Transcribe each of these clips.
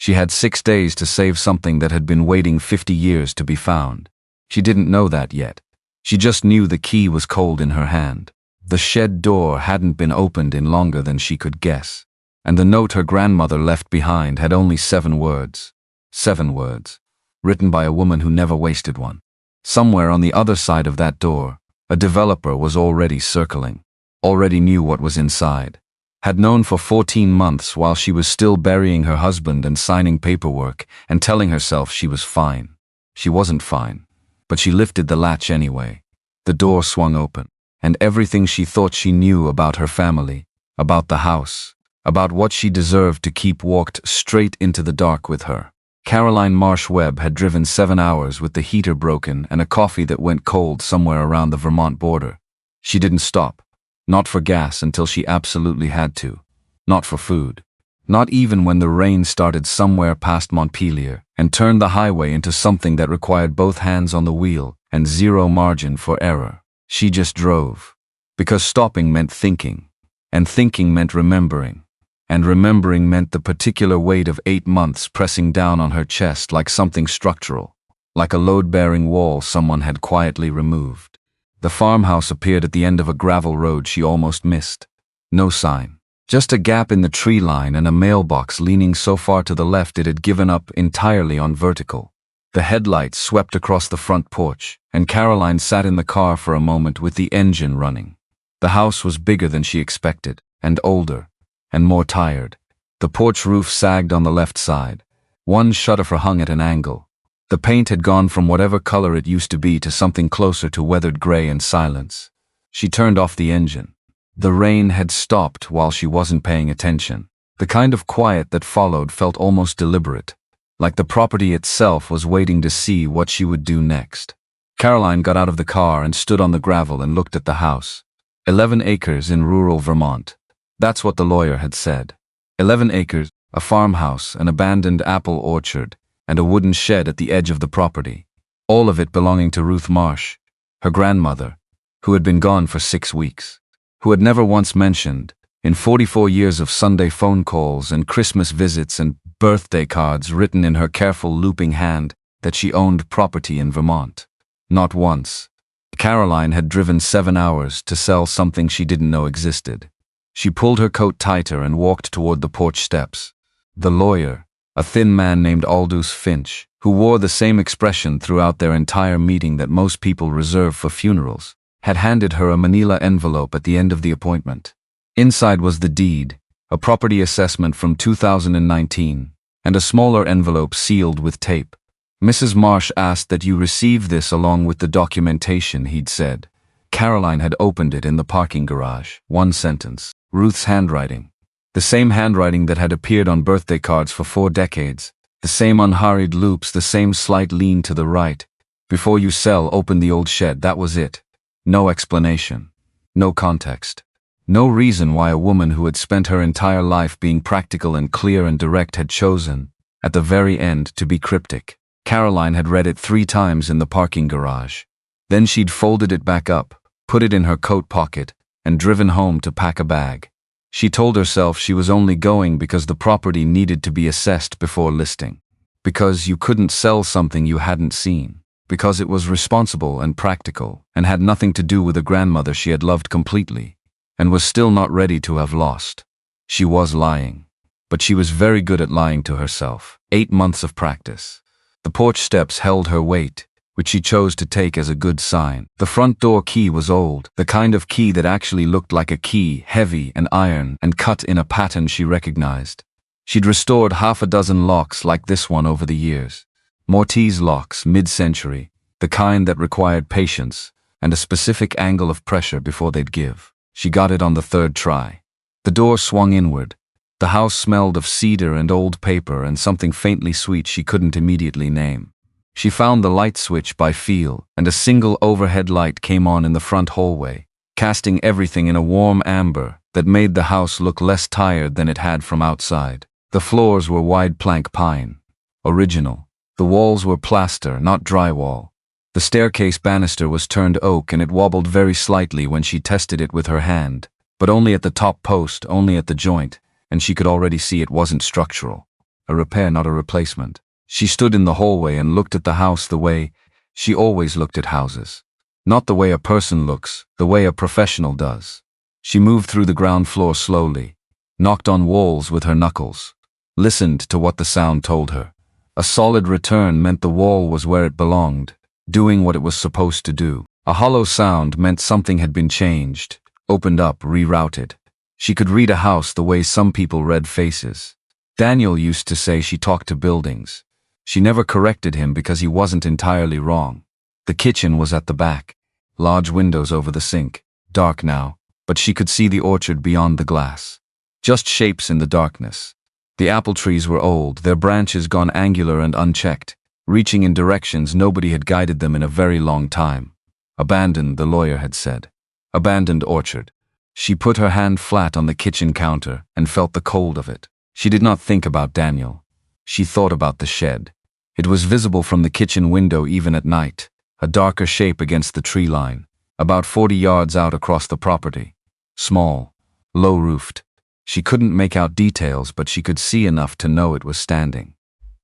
She had 6 days to save something that had been waiting 50 years to be found. She didn't know that yet. She just knew the key was cold in her hand. The shed door hadn't been opened in longer than she could guess. And the note her grandmother left behind had only 7 words. 7 words. Written by a woman who never wasted one. Somewhere on the other side of that door, a developer was already circling. Already knew what was inside. Had known for 14 months while she was still burying her husband and signing paperwork and telling herself she was fine. She wasn't fine. But she lifted the latch anyway. The door swung open, and everything she thought she knew about her family, about the house, about what she deserved to keep walked straight into the dark with her. Caroline Marsh-Webb had driven 7 hours with the heater broken and a coffee that went cold somewhere around the Vermont border. She didn't stop. Not for gas until she absolutely had to. Not for food. Not even when the rain started somewhere past Montpelier and turned the highway into something that required both hands on the wheel and zero margin for error. She just drove. Because stopping meant thinking. And thinking meant remembering. And remembering meant the particular weight of 8 months pressing down on her chest like something structural. Like a load-bearing wall someone had quietly removed. The farmhouse appeared at the end of a gravel road she almost missed. No sign. Just a gap in the tree line and a mailbox leaning so far to the left it had given up entirely on vertical. The headlights swept across the front porch, and Caroline sat in the car for a moment with the engine running. The house was bigger than she expected, and older, and more tired. The porch roof sagged on the left side. One shutter hung at an angle. The paint had gone from whatever color it used to be to something closer to weathered gray and silence. She turned off the engine. The rain had stopped while she wasn't paying attention. The kind of quiet that followed felt almost deliberate, like the property itself was waiting to see what she would do next. Caroline got out of the car and stood on the gravel and looked at the house. 11 acres in rural Vermont. That's what the lawyer had said. 11 acres, a farmhouse, an abandoned apple orchard, and a wooden shed at the edge of the property. All of it belonging to Ruth Marsh, her grandmother, who had been gone for 6 weeks. Who had never once mentioned, in 44 years of Sunday phone calls and Christmas visits and birthday cards written in her careful looping hand, that she owned property in Vermont. Not once. Caroline had driven 7 hours to sell something she didn't know existed. She pulled her coat tighter and walked toward the porch steps. The lawyer, a thin man named Aldous Finch, who wore the same expression throughout their entire meeting that most people reserve for funerals, had handed her a manila envelope at the end of the appointment. Inside was the deed, a property assessment from 2019, and a smaller envelope sealed with tape. Mrs. Marsh asked that you receive this along with the documentation, he'd said. Caroline had opened it in the parking garage. 1 sentence. Ruth's handwriting. The same handwriting that had appeared on birthday cards for 4 decades. The same unhurried loops, the same slight lean to the right. Before you sell, open the old shed, that was it. No explanation. No context. No reason why a woman who had spent her entire life being practical and clear and direct had chosen, at the very end, to be cryptic. Caroline had read it 3 times in the parking garage. Then she'd folded it back up, put it in her coat pocket, and driven home to pack a bag. She told herself she was only going because the property needed to be assessed before listing. Because you couldn't sell something you hadn't seen. Because it was responsible and practical, and had nothing to do with a grandmother she had loved completely, and was still not ready to have lost. She was lying. But she was very good at lying to herself. 8 months of practice. The porch steps held her weight, which she chose to take as a good sign. The front door key was old, the kind of key that actually looked like a key, heavy and iron, and cut in a pattern she recognized. She'd restored 6 locks like this one over the years. Mortise locks, mid-century, the kind that required patience and a specific angle of pressure before they'd give. She got it on the 3rd try. The door swung inward. The house smelled of cedar and old paper and something faintly sweet she couldn't immediately name. She found the light switch by feel, and a single overhead light came on in the front hallway, casting everything in a warm amber that made the house look less tired than it had from outside. The floors were wide plank pine. Original. The walls were plaster, not drywall. The staircase banister was turned oak and it wobbled very slightly when she tested it with her hand, but only at the top post, only at the joint, and she could already see it wasn't structural. a repair, not a replacement. She stood in the hallway and looked at the house the way she always looked at houses. Not the way a person looks, the way a professional does. She moved through the ground floor slowly, knocked on walls with her knuckles, listened to what the sound told her. A solid return meant the wall was where it belonged, doing what it was supposed to do. A hollow sound meant something had been changed, opened up, rerouted. She could read a house the way some people read faces. Daniel used to say she talked to buildings. She never corrected him because he wasn't entirely wrong. The kitchen was at the back. Large windows over the sink. Dark now, but she could see the orchard beyond the glass. Just shapes in the darkness. The apple trees were old, their branches gone angular and unchecked, reaching in directions nobody had guided them in a very long time. Abandoned, the lawyer had said. Abandoned orchard. She put her hand flat on the kitchen counter and felt the cold of it. She did not think about Daniel. She thought about the shed. It was visible from the kitchen window even at night, a darker shape against the tree line, about 40 yards out across the property. Small, low-roofed. She couldn't make out details, but she could see enough to know it was standing.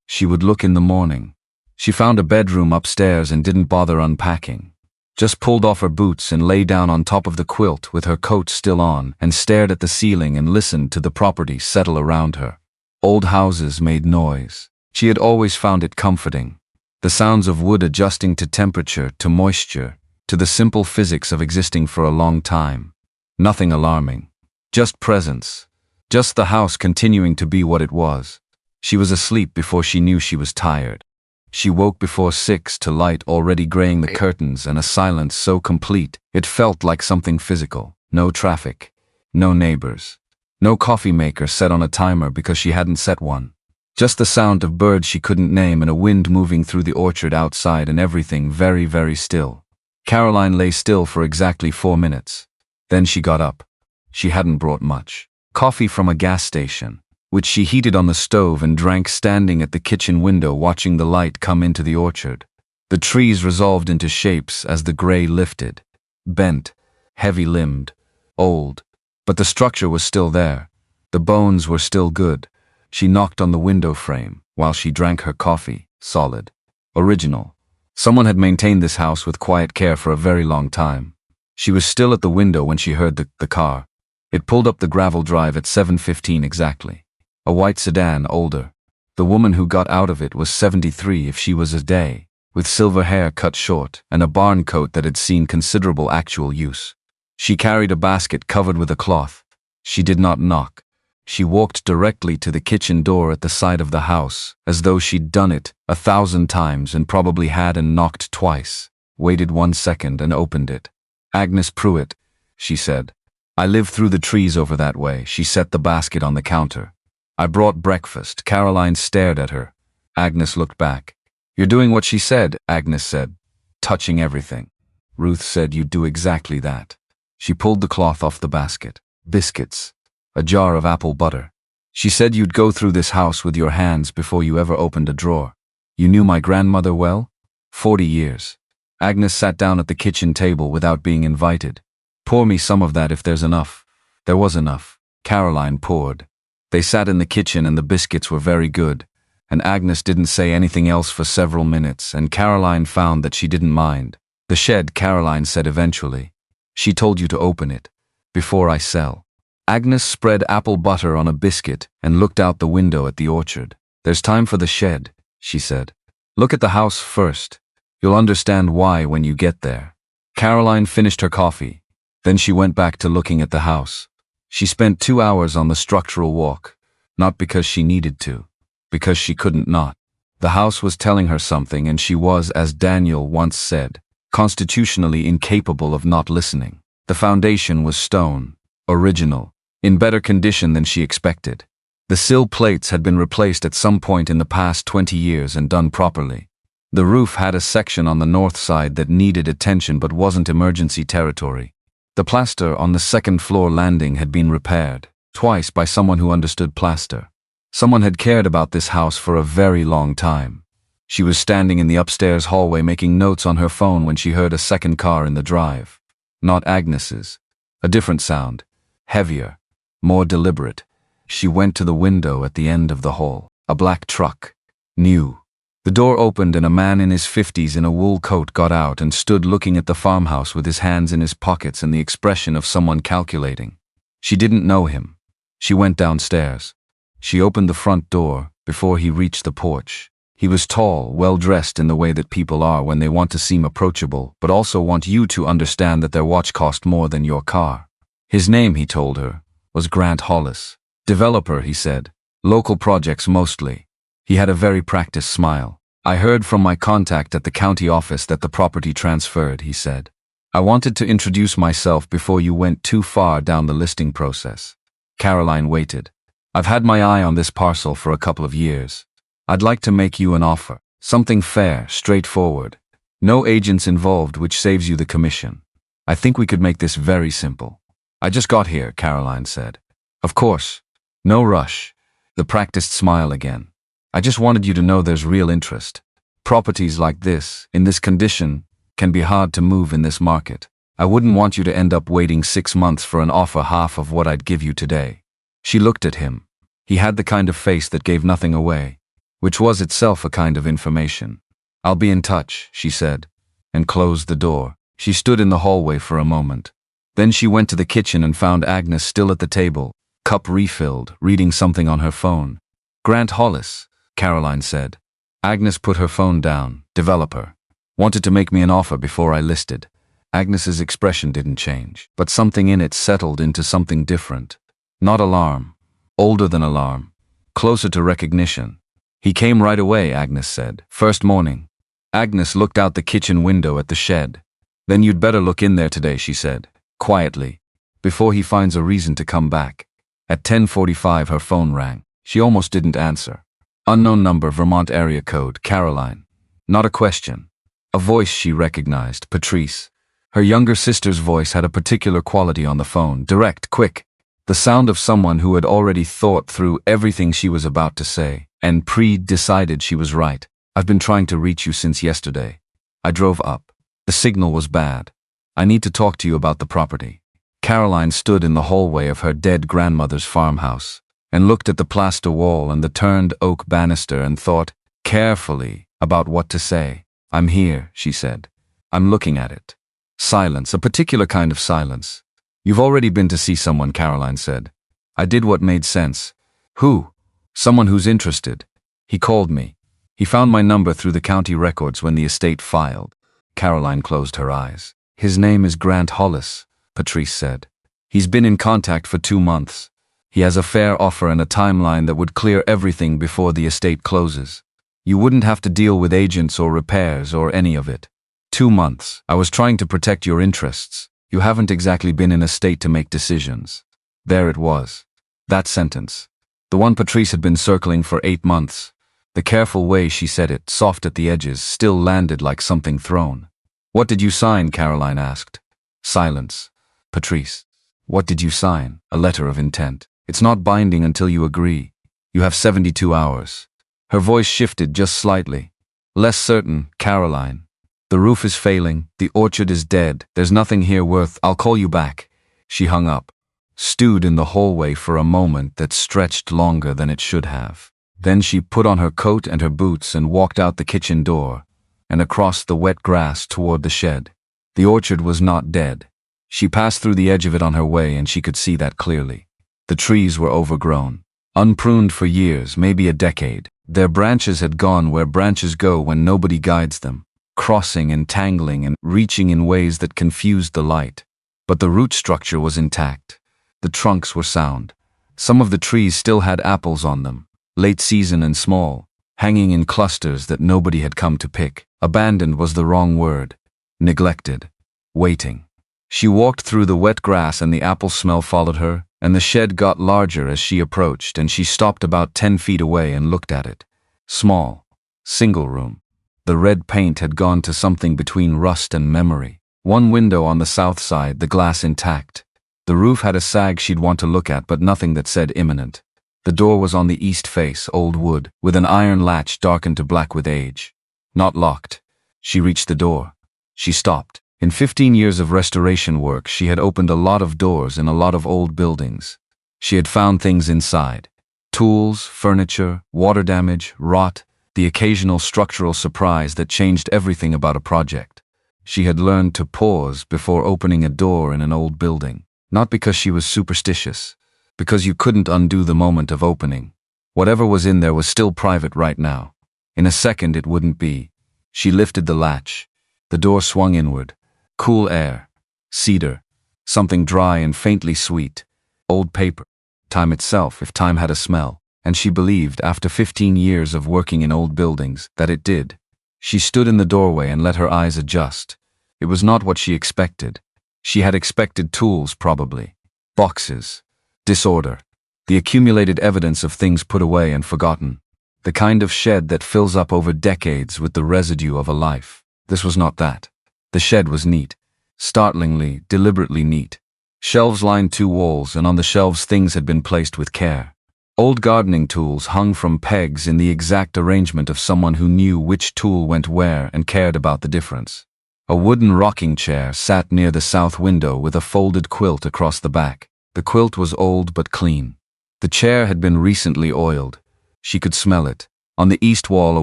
She would look in the morning. She found a bedroom upstairs and didn't bother unpacking. Just pulled off her boots and lay down on top of the quilt with her coat still on and stared at the ceiling and listened to the property settle around her. Old houses made noise. She had always found it comforting. The sounds of wood adjusting to temperature, to moisture, to the simple physics of existing for a long time. Nothing alarming. Just presence. Just the house continuing to be what it was. She was asleep before she knew she was tired. She woke before 6 to light already graying the curtains and a silence so complete it felt like something physical. No traffic. No neighbors. No coffee maker set on a timer because she hadn't set one. Just the sound of birds she couldn't name and a wind moving through the orchard outside and everything very, very still. Caroline lay still for exactly 4 minutes. Then she got up. She hadn't brought much. Coffee from a gas station, which she heated on the stove and drank standing at the kitchen window watching the light come into the orchard. The trees resolved into shapes as the gray lifted. Bent, heavy-limbed, old. But the structure was still there. The bones were still good. She knocked on the window frame while she drank her coffee, solid. Original. Someone had maintained this house with quiet care for a very long time. She was still at the window when she heard the car. It pulled up the gravel drive at 7:15 exactly. A white sedan, older. The woman who got out of it was 73 if she was a day, with silver hair cut short and a barn coat that had seen considerable actual use. She carried a basket covered with a cloth. She did not knock. She walked directly to the kitchen door at the side of the house, as though she'd done it 1,000 times and probably had and knocked twice, waited 1 second and opened it. Agnes Pruitt, she said. I live through the trees over that way. She set the basket on the counter. I brought breakfast. Caroline stared at her. Agnes looked back. You're doing what she said, Agnes said. Touching everything. Ruth said you'd do exactly that. She pulled the cloth off the basket. Biscuits. A jar of apple butter. She said you'd go through this house with your hands before you ever opened a drawer. You knew my grandmother well? 40 years. Agnes sat down at the kitchen table without being invited. Pour me some of that if there's enough. There was enough. Caroline poured. They sat in the kitchen and the biscuits were very good, and Agnes didn't say anything else for several minutes, and Caroline found that she didn't mind. The shed, Caroline said eventually. She told you to open it. Before I sell. Agnes spread apple butter on a biscuit and looked out the window at the orchard. There's time for the shed, she said. Look at the house first. You'll understand why when you get there. Caroline finished her coffee. Then she went back to looking at the house. She spent 2 hours on the structural walk, not because she needed to, because she couldn't not. The house was telling her something and she was, as Daniel once said, constitutionally incapable of not listening. The foundation was stone, original, in better condition than she expected. The sill plates had been replaced at some point in the past 20 years and done properly. The roof had a section on the north side that needed attention but wasn't emergency territory. The plaster on the second-floor landing had been repaired, twice by someone who understood plaster. Someone had cared about this house for a very long time. She was standing in the upstairs hallway making notes on her phone when she heard a second car in the drive. Not Agnes's. A different sound. Heavier. More deliberate. She went to the window at the end of the hall. A black truck. New. The door opened and a man in his 50s in a wool coat got out and stood looking at the farmhouse with his hands in his pockets and the expression of someone calculating. She didn't know him. She went downstairs. She opened the front door before he reached the porch. He was tall, well-dressed in the way that people are when they want to seem approachable, but also want you to understand that their watch cost more than your car. His name, he told her, was Grant Hollis. Developer, he said. Local projects mostly. He had a very practiced smile. I heard from my contact at the county office that the property transferred, he said. I wanted to introduce myself before you went too far down the listing process. Caroline waited. I've had my eye on this parcel for a couple of years. I'd like to make you an offer. Something fair, straightforward. No agents involved, which saves you the commission. I think we could make this very simple. I just got here, Caroline said. Of course. No rush. The practiced smile again. I just wanted you to know there's real interest. Properties like this, in this condition, can be hard to move in this market. I wouldn't want you to end up waiting 6 months for an offer half of what I'd give you today. She looked at him. He had the kind of face that gave nothing away, which was itself a kind of information. I'll be in touch, she said, and closed the door. She stood in the hallway for a moment. Then she went to the kitchen and found Agnes still at the table, cup refilled, reading something on her phone. Grant Hollis, Caroline said. Agnes put her phone down. Developer. Wanted to make me an offer before I listed. Agnes's expression didn't change, but something in it settled into something different. Not alarm. Older than alarm. Closer to recognition. He came right away, Agnes said. First morning. Agnes looked out the kitchen window at the shed. Then you'd better look in there today, she said, quietly, before he finds a reason to come back. At 10:45 her phone rang. She almost didn't answer. Unknown number, Vermont area code, Caroline. Not a question. A voice she recognized, Patrice. Her younger sister's voice had a particular quality on the phone, direct, quick. The sound of someone who had already thought through everything she was about to say, and decided she was right. I've been trying to reach you since yesterday. I drove up. The signal was bad. I need to talk to you about the property. Caroline stood in the hallway of her dead grandmother's farmhouse, and looked at the plaster wall and the turned oak banister and thought, carefully, about what to say. I'm here, she said. I'm looking at it. Silence, a particular kind of silence. You've already been to see someone, Caroline said. I did what made sense. Who? Someone who's interested. He called me. He found my number through the county records when the estate filed. Caroline closed her eyes. His name is Grant Hollis, Patrice said. He's been in contact for 2 months. He has a fair offer and a timeline that would clear everything before the estate closes. You wouldn't have to deal with agents or repairs or any of it. 2 months. I was trying to protect your interests. You haven't exactly been in a state to make decisions. There it was. That sentence. The one Patrice had been circling for 8 months. The careful way she said it, soft at the edges, still landed like something thrown. What did you sign? Caroline asked. Silence. Patrice. What did you sign? A letter of intent. It's not binding until you agree. You have 72 hours. Her voice shifted just slightly. Less certain, Caroline. The roof is failing. The orchard is dead. There's nothing here worth. I'll call you back. She hung up. Stewed in the hallway for a moment that stretched longer than it should have. Then she put on her coat and her boots and walked out the kitchen door and across the wet grass toward the shed. The orchard was not dead. She passed through the edge of it on her way and she could see that clearly. The trees were overgrown, unpruned for years, maybe a decade. Their branches had gone where branches go when nobody guides them, crossing and tangling and reaching in ways that confused the light. But the root structure was intact. The trunks were sound. Some of the trees still had apples on them, late season and small, hanging in clusters that nobody had come to pick. Abandoned was the wrong word. Neglected. Waiting. She walked through the wet grass and the apple smell followed her, and the shed got larger as she approached, and she stopped about 10 feet away and looked at it. Small. Single room. The red paint had gone to something between rust and memory. One window on the south side, the glass intact. The roof had a sag she'd want to look at, but nothing that said imminent. The door was on the east face, old wood, with an iron latch darkened to black with age. Not locked. She reached the door. She stopped. In 15 years of restoration work, she had opened a lot of doors in a lot of old buildings. She had found things inside. Tools, furniture, water damage, rot, the occasional structural surprise that changed everything about a project. She had learned to pause before opening a door in an old building, not because she was superstitious, because you couldn't undo the moment of opening. Whatever was in there was still private right now. In a second it wouldn't be. She lifted the latch. The door swung inward. Cool air. Cedar. Something dry and faintly sweet. Old paper. Time itself, if time had a smell. And she believed, after 15 years of working in old buildings, that it did. She stood in the doorway and let her eyes adjust. It was not what she expected. She had expected tools, probably. Boxes. Disorder. The accumulated evidence of things put away and forgotten. The kind of shed that fills up over decades with the residue of a life. This was not that. The shed was neat. Startlingly, deliberately neat. Shelves lined 2 walls, and on the shelves things had been placed with care. Old gardening tools hung from pegs in the exact arrangement of someone who knew which tool went where and cared about the difference. A wooden rocking chair sat near the south window with a folded quilt across the back. The quilt was old but clean. The chair had been recently oiled. She could smell it. On the east wall a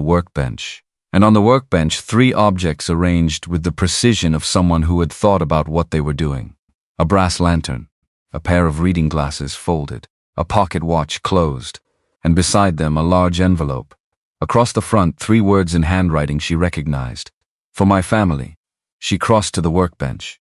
workbench. And on the workbench 3 objects arranged with the precision of someone who had thought about what they were doing. A brass lantern, a pair of reading glasses folded, a pocket watch closed, and beside them a large envelope. Across the front 3 words in handwriting she recognized. For my family. She crossed to the workbench.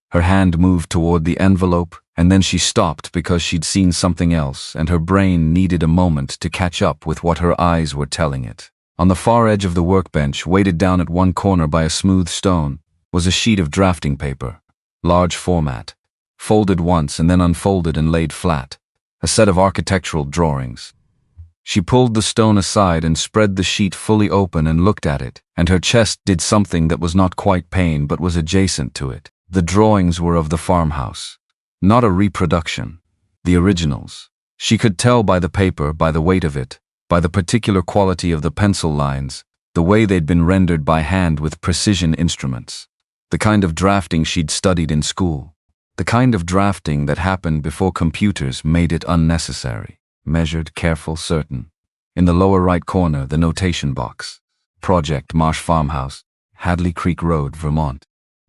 Her hand moved toward the envelope, and then she stopped because she'd seen something else, and her brain needed a moment to catch up with what her eyes were telling it. On the far edge of the workbench, weighted down at one corner by a smooth stone, was a sheet of drafting paper. Large format. Folded once and then unfolded and laid flat. A set of architectural drawings. She pulled the stone aside and spread the sheet fully open and looked at it, and her chest did something that was not quite pain but was adjacent to it. The drawings were of the farmhouse. Not a reproduction. The originals. She could tell by the paper, by the weight of it, by the particular quality of the pencil lines, the way they'd been rendered by hand with precision instruments. The kind of drafting she'd studied in school. The kind of drafting that happened before computers made it unnecessary. Measured, careful, certain. In the lower right corner, the notation box. Project Marsh Farmhouse, Hadley Creek Road, Vermont.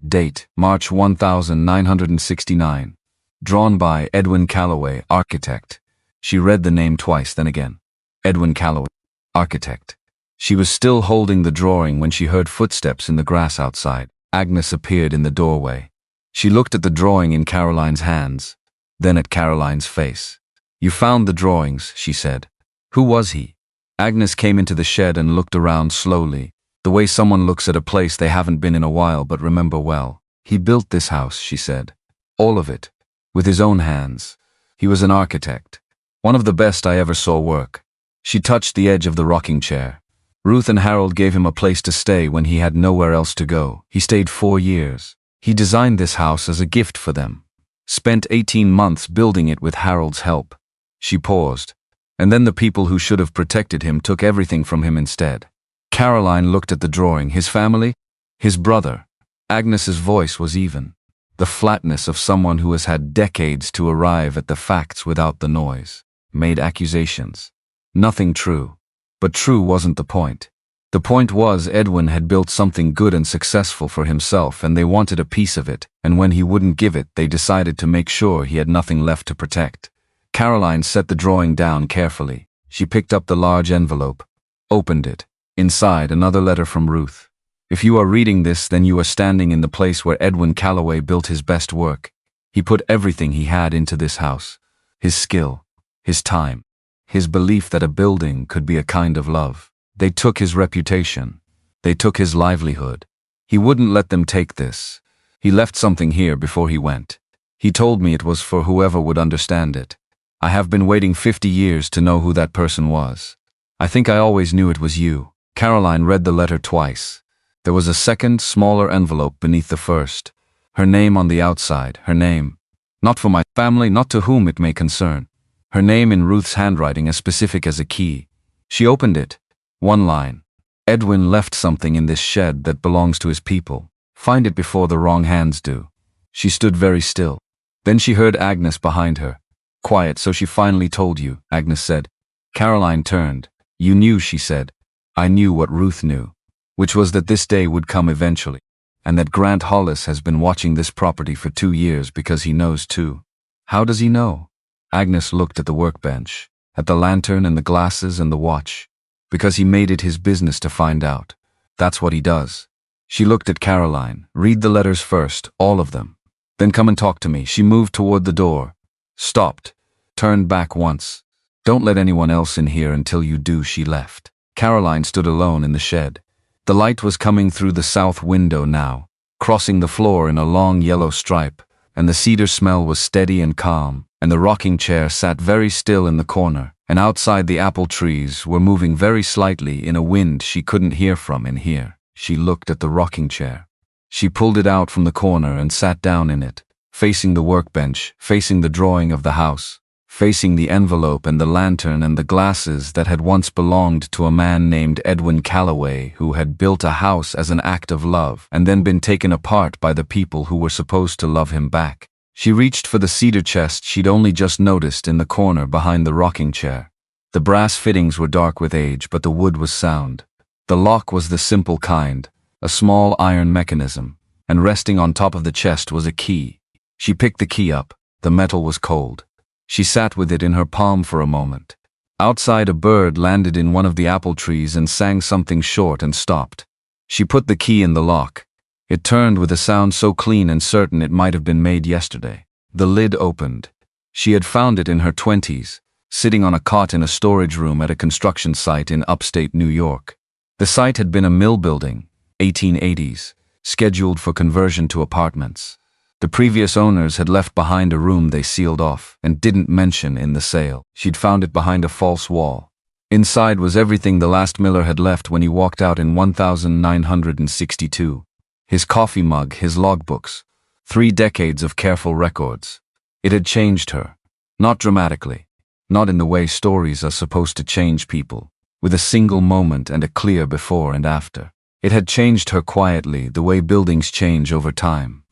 Date, March 1969. Drawn by Edwin Calloway, architect. She read the name twice, then again. Edwin Calloway, architect. She was still holding the drawing when she heard footsteps in the grass outside. Agnes appeared in the doorway. She looked at the drawing in Caroline's hands, then at Caroline's face. You found the drawings, she said. Who was he? Agnes came into the shed and looked around slowly, the way someone looks at a place they haven't been in a while but remember well. He built this house, she said. All of it. With his own hands. He was an architect. One of the best I ever saw work. She touched the edge of the rocking chair. Ruth and Harold gave him a place to stay when he had nowhere else to go. He stayed 4 years. He designed this house as a gift for them. Spent 18 months building it with Harold's help. She paused. And then the people who should have protected him took everything from him instead. Caroline looked at the drawing. His family? His brother. Agnes's voice was even. The flatness of someone who has had decades to arrive at the facts without the noise. Made accusations. Nothing true. But true wasn't the point. The point was Edwin had built something good and successful for himself, and they wanted a piece of it, and when he wouldn't give it, they decided to make sure he had nothing left to protect. Caroline set the drawing down carefully. She picked up the large envelope. Opened it. Inside, another letter from Ruth. If you are reading this, then you are standing in the place where Edwin Calloway built his best work. He put everything he had into this house. His skill. His time. His belief that a building could be a kind of love. They took his reputation. They took his livelihood. He wouldn't let them take this. He left something here before he went. He told me it was for whoever would understand it. I have been waiting 50 years to know who that person was. I think I always knew it was you. Caroline read the letter twice. There was a second, smaller envelope beneath the first. Her name on the outside, her name. Not for my family, not to whom it may concern. Her name in Ruth's handwriting as specific as a key. She opened it. One line. Edwin left something in this shed that belongs to his people. Find it before the wrong hands do. She stood very still. Then she heard Agnes behind her. Quiet, so she finally told you, Agnes said. Caroline turned. "You knew," she said. "I knew what Ruth knew, which was that this day would come eventually, and that Grant Hollis has been watching this property for 2 years because he knows too." "How does he know?" Agnes looked at the workbench, at the lantern and the glasses and the watch. "Because he made it his business to find out. That's what he does." She looked at Caroline. "Read the letters first, all of them. Then come and talk to me." She moved toward the door, stopped, turned back once. "Don't let anyone else in here until you do." She left. Caroline stood alone in the shed. The light was coming through the south window now, crossing the floor in a long yellow stripe, and the cedar smell was steady and calm, and the rocking chair sat very still in the corner, and outside the apple trees were moving very slightly in a wind she couldn't hear from in here. She looked at the rocking chair. She pulled it out from the corner and sat down in it, facing the workbench, facing the drawing of the house, facing the envelope and the lantern and the glasses that had once belonged to a man named Edwin Calloway, who had built a house as an act of love and then been taken apart by the people who were supposed to love him back. She reached for the cedar chest she'd only just noticed in the corner behind the rocking chair. The brass fittings were dark with age, but the wood was sound. The lock was the simple kind, a small iron mechanism, and resting on top of the chest was a key. She picked the key up. The metal was cold. She sat with it in her palm for a moment. Outside, a bird landed in one of the apple trees and sang something short and stopped. She put the key in the lock. It turned with a sound so clean and certain it might have been made yesterday. The lid opened. She had found it in her 20s, sitting on a cot in a storage room at a construction site in upstate New York. The site had been a mill building, 1880s, scheduled for conversion to apartments. The previous owners had left behind a room they sealed off and didn't mention in the sale. She'd found it behind a false wall. Inside was everything the last miller had left when he walked out in 1962. His coffee mug, his logbooks, 3 decades of careful records. It had changed her. Not dramatically. Not in the way stories are supposed to change people, with a single moment and a clear before and after. It had changed her quietly, the way buildings change over time.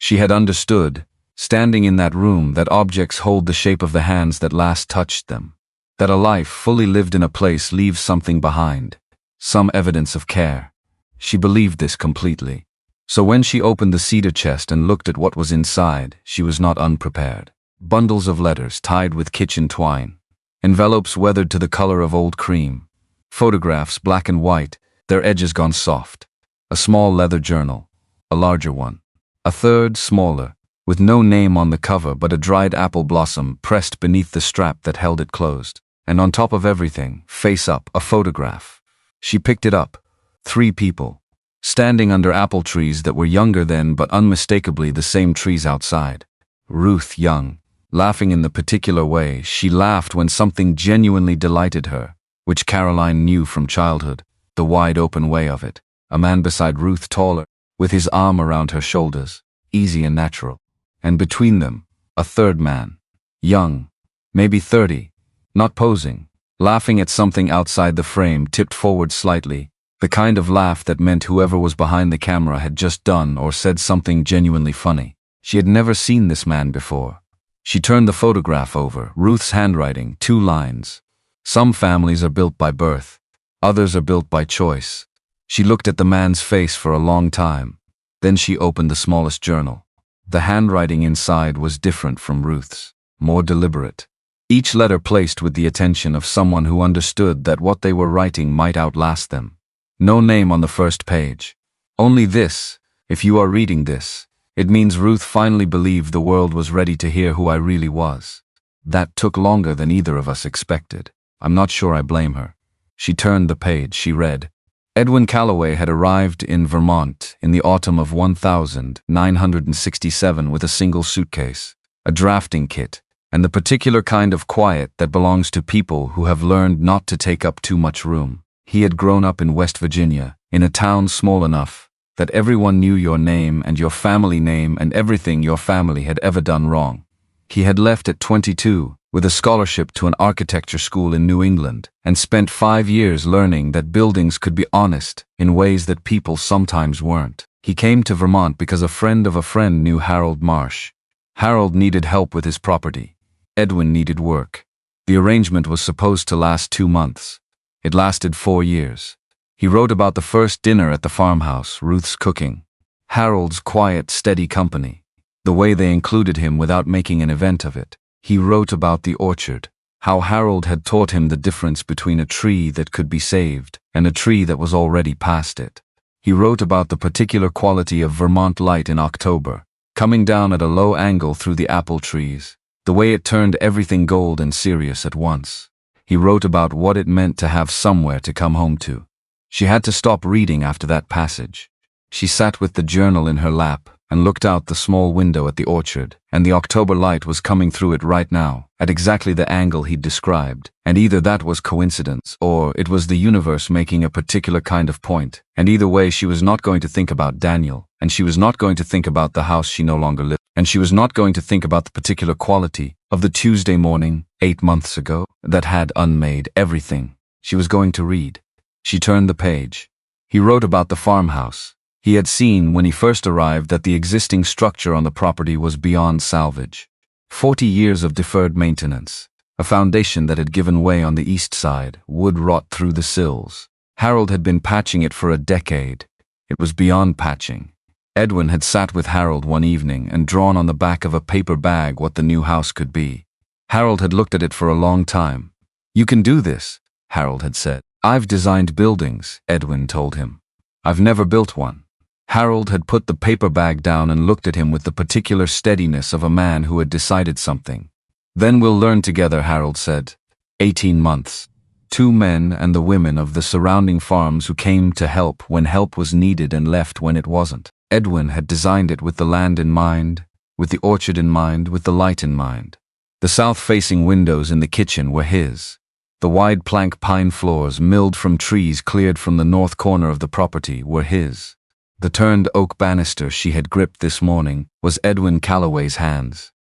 She had understood, standing in that room, that objects hold the shape of the hands that last touched them. That a life fully lived in a place leaves something behind, some evidence of care. She believed this completely. So when she opened the cedar chest and looked at what was inside, she was not unprepared. Bundles of letters tied with kitchen twine. Envelopes weathered to the color of old cream. Photographs, black and white, their edges gone soft. A small leather journal. A larger one. A third, smaller, with no name on the cover but a dried apple blossom pressed beneath the strap that held it closed. And on top of everything, face up, a photograph. She picked it up. 3 people, standing under apple trees that were younger than but unmistakably the same trees outside. Ruth, young, laughing in the particular way she laughed when something genuinely delighted her, which Caroline knew from childhood, the wide-open way of it. A man beside Ruth, taller, with his arm around her shoulders, easy and natural. And between them, a third man, young, maybe 30, not posing, laughing at something outside the frame, tipped forward slightly, the kind of laugh that meant whoever was behind the camera had just done or said something genuinely funny. She had never seen this man before. She turned the photograph over, Ruth's handwriting, 2 lines. "Some families are built by birth, others are built by choice." She looked at the man's face for a long time. Then she opened the smallest journal. The handwriting inside was different from Ruth's, more deliberate. Each letter placed with the attention of someone who understood that what they were writing might outlast them. No name on the first page. Only this: "If you are reading this, it means Ruth finally believed the world was ready to hear who I really was. That took longer than either of us expected. I'm not sure I blame her." She turned the page. She read, Edwin Calloway had arrived in Vermont in the autumn of 1967 with a single suitcase, a drafting kit, and the particular kind of quiet that belongs to people who have learned not to take up too much room. He had grown up in West Virginia, in a town small enough that everyone knew your name and your family name and everything your family had ever done wrong. He had left at 22, with a scholarship to an architecture school in New England, and spent 5 years learning that buildings could be honest in ways that people sometimes weren't. He came to Vermont because a friend of a friend knew Harold Marsh. Harold needed help with his property. Edwin needed work. The arrangement was supposed to last 2 months. It lasted 4 years. He wrote about the first dinner at the farmhouse, Ruth's cooking, Harold's quiet, steady company, the way they included him without making an event of it. He wrote about the orchard, how Harold had taught him the difference between a tree that could be saved and a tree that was already past it. He wrote about the particular quality of Vermont light in October, coming down at a low angle through the apple trees, the way it turned everything gold and serious at once. He wrote about what it meant to have somewhere to come home to. She had to stop reading after that passage. She sat with the journal in her lap and looked out the small window at the orchard, and the October light was coming through it right now, at exactly the angle he'd described, and either that was coincidence, or it was the universe making a particular kind of point, and either way she was not going to think about Daniel, and she was not going to think about the house she no longer lived, and she was not going to think about the particular quality of the Tuesday morning, 8 months ago, that had unmade everything. She was going to read. She turned the page. He wrote about the farmhouse. He had seen when he first arrived that the existing structure on the property was beyond salvage. 40 years of deferred maintenance. A foundation that had given way on the east side, wood rot through the sills. Harold had been patching it for a decade. It was beyond patching. Edwin had sat with Harold one evening and drawn on the back of a paper bag what the new house could be. Harold had looked at it for a long time. "You can do this," Harold had said. "I've designed buildings," Edwin told him. "I've never built one." Harold had put the paper bag down and looked at him with the particular steadiness of a man who had decided something. "Then we'll learn together," Harold said. 18 months. 2 men and the women of the surrounding farms who came to help when help was needed and left when it wasn't. Edwin had designed it with the land in mind, with the orchard in mind, with the light in mind. The south-facing windows in the kitchen were his. The wide plank pine floors, milled from trees cleared from the north corner of the property, were his. The turned oak banister she had gripped this morning was Edwin Calloway's hands.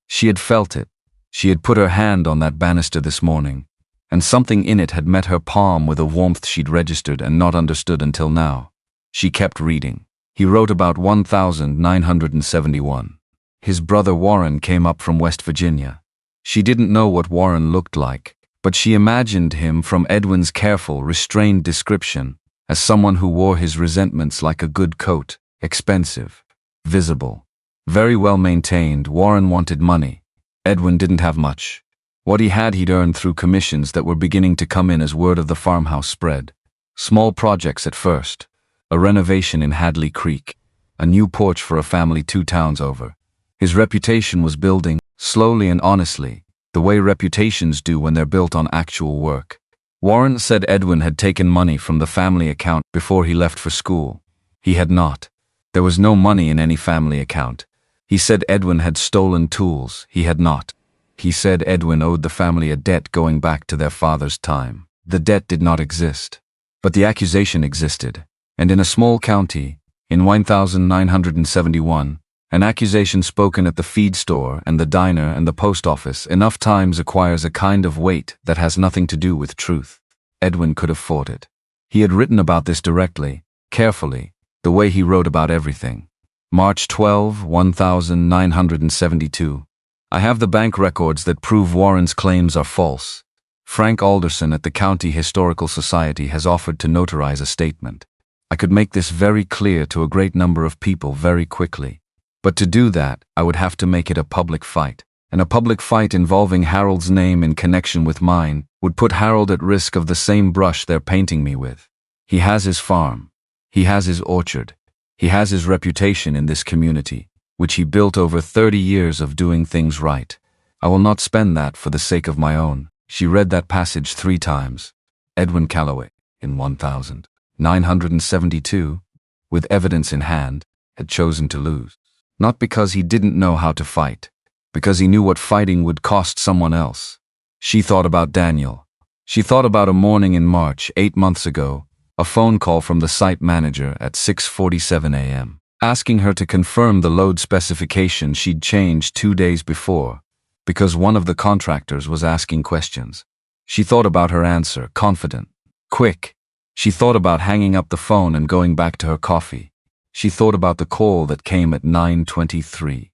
She had felt it. She had put her hand on that banister this morning, and something in it had met her palm with a warmth she'd registered and not understood until now. She kept reading. He wrote about 1971. His brother Warren came up from West Virginia. She didn't know what Warren looked like, but she imagined him from Edwin's careful, restrained description as someone who wore his resentments like a good coat, expensive, visible, very well maintained. Warren wanted money. Edwin didn't have much. What he had he'd earned through commissions that were beginning to come in as word of the farmhouse spread. Small projects at first. A renovation in Hadley Creek. A new porch for a family 2 towns over. His reputation was building, slowly and honestly, the way reputations do when they're built on actual work. Warren said Edwin had taken money from the family account before he left for school. He had not. There was no money in any family account. He said Edwin had stolen tools. He had not. He said Edwin owed the family a debt going back to their father's time. The debt did not exist. But the accusation existed. And in a small county, in 1971, an accusation spoken at the feed store and the diner and the post office enough times acquires a kind of weight that has nothing to do with truth. Edwin could have fought it. He had written about this directly, carefully, the way he wrote about everything. March 12, 1972. I have the bank records that prove Warren's claims are false. Frank Alderson at the County Historical Society has offered to notarize a statement. I could make this very clear to a great number of people very quickly. But to do that, I would have to make it a public fight. And a public fight involving Harold's name in connection with mine would put Harold at risk of the same brush they're painting me with. He has his farm. He has his orchard. He has his reputation in this community, which he built over 30 years of doing things right. I will not spend that for the sake of my own. She read that passage 3 times. Edwin Calloway, in 1972, with evidence in hand, had chosen to lose. Not because he didn't know how to fight, because he knew what fighting would cost someone else. She thought about Daniel. She thought about a morning in March, 8 months ago, a phone call from the site manager at 6:47 a.m., asking her to confirm the load specification she'd changed 2 days before, because one of the contractors was asking questions. She thought about her answer, confident, quick. She thought about hanging up the phone and going back to her coffee. She thought about the call that came at 9:23.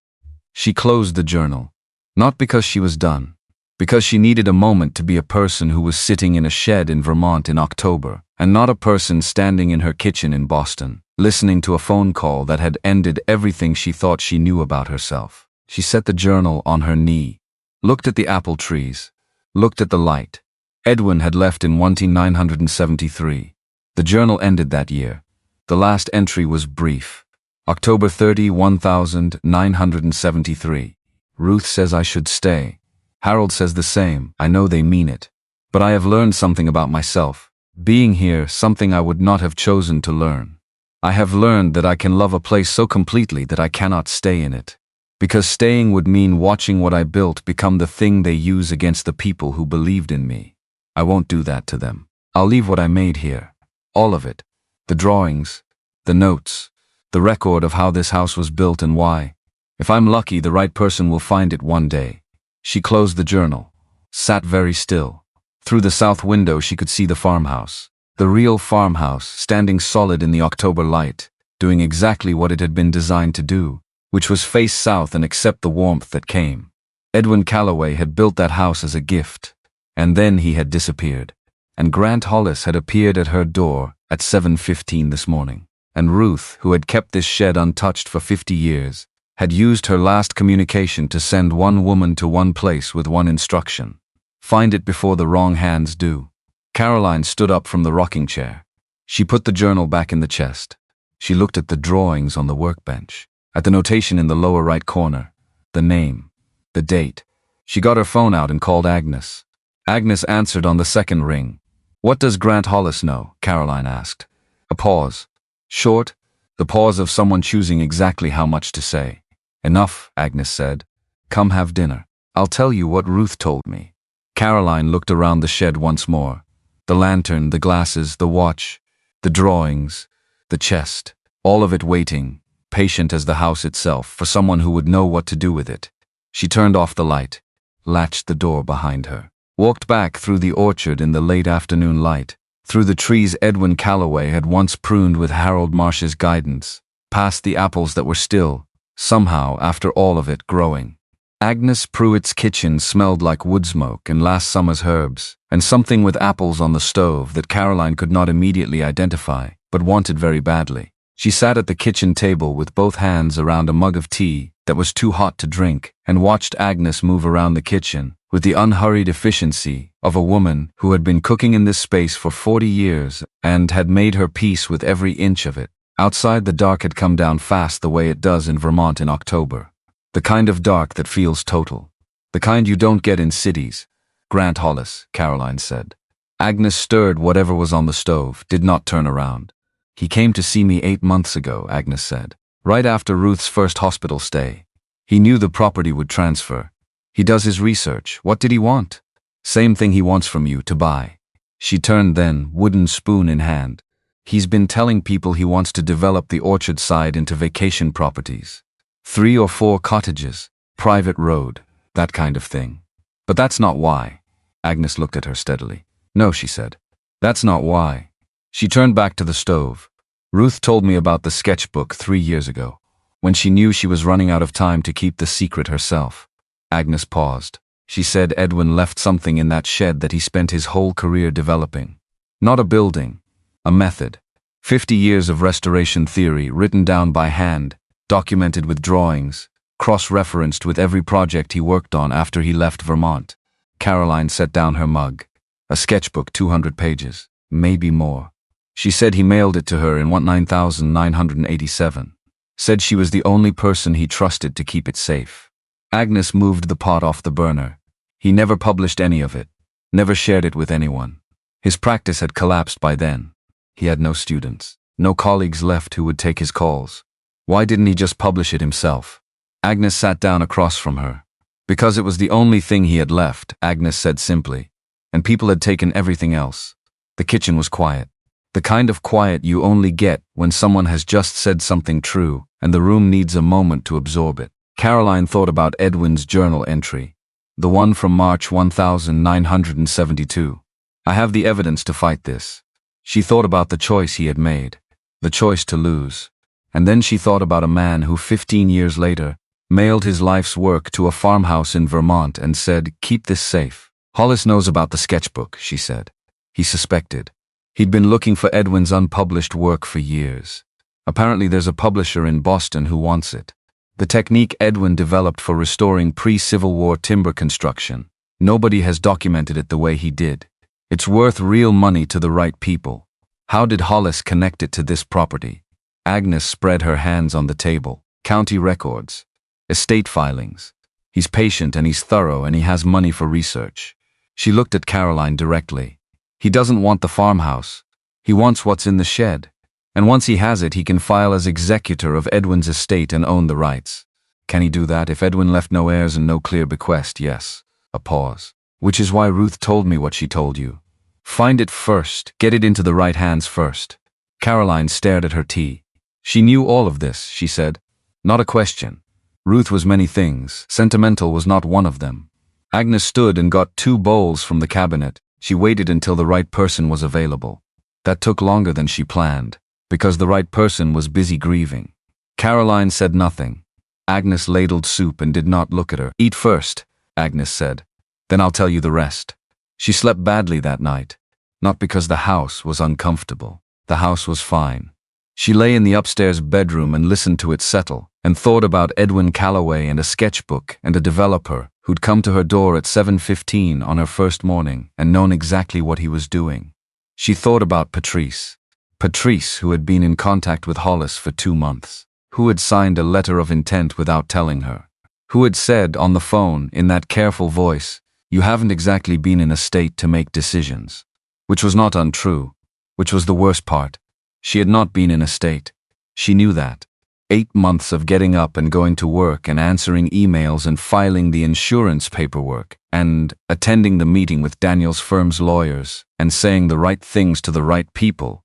She closed the journal, not because she was done, Because she needed a moment to be a person who was sitting in a shed in Vermont in October, and not a person standing in her kitchen in Boston, listening to a phone call that had ended everything she thought she knew about herself. She set the journal on her knee, looked at the apple trees, looked at the light. Edwin had left in 1973. The journal ended that year. The last entry was brief. October 30, 1973. Ruth says I should stay. Harold says the same. I know they mean it. But I have learned something about myself. Being here, something I would not have chosen to learn. I have learned that I can love a place so completely that I cannot stay in it. Because staying would mean watching what I built become the thing they use against the people who believed in me. I won't do that to them. I'll leave what I made here. All of it. The drawings, the notes, the record of how this house was built and why. If I'm lucky, the right person will find it one day. She closed the journal, sat very still. Through the south window she could see the farmhouse. The real farmhouse, standing solid in the October light, doing exactly what it had been designed to do, which was face south and accept the warmth that came. Edwin Calloway had built that house as a gift, and then he had disappeared. And Grant Hollis had appeared at her door at 7:15 this morning. And Ruth, who had kept this shed untouched for 50 years, had used her last communication to send one woman to one place with one instruction. Find it before the wrong hands do. Caroline stood up from the rocking chair. She put the journal back in the chest. She looked at the drawings on the workbench, at the notation in the lower right corner, the name, the date. She got her phone out and called Agnes. Agnes answered on the second ring. What does Grant Hollis know? Caroline asked. A pause. Short, the pause of someone choosing exactly how much to say. Enough, Agnes said. Come have dinner. I'll tell you what Ruth told me. Caroline looked around the shed once more. The lantern, the glasses, the watch, the drawings, the chest, all of it waiting, patient as the house itself, for someone who would know what to do with it. She turned off the light, latched the door behind her, walked back through the orchard in the late afternoon light, through the trees Edwin Calloway had once pruned with Harold Marsh's guidance, past the apples that were still, somehow, after all of it, growing. Agnes Pruitt's kitchen smelled like wood smoke and last summer's herbs, and something with apples on the stove that Caroline could not immediately identify, but wanted very badly. She sat at the kitchen table with both hands around a mug of tea that was too hot to drink, and watched Agnes move around the kitchen with the unhurried efficiency of a woman who had been cooking in this space for 40 years and had made her peace with every inch of it. Outside, the dark had come down fast the way it does in Vermont in October. The kind of dark that feels total. The kind you don't get in cities. Grant Hollis, Caroline said. Agnes stirred whatever was on the stove, did not turn around. He came to see me 8 months ago, Agnes said. Right after Ruth's first hospital stay. He knew the property would transfer. He does his research. What did he want? Same thing he wants from you, to buy. She turned then, wooden spoon in hand. He's been telling people he wants to develop the orchard side into vacation properties. 3 or 4 cottages, private road, that kind of thing. But that's not why. Agnes looked at her steadily. No, she said. That's not why. She turned back to the stove. Ruth told me about the sketchbook 3 years ago, when she knew she was running out of time to keep the secret herself. Agnes paused. She said Edwin left something in that shed that he spent his whole career developing. Not a building, a method. 50 years of restoration theory written down by hand, documented with drawings, cross-referenced with every project he worked on after he left Vermont. Caroline set down her mug. A sketchbook, 200 pages, maybe more. She said he mailed it to her in 1987. Said she was the only person he trusted to keep it safe. Agnes moved the pot off the burner. He never published any of it, never shared it with anyone. His practice had collapsed by then. He had no students, no colleagues left who would take his calls. Why didn't he just publish it himself? Agnes sat down across from her. Because it was the only thing he had left, Agnes said simply, and people had taken everything else. The kitchen was quiet. The kind of quiet you only get when someone has just said something true and the room needs a moment to absorb it. Caroline thought about Edwin's journal entry, the one from March 1972. I have the evidence to fight this. She thought about the choice he had made, the choice to lose. And then she thought about a man who 15 years later mailed his life's work to a farmhouse in Vermont and said, "Keep this safe." "Hollis knows about the sketchbook," she said. He suspected. He'd been looking for Edwin's unpublished work for years. Apparently there's a publisher in Boston who wants it. The technique Edwin developed for restoring pre-Civil War timber construction. Nobody has documented it the way he did. It's worth real money to the right people. How did Hollis connect it to this property? Agnes spread her hands on the table. County records. Estate filings. He's patient and he's thorough and he has money for research. She looked at Caroline directly. He doesn't want the farmhouse. He wants what's in the shed. And once he has it, he can file as executor of Edwin's estate and own the rights. Can he do that if Edwin left no heirs and no clear bequest? Yes. A pause. Which is why Ruth told me what she told you. Find it first. Get it into the right hands first. Caroline stared at her tea. She knew all of this, she said. Not a question. Ruth was many things. Sentimental was not one of them. Agnes stood and got 2 bowls from the cabinet. She waited until the right person was available. That took longer than she planned, because the right person was busy grieving. Caroline said nothing. Agnes ladled soup and did not look at her. "Eat first," Agnes said. "Then I'll tell you the rest." She slept badly that night. Not because the house was uncomfortable. The house was fine. She lay in the upstairs bedroom and listened to it settle, and thought about Edwin Calloway and a sketchbook and a developer who'd come to her door at 7:15 on her first morning and known exactly what he was doing. She thought about Patrice. Patrice, who had been in contact with Hollis for 2 months. Who had signed a letter of intent without telling her. Who had said on the phone, in that careful voice, "You haven't exactly been in a state to make decisions." Which was not untrue. Which was the worst part. She had not been in a state. She knew that. 8 months of getting up and going to work and answering emails and filing the insurance paperwork and attending the meeting with Daniel's firm's lawyers and saying the right things to the right people.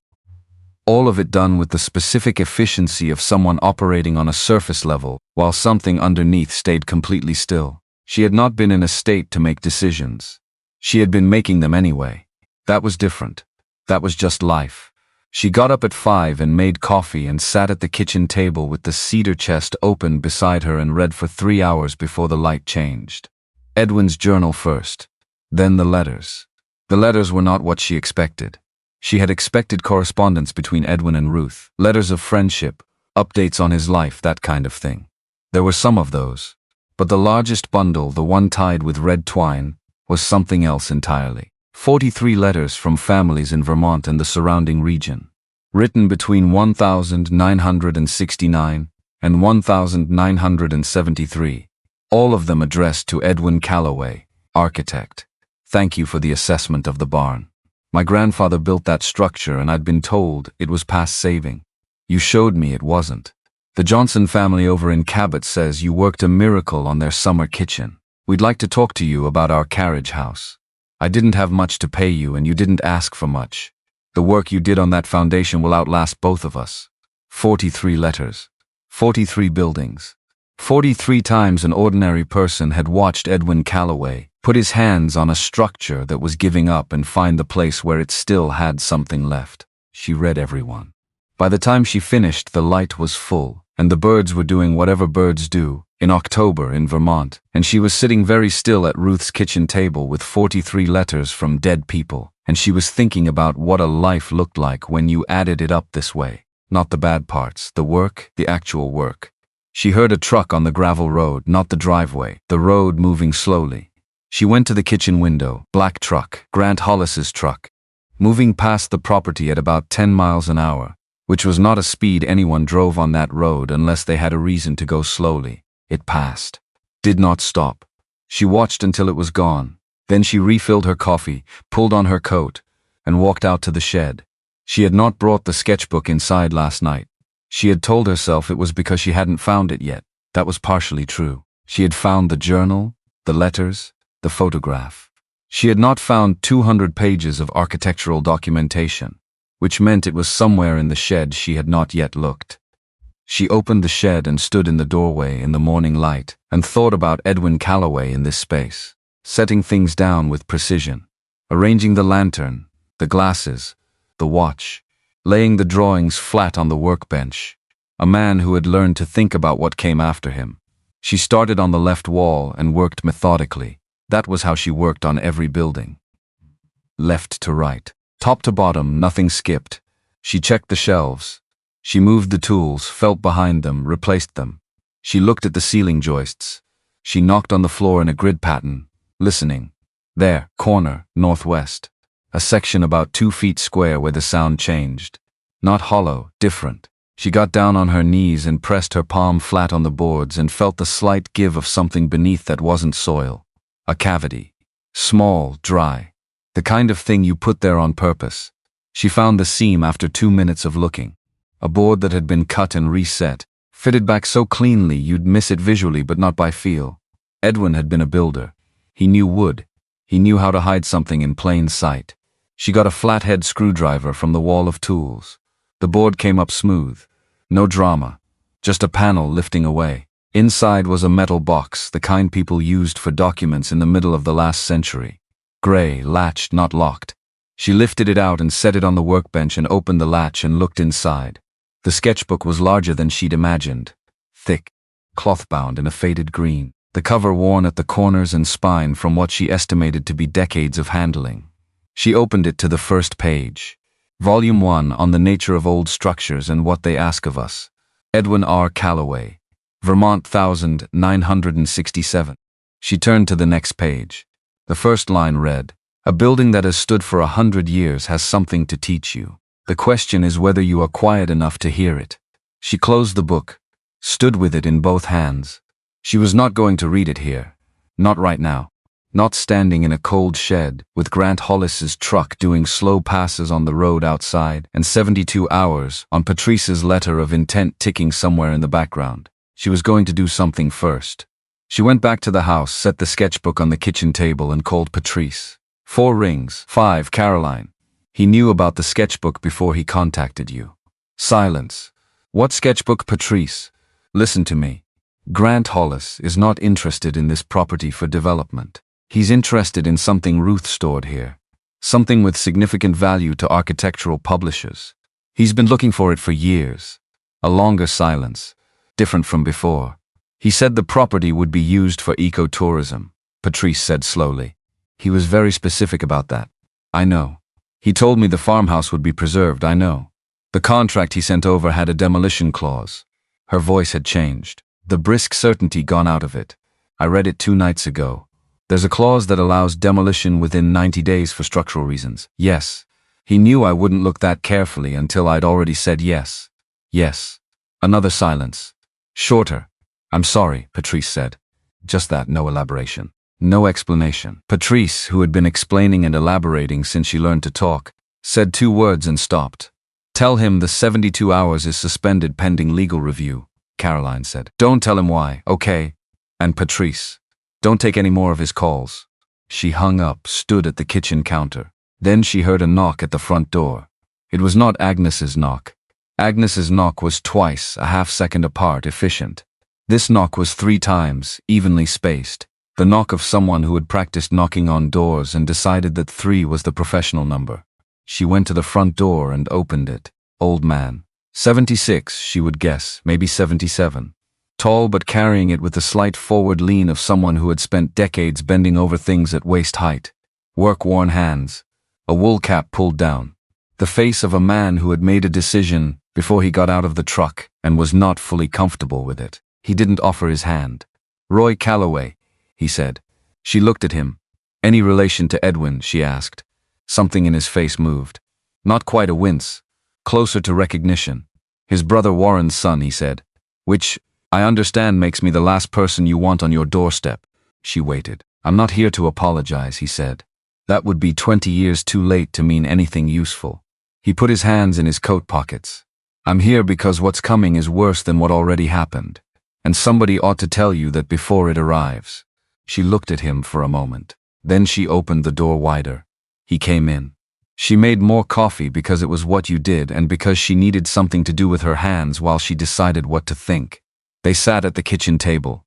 All of it done with the specific efficiency of someone operating on a surface level while something underneath stayed completely still. She had not been in a state to make decisions. She had been making them anyway. That was different. That was just life. She got up at 5 and made coffee and sat at the kitchen table with the cedar chest open beside her and read for 3 hours before the light changed. Edwin's journal first, then the letters. The letters were not what she expected. She had expected correspondence between Edwin and Ruth, letters of friendship, updates on his life, that kind of thing. There were some of those, but the largest bundle, the one tied with red twine, was something else entirely. 43 letters from families in Vermont and the surrounding region, written between 1969 and 1973, all of them addressed to Edwin Calloway, architect. "Thank you for the assessment of the barn. My grandfather built that structure and I'd been told it was past saving. You showed me it wasn't. The Johnson family over in Cabot says you worked a miracle on their summer kitchen. We'd like to talk to you about our carriage house. I didn't have much to pay you and you didn't ask for much. The work you did on that foundation will outlast both of us." 43 letters. 43 buildings. 43 times an ordinary person had watched Edwin Calloway put his hands on a structure that was giving up and find the place where it still had something left. She read every one. By the time she finished, the light was full, and the birds were doing whatever birds do in October in Vermont, and she was sitting very still at Ruth's kitchen table with 43 letters from dead people, and she was thinking about what a life looked like when you added it up this way. Not the bad parts, the work, the actual work. She heard a truck on the gravel road, not the driveway, the road moving slowly. She went to the kitchen window, black truck, Grant Hollis's truck, moving past the property at about 10 miles an hour, which was not a speed anyone drove on that road unless they had a reason to go slowly. It passed. Did not stop. She watched until it was gone. Then she refilled her coffee, pulled on her coat, and walked out to the shed. She had not brought the sketchbook inside last night. She had told herself it was because she hadn't found it yet. That was partially true. She had found the journal, the letters, the photograph. She had not found 200 pages of architectural documentation, which meant it was somewhere in the shed she had not yet looked. She opened the shed and stood in the doorway in the morning light and thought about Edwin Calloway in this space, setting things down with precision, arranging the lantern, the glasses, the watch, laying the drawings flat on the workbench, a man who had learned to think about what came after him. She started on the left wall and worked methodically. That was how she worked on every building. Left to right, top to bottom, nothing skipped. She checked the shelves. She moved the tools, felt behind them, replaced them. She looked at the ceiling joists. She knocked on the floor in a grid pattern, listening. There, corner, northwest. A section about 2 feet square where the sound changed. Not hollow, different. She got down on her knees and pressed her palm flat on the boards and felt the slight give of something beneath that wasn't soil. A cavity. Small, dry. The kind of thing you put there on purpose. She found the seam after 2 minutes of looking. A board that had been cut and reset, fitted back so cleanly you'd miss it visually but not by feel. Edwin had been a builder. He knew wood. He knew how to hide something in plain sight. She got a flathead screwdriver from the wall of tools. The board came up smooth. No drama. Just a panel lifting away. Inside was a metal box, the kind people used for documents in the middle of the last century. Gray, latched, not locked. She lifted it out and set it on the workbench and opened the latch and looked inside. The sketchbook was larger than she'd imagined. Thick, cloth-bound in a faded green. The cover worn at the corners and spine from what she estimated to be decades of handling. She opened it to the first page. Volume 1 on the nature of old structures and what they ask of us. Edwin R. Calloway. Vermont 1967. She turned to the next page. The first line read, "A building that has stood for 100 years has something to teach you. The question is whether you are quiet enough to hear it." She closed the book, stood with it in both hands. She was not going to read it here. Not right now. Not standing in a cold shed, with Grant Hollis's truck doing slow passes on the road outside, and 72 hours on Patrice's letter of intent ticking somewhere in the background. She was going to do something first. She went back to the house, set the sketchbook on the kitchen table, and called Patrice. 4 rings. 5, Caroline. He knew about the sketchbook before he contacted you. Silence. What sketchbook, Patrice? Listen to me. Grant Hollis is not interested in this property for development. He's interested in something Ruth stored here. Something with significant value to architectural publishers. He's been looking for it for years. A longer silence. Different from before. He said the property would be used for ecotourism, Patrice said slowly. He was very specific about that. I know. He told me the farmhouse would be preserved, I know. The contract he sent over had a demolition clause. Her voice had changed. The brisk certainty gone out of it. I read it 2 nights ago. There's a clause that allows demolition within 90 days for structural reasons. Yes. He knew I wouldn't look that carefully until I'd already said yes. Yes. Another silence. Shorter. I'm sorry, Patrice said. Just that, no elaboration. No explanation. Patrice, who had been explaining and elaborating since she learned to talk, said 2 words and stopped. Tell him the 72 hours is suspended pending legal review, Caroline said. Don't tell him why, okay? And Patrice, don't take any more of his calls. She hung up, stood at the kitchen counter. Then she heard a knock at the front door. It was not Agnes's knock. Agnes's knock was twice, a half-second apart, efficient. This knock was 3 times, evenly spaced. The knock of someone who had practiced knocking on doors and decided that 3 was the professional number. She went to the front door and opened it. Old man. 76, she would guess, maybe 77. Tall but carrying it with the slight forward lean of someone who had spent decades bending over things at waist height. Work-worn hands. A wool cap pulled down. The face of a man who had made a decision before he got out of the truck and was not fully comfortable with it. He didn't offer his hand. Roy Calloway, he said. She looked at him. Any relation to Edwin, she asked. Something in his face moved. Not quite a wince. Closer to recognition. His brother Warren's son, he said. Which, I understand, makes me the last person you want on your doorstep. She waited. I'm not here to apologize, he said. That would be 20 years too late to mean anything useful. He put his hands in his coat pockets. I'm here because what's coming is worse than what already happened. And somebody ought to tell you that before it arrives. She looked at him for a moment. Then she opened the door wider. He came in. She made more coffee because it was what you did and because she needed something to do with her hands while she decided what to think. They sat at the kitchen table.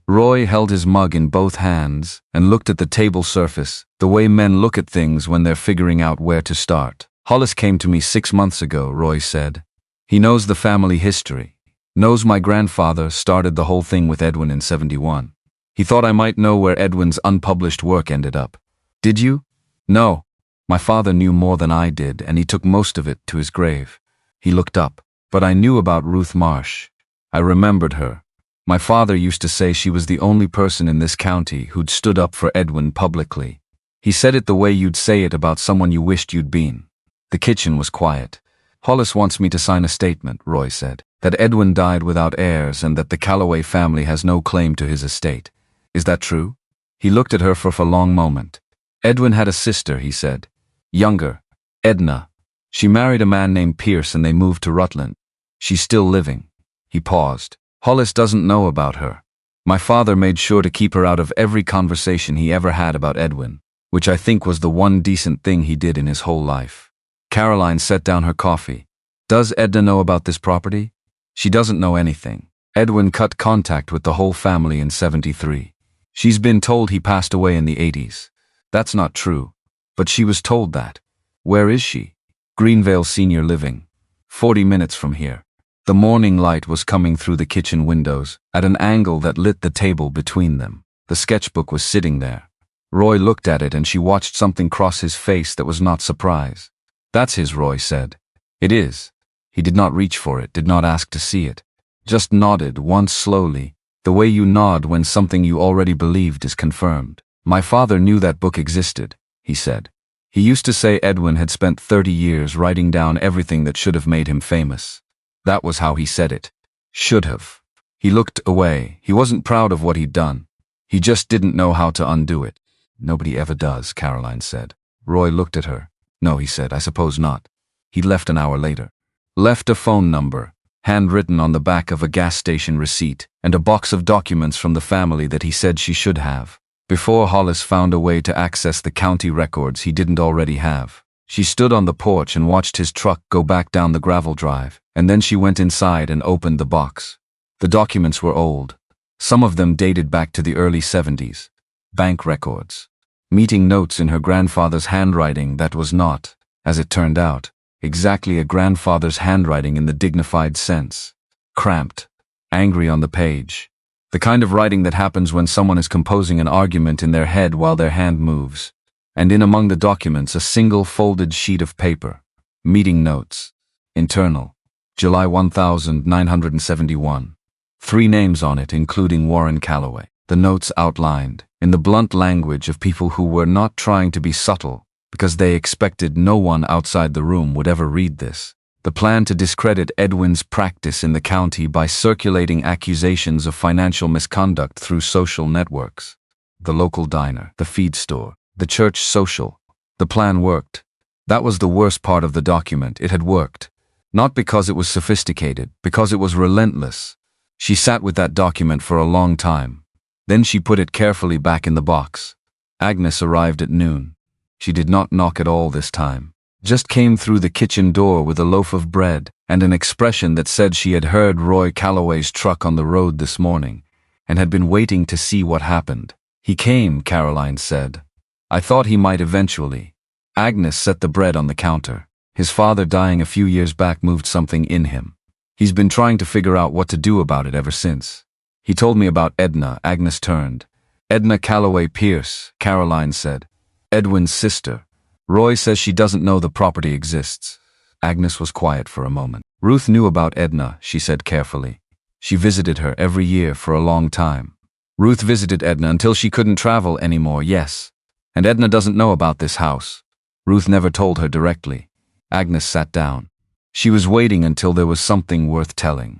Roy held his mug in both hands and looked at the table surface, the way men look at things when they're figuring out where to start. Hollis came to me 6 months ago, Roy said. He knows the family history. Knows my grandfather started the whole thing with Edwin in 71. He thought I might know where Edwin's unpublished work ended up. Did you? No. My father knew more than I did, and he took most of it to his grave. He looked up. But I knew about Ruth Marsh. I remembered her. My father used to say she was the only person in this county who'd stood up for Edwin publicly. He said it the way you'd say it about someone you wished you'd been. The kitchen was quiet. Hollis wants me to sign a statement, Roy said, that Edwin died without heirs and that the Calloway family has no claim to his estate. Is that true? He looked at her for a long moment. Edwin had a sister, he said. Younger. Edna. She married a man named Pierce and they moved to Rutland. She's still living. He paused. Hollis doesn't know about her. My father made sure to keep her out of every conversation he ever had about Edwin, which I think was the one decent thing he did in his whole life. Caroline set down her coffee. Does Edna know about this property? She doesn't know anything. Edwin cut contact with the whole family in 73. She's been told he passed away in the 80s. That's not true. But she was told that. Where is she? Greenvale Senior Living. 40 minutes from here. The morning light was coming through the kitchen windows, at an angle that lit the table between them. The sketchbook was sitting there. Roy looked at it and she watched something cross his face that was not surprise. That's his, Roy said. It is. He did not reach for it, did not ask to see it. Just nodded once slowly, the way you nod when something you already believed is confirmed. My father knew that book existed, he said. He used to say Edwin had spent 30 years writing down everything that should have made him famous. That was how he said it. Should have. He looked away. He wasn't proud of what he'd done. He just didn't know how to undo it. Nobody ever does, Caroline said. Roy looked at her. No, he said, I suppose not. He left an hour later. Left a phone number, handwritten on the back of a gas station receipt, and a box of documents from the family that he said she should have. Before Hollis found a way to access the county records he didn't already have. She stood on the porch and watched his truck go back down the gravel drive, and then she went inside and opened the box. The documents were old. Some of them dated back to the early 70s. Bank records. Meeting notes in her grandfather's handwriting that was not, as it turned out, exactly a grandfather's handwriting in the dignified sense. Cramped. Angry on the page. The kind of writing that happens when someone is composing an argument in their head while their hand moves. And in among the documents a single folded sheet of paper. Meeting notes. Internal. July 1971. 3 names on it, including Warren Calloway. The notes outlined, in the blunt language of people who were not trying to be subtle, because they expected no one outside the room would ever read this. The plan to discredit Edwin's practice in the county by circulating accusations of financial misconduct through social networks. The local diner, the feed store, the church social. The plan worked. That was the worst part of the document. It had worked. Not because it was sophisticated, because it was relentless. She sat with that document for a long time. Then she put it carefully back in the box. Agnes arrived at noon. She did not knock at all this time. Just came through the kitchen door with a loaf of bread and an expression that said she had heard Roy Calloway's truck on the road this morning and had been waiting to see what happened. He came, Caroline said. I thought he might eventually. Agnes set the bread on the counter. His father dying a few years back moved something in him. He's been trying to figure out what to do about it ever since. He told me about Edna. Agnes turned. Edna Calloway Pierce, Caroline said. Edwin's sister. Roy says she doesn't know the property exists. Agnes was quiet for a moment. Ruth knew about Edna, she said carefully. She visited her every year for a long time. Ruth visited Edna until she couldn't travel anymore, yes. And Edna doesn't know about this house. Ruth never told her directly. Agnes sat down. She was waiting until there was something worth telling.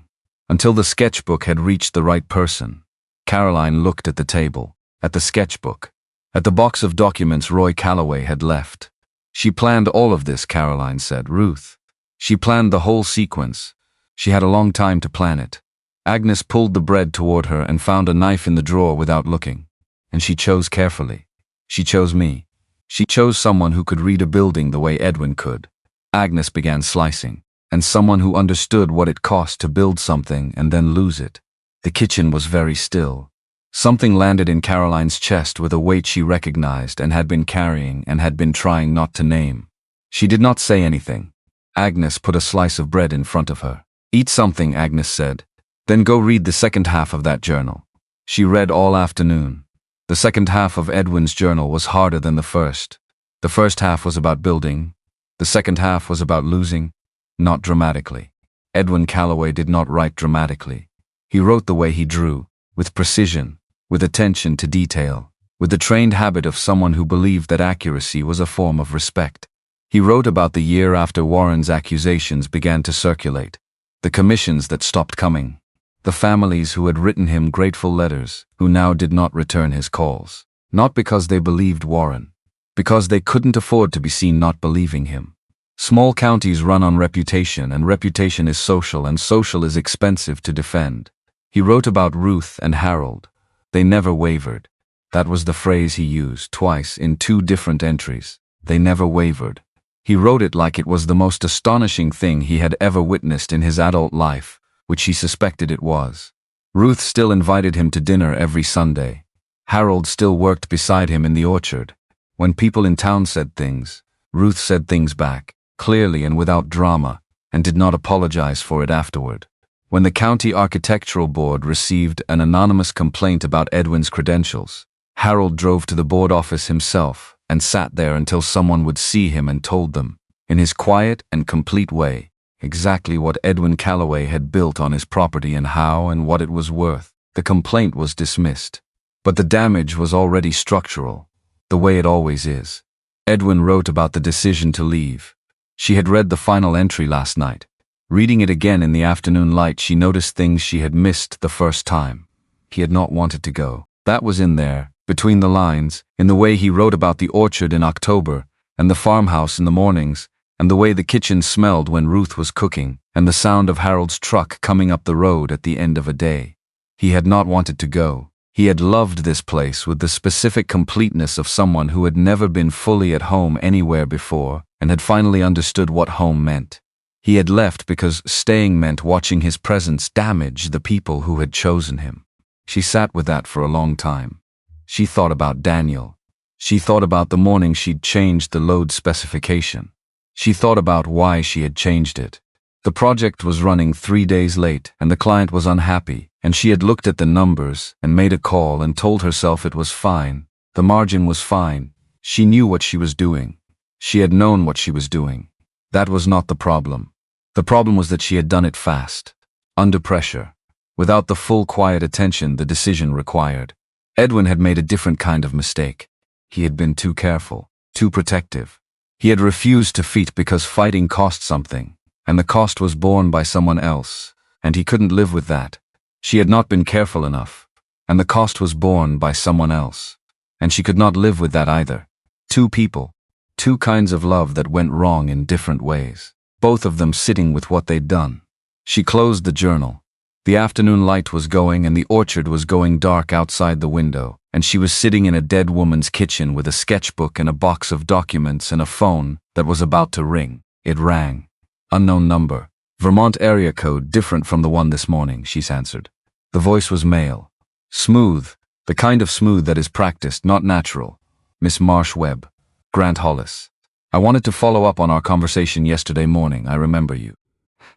Until the sketchbook had reached the right person. Caroline looked at the table, at the sketchbook, at the box of documents Roy Calloway had left. She planned all of this, Caroline said. Ruth. She planned the whole sequence. She had a long time to plan it. Agnes pulled the bread toward her and found a knife in the drawer without looking. And she chose carefully. She chose me. She chose someone who could read a building the way Edwin could. Agnes began slicing, and someone who understood what it cost to build something and then lose it. The kitchen was very still. Something landed in Caroline's chest with a weight she recognized and had been carrying and had been trying not to name. She did not say anything. Agnes put a slice of bread in front of her. Eat something, Agnes said. Then go read the second half of that journal. She read all afternoon. The second half of Edwin's journal was harder than the first. The first half was about building. The second half was about losing. Not dramatically. Edwin Calloway did not write dramatically. He wrote the way he drew, with precision, with attention to detail, with the trained habit of someone who believed that accuracy was a form of respect. He wrote about the year after Warren's accusations began to circulate, the commissions that stopped coming, the families who had written him grateful letters, who now did not return his calls, not because they believed Warren, because they couldn't afford to be seen not believing him. Small counties run on reputation, and reputation is social, and social is expensive to defend. He wrote about Ruth and Harold. They never wavered. That was the phrase he used twice in 2 different entries. They never wavered. He wrote it like it was the most astonishing thing he had ever witnessed in his adult life, which he suspected it was. Ruth still invited him to dinner every Sunday. Harold still worked beside him in the orchard. When people in town said things, Ruth said things back, clearly and without drama, and did not apologize for it afterward. When the county architectural board received an anonymous complaint about Edwin's credentials, Harold drove to the board office himself and sat there until someone would see him and told them, in his quiet and complete way, exactly what Edwin Calloway had built on his property and how and what it was worth. The complaint was dismissed. But the damage was already structural, the way it always is. Edwin wrote about the decision to leave. She had read the final entry last night. Reading it again in the afternoon light, she noticed things she had missed the first time. He had not wanted to go. That was in there, between the lines, in the way he wrote about the orchard in October, and the farmhouse in the mornings, and the way the kitchen smelled when Ruth was cooking, and the sound of Harold's truck coming up the road at the end of a day. He had not wanted to go. He had loved this place with the specific completeness of someone who had never been fully at home anywhere before, and had finally understood what home meant. He had left because staying meant watching his presence damage the people who had chosen him. She sat with that for a long time. She thought about Daniel. She thought about the morning she'd changed the load specification. She thought about why she had changed it. The project was running 3 days late, and the client was unhappy, and she had looked at the numbers and made a call and told herself it was fine. The margin was fine. She knew what she was doing. She had known what she was doing. That was not the problem. The problem was that she had done it fast, under pressure, without the full quiet attention the decision required. Edwin had made a different kind of mistake. He had been too careful, too protective. He had refused to fight because fighting cost something, and the cost was borne by someone else, and he couldn't live with that. She had not been careful enough, and the cost was borne by someone else, and she could not live with that either. 2 people, 2 kinds of love that went wrong in different ways, both of them sitting with what they'd done. She closed the journal. The afternoon light was going and the orchard was going dark outside the window, and she was sitting in a dead woman's kitchen with a sketchbook and a box of documents and a phone that was about to ring. It rang. Unknown number. Vermont area code different from the one this morning, she answered. The voice was male. Smooth. The kind of smooth that is practiced, not natural. Miss Marsh-Webb. Grant Hollis. I wanted to follow up on our conversation yesterday morning. I remember you.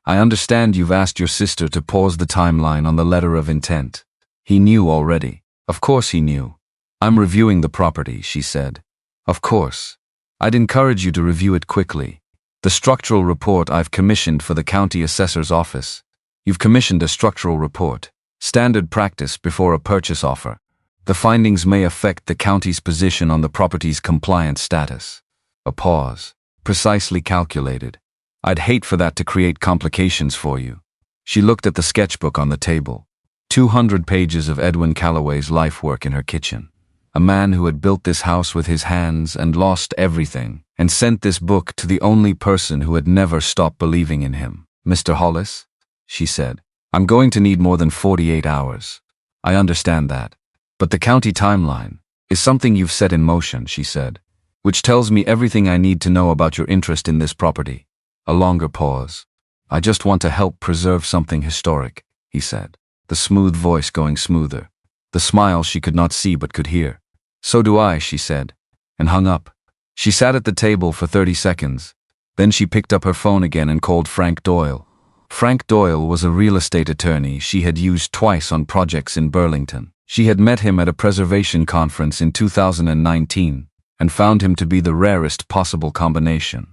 I understand you've asked your sister to pause the timeline on the letter of intent. He knew already. Of course he knew. I'm reviewing the property, she said. Of course. I'd encourage you to review it quickly. The structural report I've commissioned for the county assessor's office. You've commissioned a structural report. Standard practice before a purchase offer. The findings may affect the county's position on the property's compliance status. A pause. Precisely calculated. I'd hate for that to create complications for you. She looked at the sketchbook on the table. 200 pages of Edwin Calloway's life work in her kitchen. A man who had built this house with his hands and lost everything, and sent this book to the only person who had never stopped believing in him. Mr. Hollis, she said, I'm going to need more than 48 hours. I understand that. But the county timeline is something you've set in motion, she said, which tells me everything I need to know about your interest in this property. A longer pause. I just want to help preserve something historic, he said, the smooth voice going smoother. The smile she could not see but could hear. So do I, she said, and hung up. She sat at the table for 30 seconds. Then she picked up her phone again and called Frank Doyle. Frank Doyle was a real estate attorney she had used twice on projects in Burlington. She had met him at a preservation conference in 2019 and found him to be the rarest possible combination.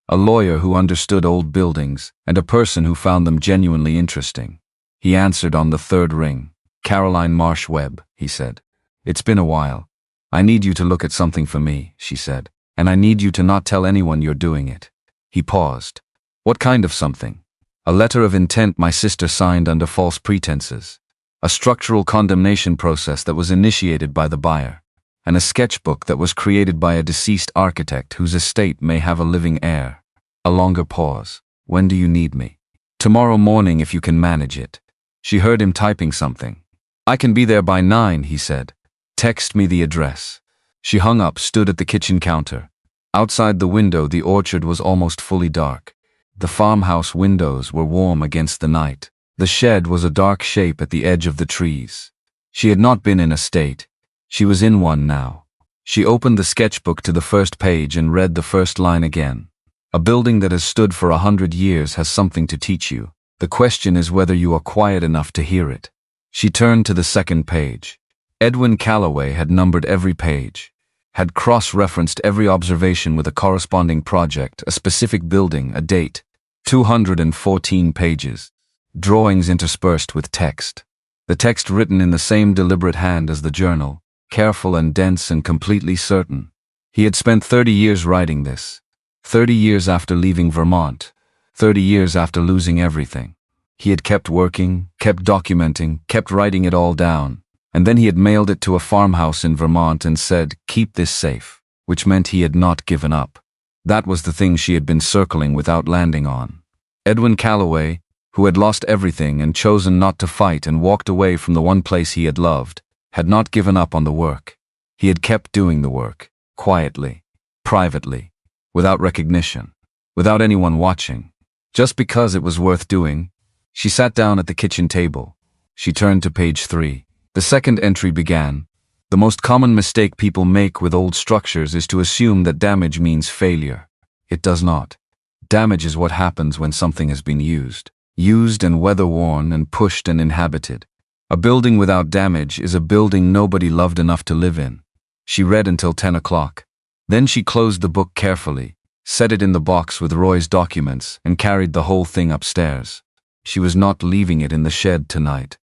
A lawyer who understood old buildings and a person who found them genuinely interesting. He answered on the third ring. "Caroline Marsh-Webb," he said. "It's been a while. I need you to look at something for me," she said, "and I need you to not tell anyone you're doing it." He paused. "What kind of something?" "A letter of intent my sister signed under false pretenses. A structural condemnation process that was initiated by the buyer. And a sketchbook that was created by a deceased architect whose estate may have a living heir." A longer pause. "When do you need me?" "Tomorrow morning if you can manage it." She heard him typing something. "I can be there by 9, he said. "Text me the address." She hung up, stood at the kitchen counter. Outside the window, the orchard was almost fully dark. The farmhouse windows were warm against the night. The shed was a dark shape at the edge of the trees. She had not been in a state. She was in one now. She opened the sketchbook to the first page and read the first line again. "A building that has stood for 100 years has something to teach you. The question is whether you are quiet enough to hear it." She turned to the second page. Edwin Calloway had numbered every page, had cross-referenced every observation with a corresponding project, a specific building, a date. 214 pages. Drawings interspersed with text. The text written in the same deliberate hand as the journal, careful and dense and completely certain. He had spent 30 years writing this. 30 years after leaving Vermont. 30 years after losing everything. He had kept working, kept documenting, kept writing it all down. And then he had mailed it to a farmhouse in Vermont and said, "Keep this safe," which meant he had not given up. That was the thing she had been circling without landing on. Edwin Calloway, who had lost everything and chosen not to fight and walked away from the one place he had loved, had not given up on the work. He had kept doing the work, quietly, privately, without recognition, without anyone watching, just because it was worth doing. She sat down at the kitchen table. She turned to page 3. The second entry began. "The most common mistake people make with old structures is to assume that damage means failure. It does not. Damage is what happens when something has been used and weather-worn and pushed and inhabited. A building without damage is a building nobody loved enough to live in." She read until 10 o'clock. Then she closed the book carefully, set it in the box with Roy's documents, and carried the whole thing upstairs. She was not leaving it in the shed tonight.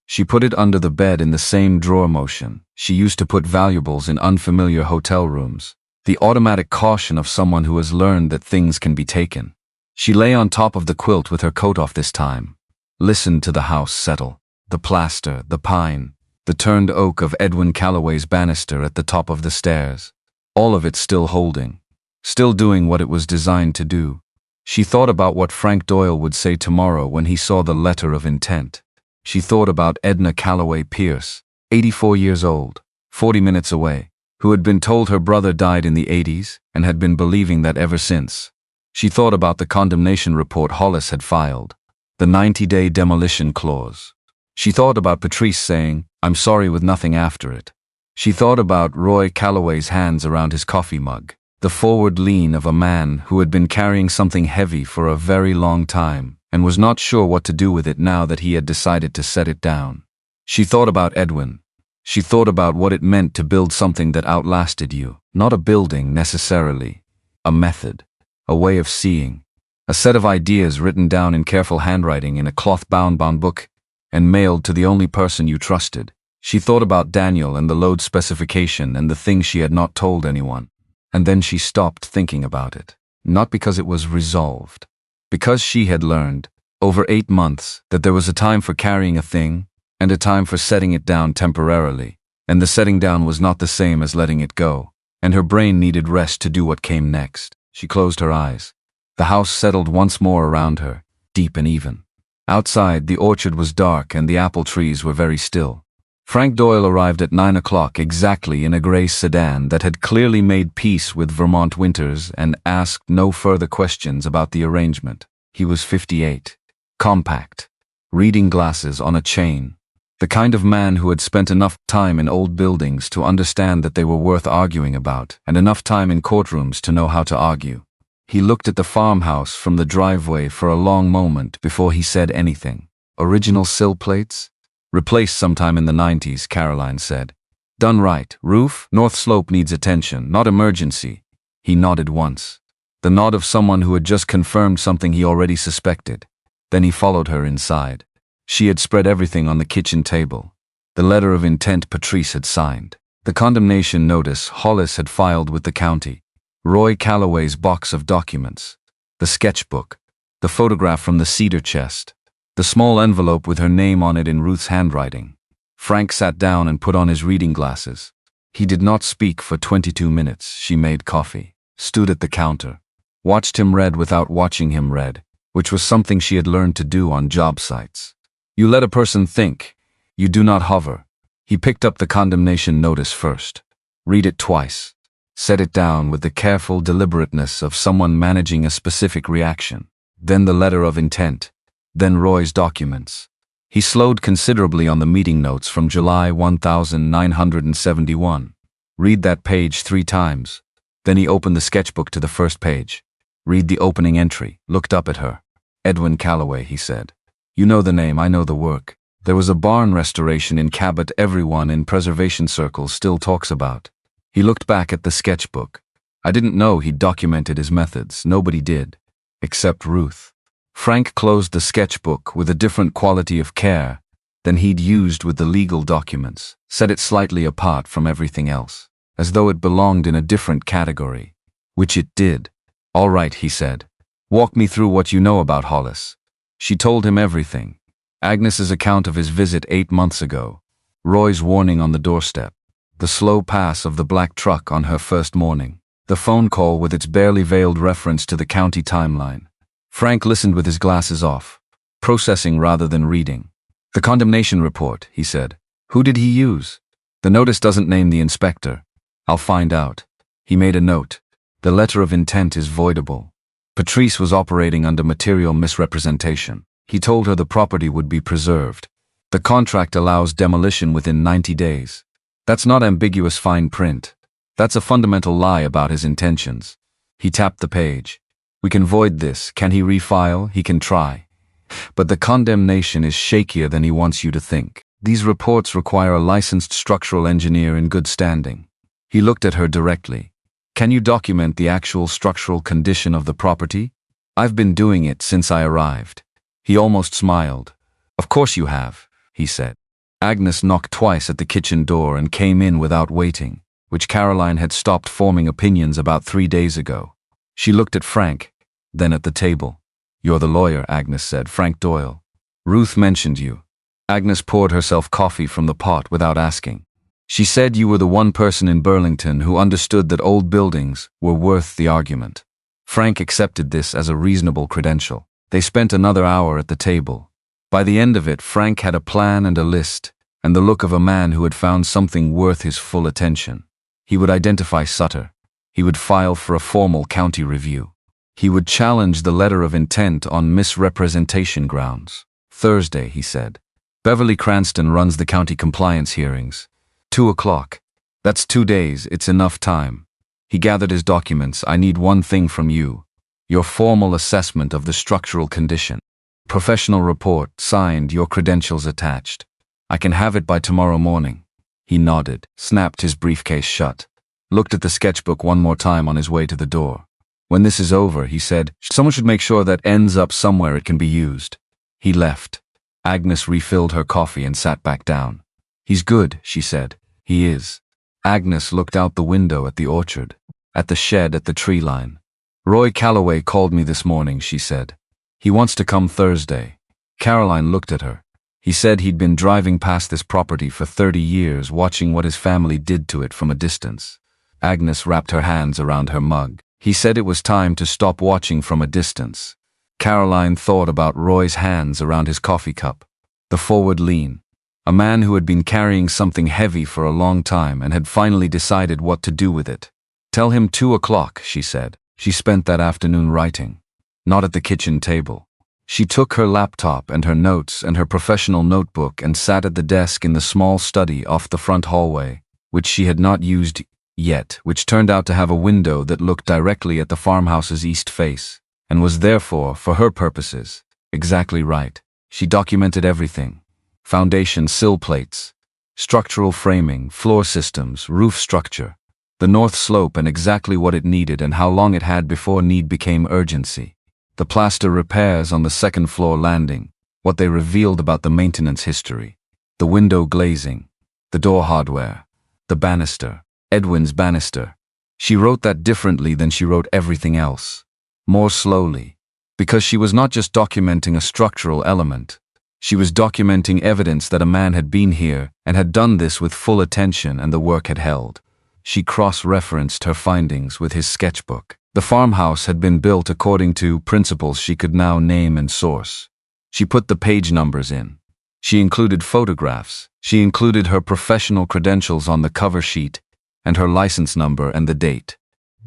She put it under the bed in the same drawer motion she used to put valuables in unfamiliar hotel rooms. The automatic caution of someone who has learned that things can be taken. She lay on top of the quilt with her coat off this time. Listened to the house settle. The plaster, the pine, the turned oak of Edwin Calloway's banister at the top of the stairs. All of it still holding. Still doing what it was designed to do. She thought about what Frank Doyle would say tomorrow when he saw the letter of intent. She thought about Edna Calloway Pierce, 84 years old, 40 minutes away, who had been told her brother died in the 80s and had been believing that ever since. She thought about the condemnation report Hollis had filed, the 90-day demolition clause. She thought about Patrice saying, "I'm sorry," with nothing after it. She thought about Roy Calloway's hands around his coffee mug, the forward lean of a man who had been carrying something heavy for a very long time and was not sure what to do with it now that he had decided to set it down. She thought about Edwin. She thought about what it meant to build something that outlasted you. Not a building, necessarily. A method. A way of seeing. A set of ideas written down in careful handwriting in a cloth-bound book and mailed to the only person you trusted. She thought about Daniel and the load specification and the things she had not told anyone. And then she stopped thinking about it. Not because it was resolved. Because she had learned, over 8 months, that there was a time for carrying a thing and a time for setting it down temporarily, and the setting down was not the same as letting it go, and her brain needed rest to do what came next. She closed her eyes. The house settled once more around her, deep and even. Outside, the orchard was dark and the apple trees were very still. Frank Doyle arrived at 9 o'clock exactly in a gray sedan that had clearly made peace with Vermont winters and asked no further questions about the arrangement. He was 58. Compact. Reading glasses on a chain. The kind of man who had spent enough time in old buildings to understand that they were worth arguing about, and enough time in courtrooms to know how to argue. He looked at the farmhouse from the driveway for a long moment before he said anything. Original sill plates? Replaced sometime in the 90s, Caroline said. Done right. Roof? North slope needs attention, not emergency. He nodded once. The nod of someone who had just confirmed something he already suspected. Then he followed her inside. She had spread everything on the kitchen table. The letter of intent Patrice had signed. The condemnation notice Hollis had filed with the county. Roy Calloway's box of documents. The sketchbook. The photograph from the cedar chest. The small envelope with her name on it in Ruth's handwriting. Frank sat down and put on his reading glasses. He did not speak for 22 minutes. She made coffee, stood at the counter, watched him read without watching him read, which was something she had learned to do on job sites. You let a person think. You do not hover. He picked up the condemnation notice first. Read it twice. Set it down with the careful deliberateness of someone managing a specific reaction. Then the letter of intent. Then Roy's documents. He slowed considerably on the meeting notes from July 1971. Read that page 3 times. Then he opened the sketchbook to the first page. Read the opening entry, looked up at her. Edwin Calloway, he said. You know the name, I know the work. There was a barn restoration in Cabot everyone in preservation circles still talks about. He looked back at the sketchbook. I didn't know he'd documented his methods. Nobody did. Except Ruth. Frank closed the sketchbook with a different quality of care than he'd used with the legal documents, set it slightly apart from everything else, as though it belonged in a different category, which it did. All right, he said. Walk me through what you know about Hollis. She told him everything. Agnes's account of his visit 8 months ago. Roy's warning on the doorstep. The slow pass of the black truck on her first morning. The phone call with its barely veiled reference to the county timeline. Frank listened with his glasses off, processing rather than reading. The condemnation report, he said. Who did he use? The notice doesn't name the inspector. I'll find out. He made a note. The letter of intent is voidable. Patrice was operating under material misrepresentation. He told her the property would be preserved. The contract allows demolition within 90 days. That's not ambiguous fine print. That's a fundamental lie about his intentions. He tapped the page. We can void this. Can he refile? He can try. But the condemnation is shakier than he wants you to think. These reports require a licensed structural engineer in good standing. He looked at her directly. Can you document the actual structural condition of the property? I've been doing it since I arrived. He almost smiled. Of course you have, he said. Agnes knocked twice at the kitchen door and came in without waiting, which Caroline had stopped forming opinions about 3 days ago. She looked at Frank, then at the table. You're the lawyer, Agnes said, Frank Doyle. Ruth mentioned you. Agnes poured herself coffee from the pot without asking. She said you were the one person in Burlington who understood that old buildings were worth the argument. Frank accepted this as a reasonable credential. They spent another hour at the table. By the end of it, Frank had a plan and a list, and the look of a man who had found something worth his full attention. He would identify Sutter. He would file for a formal county review. He would challenge the letter of intent on misrepresentation grounds. Thursday, he said. Beverly Cranston runs the county compliance hearings. 2 o'clock. That's 2 days, it's enough time. He gathered his documents. I need one thing from you. Your formal assessment of the structural condition. Professional report, signed, your credentials attached. I can have it by tomorrow morning. He nodded, snapped his briefcase shut, looked at the sketchbook one more time on his way to the door. When this is over, he said, someone should make sure that ends up somewhere it can be used. He left. Agnes refilled her coffee and sat back down. He's good, she said. He is. Agnes looked out the window at the orchard, at the shed at the tree line. Roy Calloway called me this morning, she said. He wants to come Thursday. Caroline looked at her. He said he'd been driving past this property for 30 years, watching what his family did to it from a distance. Agnes wrapped her hands around her mug. He said it was time to stop watching from a distance. Caroline thought about Roy's hands around his coffee cup. The forward lean. A man who had been carrying something heavy for a long time and had finally decided what to do with it. Tell him 2 o'clock, she said. She spent that afternoon writing. Not at the kitchen table. She took her laptop and her notes and her professional notebook and sat at the desk in the small study off the front hallway, which she had not used yet, which turned out to have a window that looked directly at the farmhouse's east face, and was therefore, for her purposes, exactly right. She documented everything: foundation sill plates, structural framing, floor systems, roof structure, the north slope and exactly what it needed and how long it had before need became urgency, the plaster repairs on the second floor landing, what they revealed about the maintenance history, the window glazing, the door hardware, the banister, Edwin's banister. She wrote that differently than she wrote everything else, more slowly, because she was not just documenting a structural element. She was documenting evidence that a man had been here and had done this with full attention and the work had held. She cross-referenced her findings with his sketchbook. The farmhouse had been built according to principles she could now name and source. She put the page numbers in. She included photographs. She included her professional credentials on the cover sheet and her license number and the date.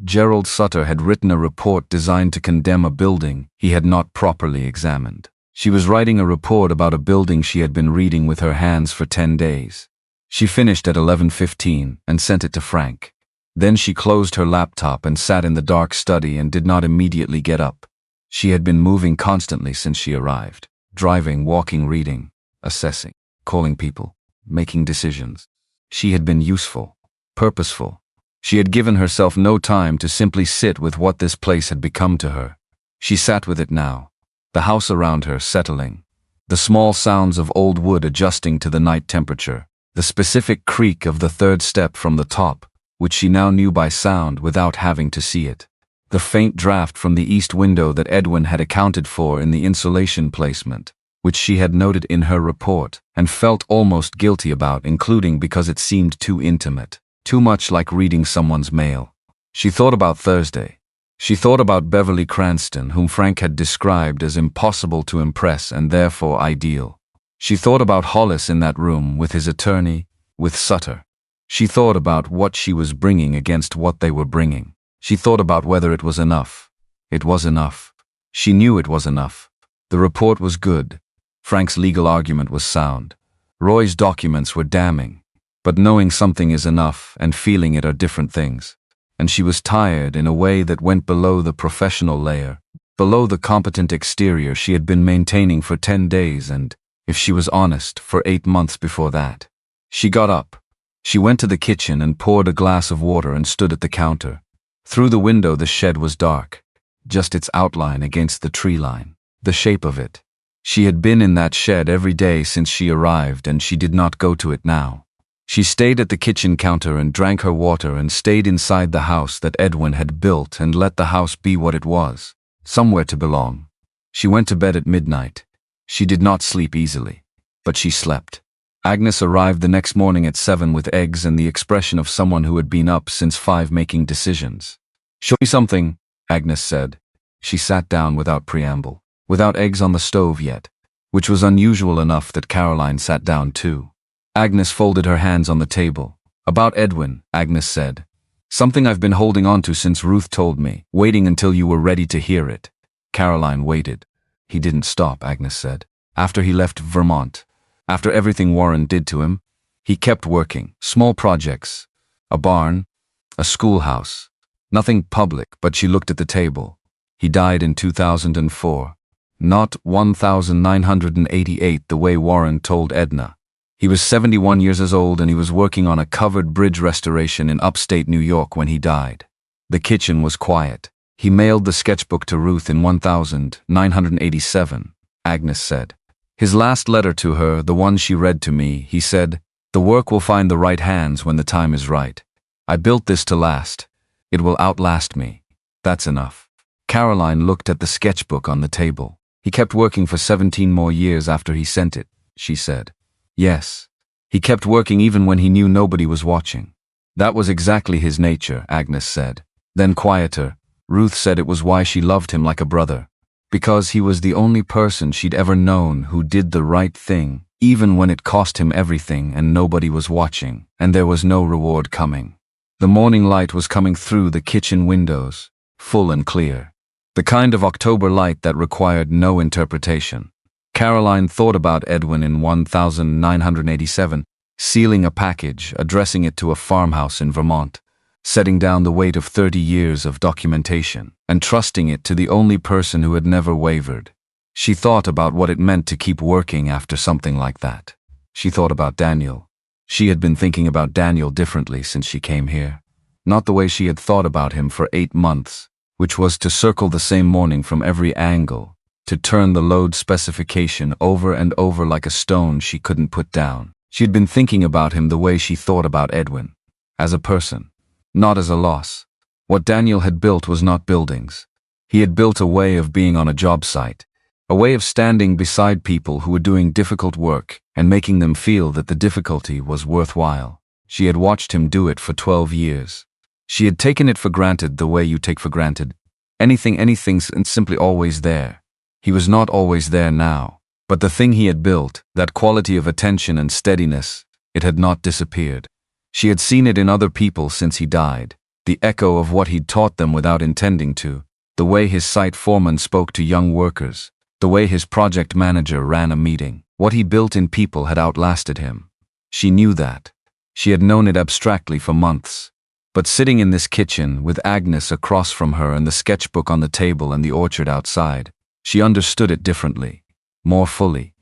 Gerald Sutter had written a report designed to condemn a building he had not properly examined. She was writing a report about a building she had been reading with her hands for 10 days. She finished at 11:15 and sent it to Frank. Then she closed her laptop and sat in the dark study and did not immediately get up. She had been moving constantly since she arrived. Driving, walking, reading, assessing, calling people, making decisions. She had been useful, purposeful. She had given herself no time to simply sit with what this place had become to her. She sat with it now, the house around her settling, the small sounds of old wood adjusting to the night temperature, the specific creak of the third step from the top, which she now knew by sound without having to see it, the faint draft from the east window that Edwin had accounted for in the insulation placement, which she had noted in her report and felt almost guilty about, including because it seemed too intimate, too much like reading someone's mail. She thought about Thursday. She thought about Beverly Cranston, whom Frank had described as impossible to impress and therefore ideal. She thought about Hollis in that room with his attorney, with Sutter. She thought about what she was bringing against what they were bringing. She thought about whether it was enough. It was enough. She knew it was enough. The report was good. Frank's legal argument was sound. Roy's documents were damning. But knowing something is enough and feeling it are different things. And she was tired in a way that went below the professional layer, below the competent exterior she had been maintaining for 10 days and, if she was honest, for 8 months before that. She got up. She went to the kitchen and poured a glass of water and stood at the counter. Through the window the shed was dark, just its outline against the tree line, the shape of it. She had been in that shed every day since she arrived and she did not go to it now. She stayed at the kitchen counter and drank her water and stayed inside the house that Edwin had built and let the house be what it was, somewhere to belong. She went to bed at midnight. She did not sleep easily, but she slept. Agnes arrived the next morning at 7 with eggs and the expression of someone who had been up since 5 making decisions. "Show me something," Agnes said. She sat down without preamble, without eggs on the stove yet, which was unusual enough that Caroline sat down too. Agnes folded her hands on the table. "About Edwin," Agnes said. "Something I've been holding on to since Ruth told me, waiting until you were ready to hear it." Caroline waited. "He didn't stop," Agnes said. "After he left Vermont, after everything Warren did to him, he kept working. Small projects. A barn, a schoolhouse. Nothing public," but she looked at the table. "He died in 2004. Not 1988 the way Warren told Edna. He was 71 years old and he was working on a covered bridge restoration in upstate New York when he died." The kitchen was quiet. "He mailed the sketchbook to Ruth in 1987, Agnes said. "His last letter to her, the one she read to me, he said, 'The work will find the right hands when the time is right. I built this to last. It will outlast me. That's enough.'" Caroline looked at the sketchbook on the table. "He kept working for 17 more years after he sent it," she said. "Yes. He kept working even when he knew nobody was watching. That was exactly his nature," Agnes said. Then quieter, "Ruth said it was why she loved him like a brother. Because he was the only person she'd ever known who did the right thing, even when it cost him everything and nobody was watching, and there was no reward coming." The morning light was coming through the kitchen windows, full and clear. The kind of October light that required no interpretation. Caroline thought about Edwin in 1987, sealing a package, addressing it to a farmhouse in Vermont. setting down the weight of 30 years of documentation, and trusting it to the only person who had never wavered. She thought about what it meant to keep working after something like that. She thought about Daniel. She had been thinking about Daniel differently since she came here. Not the way she had thought about him for 8 months, which was to circle the same morning from every angle, to turn the load specification over and over like a stone she couldn't put down. She had been thinking about him the way she thought about Edwin, as a person, not as a loss. What Daniel had built was not buildings. He had built a way of being on a job site, a way of standing beside people who were doing difficult work and making them feel that the difficulty was worthwhile. She had watched him do it for 12 years. She had taken it for granted the way you take for granted anything and simply always there. He was not always there now, but the thing he had built, that quality of attention and steadiness, it had not disappeared. She had seen it in other people since he died, the echo of what he'd taught them without intending to, the way his site foreman spoke to young workers, the way his project manager ran a meeting. What he built in people had outlasted him. She knew that. She had known it abstractly for months. But sitting in this kitchen, with Agnes across from her and the sketchbook on the table and the orchard outside, she understood it differently, more fully.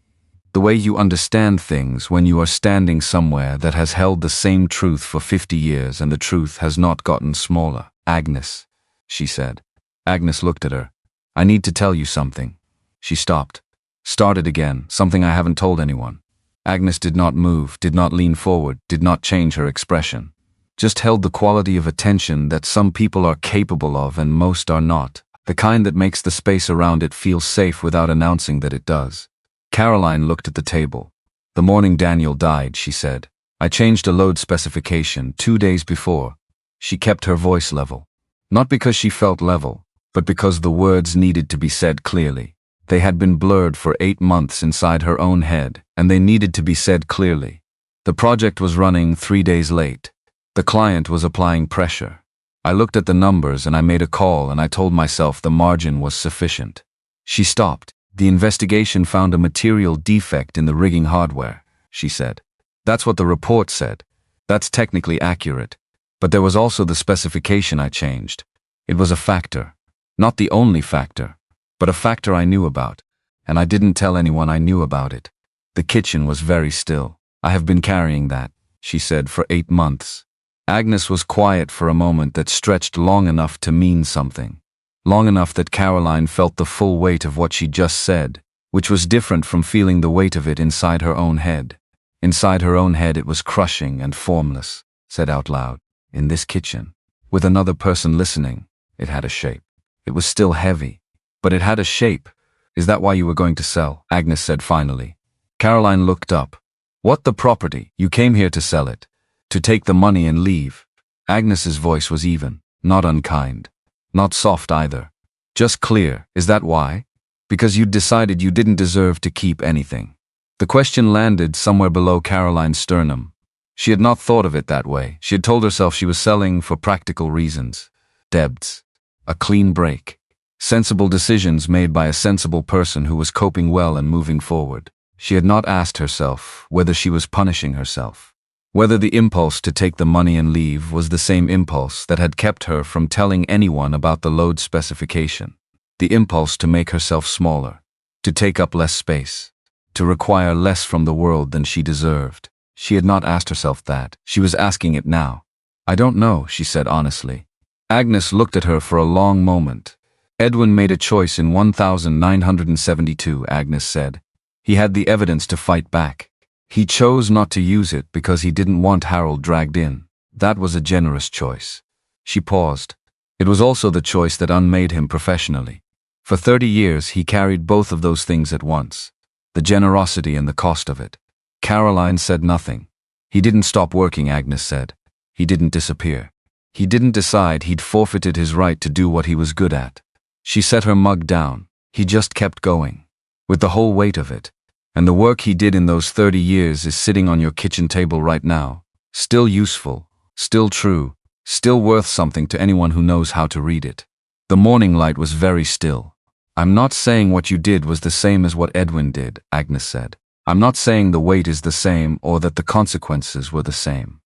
The way you understand things when you are standing somewhere that has held the same truth for 50 years and the truth has not gotten smaller. "Agnes," she said. Agnes looked at her. "I need to tell you something." She stopped. Started again, "Something I haven't told anyone." Agnes did not move, did not lean forward, did not change her expression. Just held the quality of attention that some people are capable of and most are not, the kind that makes the space around it feel safe without announcing that it does. Caroline looked at the table. "The morning Daniel died," she said, "I changed a load specification 2 days before." She kept her voice level. Not because she felt level, but because the words needed to be said clearly. They had been blurred for 8 months inside her own head, and they needed to be said clearly. The project was running 3 days late. The client was applying pressure. I looked at the numbers and I made a call and I told myself the margin was sufficient. She stopped. "The investigation found a material defect in the rigging hardware," she said. "That's what the report said. That's technically accurate. But there was also the specification I changed. It was a factor. Not the only factor, but a factor I knew about. And I didn't tell anyone I knew about it." The kitchen was very still. "I have been carrying that," she said, "for 8 months. Agnes was quiet for a moment that stretched long enough to mean something. Long enough that Caroline felt the full weight of what she just said, which was different from feeling the weight of it inside her own head. Inside her own head it was crushing and formless, said out loud. In this kitchen, with another person listening, it had a shape. It was still heavy, but it had a shape. "Is that why you were going to sell?" Agnes said finally. Caroline looked up. "What, the property? You came here to sell it? To take the money and leave?" Agnes's voice was even, not unkind. Not soft either. Just clear. "Is that why? Because you'd decided you didn't deserve to keep anything?" The question landed somewhere below Caroline's sternum. She had not thought of it that way. She had told herself she was selling for practical reasons. Debts. A clean break. Sensible decisions made by a sensible person who was coping well and moving forward. She had not asked herself whether she was punishing herself. Whether the impulse to take the money and leave was the same impulse that had kept her from telling anyone about the load specification. The impulse to make herself smaller, to take up less space, to require less from the world than she deserved. She had not asked herself that. She was asking it now. "I don't know," she said honestly. Agnes looked at her for a long moment. "Edwin made a choice in 1972, Agnes said. He had the evidence to fight back. He chose not to use it because he didn't want Harold dragged in. That was a generous choice." She paused. It was also the choice that unmade him professionally. For 30 years he carried both of those things at once. The generosity and the cost of it. Caroline said nothing. "He didn't stop working," Agnes said. "He didn't disappear. He didn't decide he'd forfeited his right to do what he was good at." She set her mug down. "He just kept going. With the whole weight of it. And the work he did in those 30 years is sitting on your kitchen table right now. Still useful, still true, still worth something to anyone who knows how to read it." The morning light was very still. "I'm not saying what you did was the same as what Edwin did," Agnes said. "I'm not saying the weight is the same or that the consequences were the same.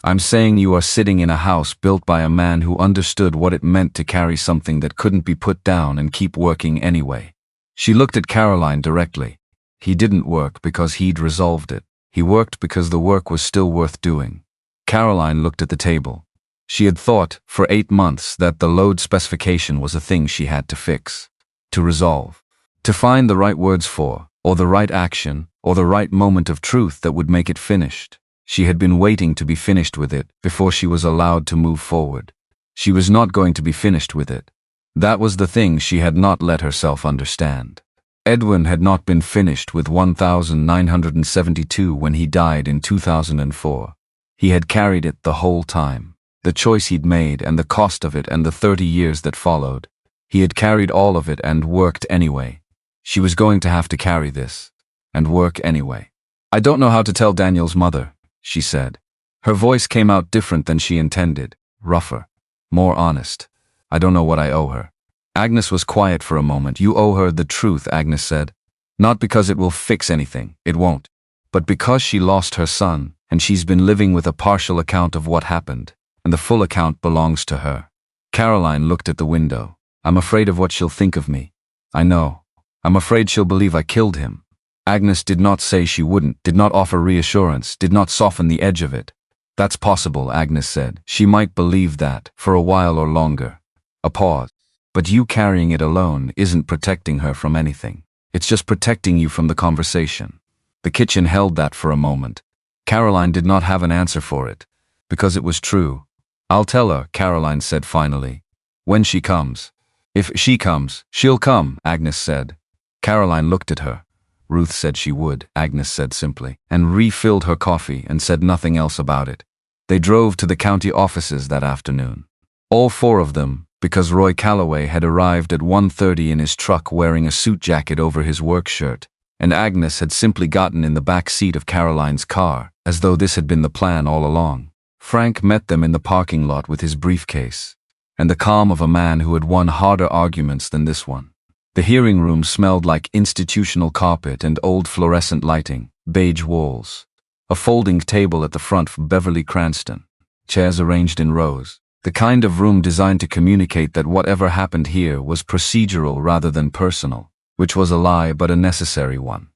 I'm saying you are sitting in a house built by a man who understood what it meant to carry something that couldn't be put down and keep working anyway. She looked at Caroline directly. He didn't work because he'd resolved it. He worked because the work was still worth doing. Caroline looked at the table. She had thought, for 8 months, that the load specification was a thing she had to fix, to resolve, to find the right words for, or the right action, or the right moment of truth that would make it finished. She had been waiting to be finished with it before she was allowed to move forward. She was not going to be finished with it. That was the thing she had not let herself understand. Edwin had not been finished with 1972 when he died in 2004. He had carried it the whole time. The choice he'd made and the cost of it and the 30 years that followed. He had carried all of it and worked anyway. She was going to have to carry this, and work anyway. I don't know how to tell Daniel's mother, she said. Her voice came out different than she intended, rougher, more honest. I don't know what I owe her. Agnes was quiet for a moment. You owe her the truth, Agnes said. Not because it will fix anything, it won't, but because she lost her son, and she's been living with a partial account of what happened, and the full account belongs to her. Caroline looked at the window. I'm afraid of what she'll think of me. I know. I'm afraid she'll believe I killed him. Agnes did not say she wouldn't, did not offer reassurance, did not soften the edge of it. That's possible, Agnes said. She might believe that, for a while or longer. A pause. But you carrying it alone isn't protecting her from anything. It's just protecting you from the conversation. The kitchen held that for a moment. Caroline did not have an answer for it, because it was true. I'll tell her, Caroline said finally. When she comes. If she comes, she'll come, Agnes said. Caroline looked at her. Ruth said she would, Agnes said simply, and refilled her coffee and said nothing else about it. They drove to the county offices that afternoon. All 4 of them, because Roy Calloway had arrived at 1:30 in his truck wearing a suit jacket over his work shirt, and Agnes had simply gotten in the back seat of Caroline's car, as though this had been the plan all along. Frank met them in the parking lot with his briefcase, and the calm of a man who had won harder arguments than this one. The hearing room smelled like institutional carpet and old fluorescent lighting, beige walls. A folding table at the front for Beverly Cranston. Chairs arranged in rows. The kind of room designed to communicate that whatever happened here was procedural rather than personal, which was a lie but a necessary one.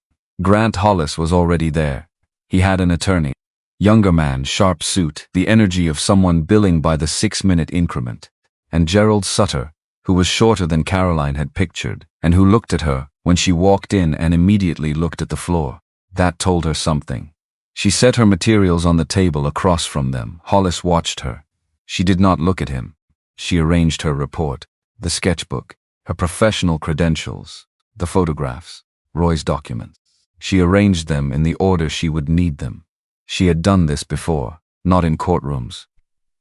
Grant Hollis was already there. He had an attorney. Younger man, sharp suit, the energy of someone billing by the 6-minute increment. And Gerald Sutter, who was shorter than Caroline had pictured, and who looked at her when she walked in and immediately looked at the floor. That told her something. She set her materials on the table across from them. Hollis watched her. She did not look at him. She arranged her report, the sketchbook, her professional credentials, the photographs, Roy's documents. She arranged them in the order she would need them. She had done this before, not in courtrooms.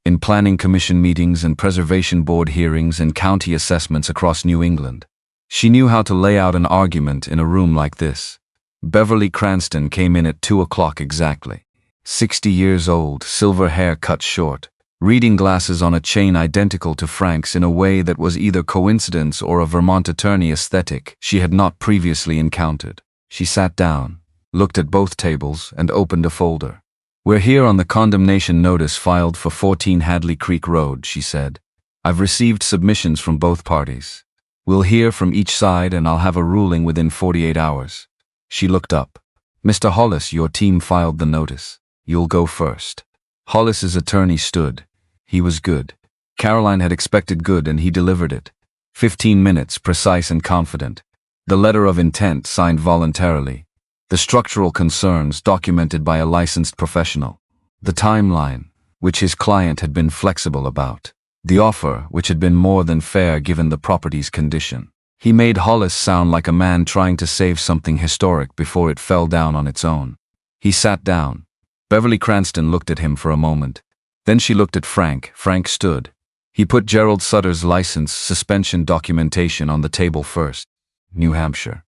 In planning commission meetings and preservation board hearings and county assessments across New England. She knew how to lay out an argument in a room like this. Beverly Cranston came in at 2 o'clock exactly. 60 years old, silver hair cut short, reading glasses on a chain identical to Frank's in a way that was either coincidence or a Vermont attorney aesthetic she had not previously encountered. She sat down, looked at both tables, and opened a folder. We're here on the condemnation notice filed for 14 Hadley Creek Road, she said. I've received submissions from both parties. We'll hear from each side and I'll have a ruling within 48 hours. She looked up. Mr. Hollis, your team filed the notice. You'll go first. Hollis's attorney stood. He was good. Caroline had expected good and he delivered it. 15 minutes, precise and confident. The letter of intent signed voluntarily. The structural concerns documented by a licensed professional. The timeline, which his client had been flexible about. The offer, which had been more than fair given the property's condition. He made Hollis sound like a man trying to save something historic before it fell down on its own. He sat down. Beverly Cranston looked at him for a moment. Then she looked at Frank. Frank stood. He put Gerald Sutter's license suspension documentation on the table first. New Hampshire.